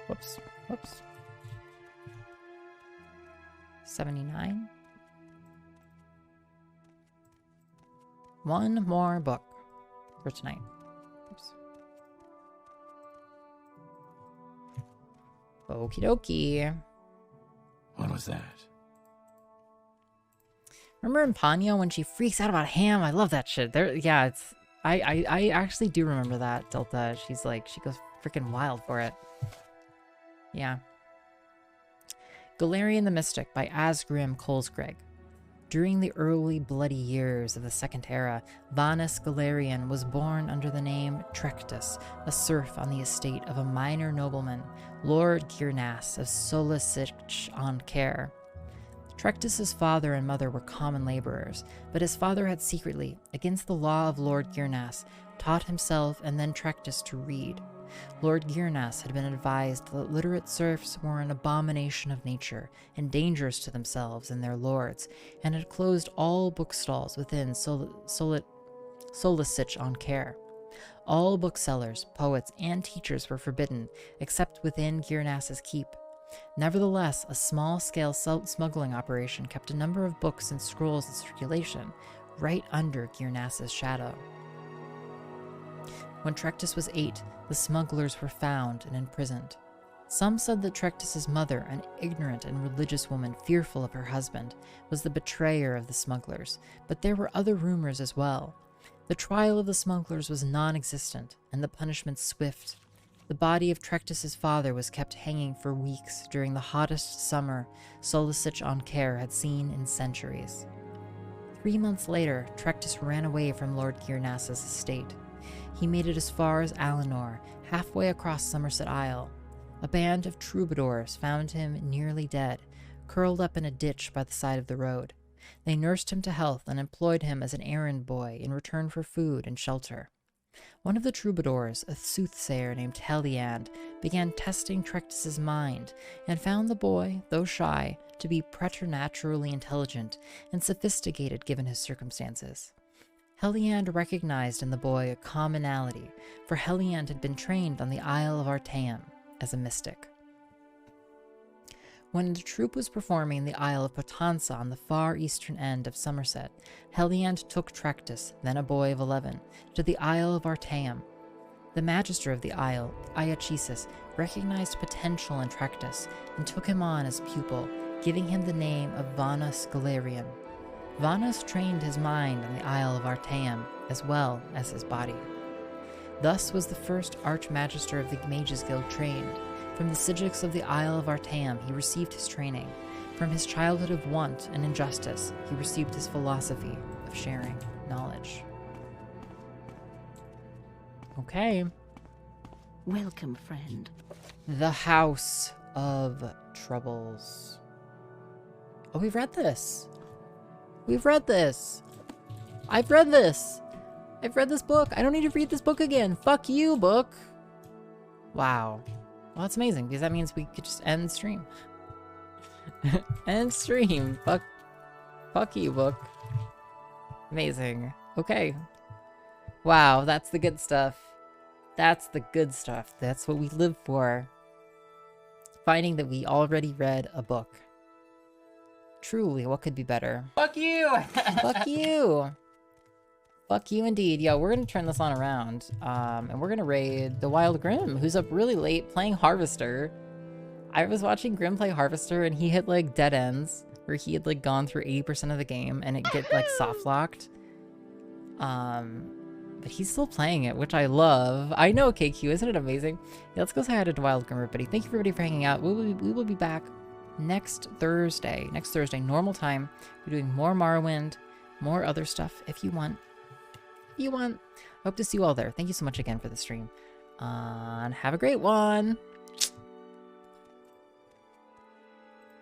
S1: Whoops. 79. One more book for tonight. Oops. Okie dokie.
S6: What was that?
S1: Remember in Ponyo when she freaks out about ham? I love that shit. Yeah, it's I actually do remember that, Delta. She's like, she goes freaking wild for it. Yeah. Galarian the Mystic by Asgrim Kolsgreg. During the early bloody years of the Second Era, Vanus Galarian was born under the name Trectus, a serf on the estate of a minor nobleman, Lord Girnas of Solisich on Care. Trectus's father and mother were common laborers, but his father had secretly, against the law of Lord Girnas, taught himself and then Trectus to read. Lord Girnas had been advised that literate serfs were an abomination of nature and dangerous to themselves and their lords, and had closed all bookstalls within Solisich on Care. All booksellers, poets, and teachers were forbidden, except within Girnas's keep. Nevertheless, a small-scale smuggling operation kept a number of books and scrolls in circulation, right under Girnas's shadow. When Trectus was 8, the smugglers were found and imprisoned. Some said that Trectus's mother, an ignorant and religious woman fearful of her husband, was the betrayer of the smugglers, but there were other rumors as well. The trial of the smugglers was non-existent, and the punishment swift. The body of Trectus's father was kept hanging for weeks during the hottest summer Solisich on Care had seen in centuries. 3 months later, Trectus ran away from Lord Girnas's estate. He made it as far as Alinor, halfway across Somerset Isle. A band of troubadours found him nearly dead, curled up in a ditch by the side of the road. They nursed him to health and employed him as an errand boy in return for food and shelter. One of the troubadours, a soothsayer named Heliand, began testing Trectus's mind and found the boy, though shy, to be preternaturally intelligent and sophisticated given his circumstances. Heliand recognized in the boy a commonality, for Heliand had been trained on the Isle of Artaeum as a mystic. When the troupe was performing in the Isle of Potenza on the far eastern end of Somerset, Heliand took Trectus, then a boy of 11, to the Isle of Artaeum. The magister of the isle, Iachesis, recognized potential in Trectus and took him on as pupil, giving him the name of Vanus Galarian. Vanus trained his mind in the Isle of Artaeum, as well as his body. Thus was the first Archmagister of the Mages Guild trained. From the Sijiks of the Isle of Artaeum he received his training. From his childhood of want and injustice he received his philosophy of sharing knowledge. Okay.
S3: Welcome, friend.
S1: The House of Troubles. Oh, we've read this. We've read this. I've read this. I've read this book. I don't need to read this book again. Fuck you, book. Wow. Well, that's amazing, because that means we could just end stream. End stream. Fuck you, book. Amazing. Okay. Wow, that's the good stuff. That's the good stuff. That's what we live for. Finding that we already read a book. Truly, what could be better?
S7: Fuck you!
S1: Fuck you! Fuck you indeed. Yo, we're gonna turn this on around, and we're gonna raid the Wild Grim, who's up really late playing Harvester. I was watching Grim play Harvester, and he hit, like, dead ends, where he had, like, gone through 80% of the game, and it get, like, soft-locked. But he's still playing it, which I love. I know, KQ, isn't it amazing? Yeah, let's go say hi to Wild Grim, everybody. Thank you, everybody, for hanging out. We will be back next Thursday, normal time. We're doing more Morrowind, more other stuff if you want. Hope to see you all there. Thank you so much again for the stream. And have a great one.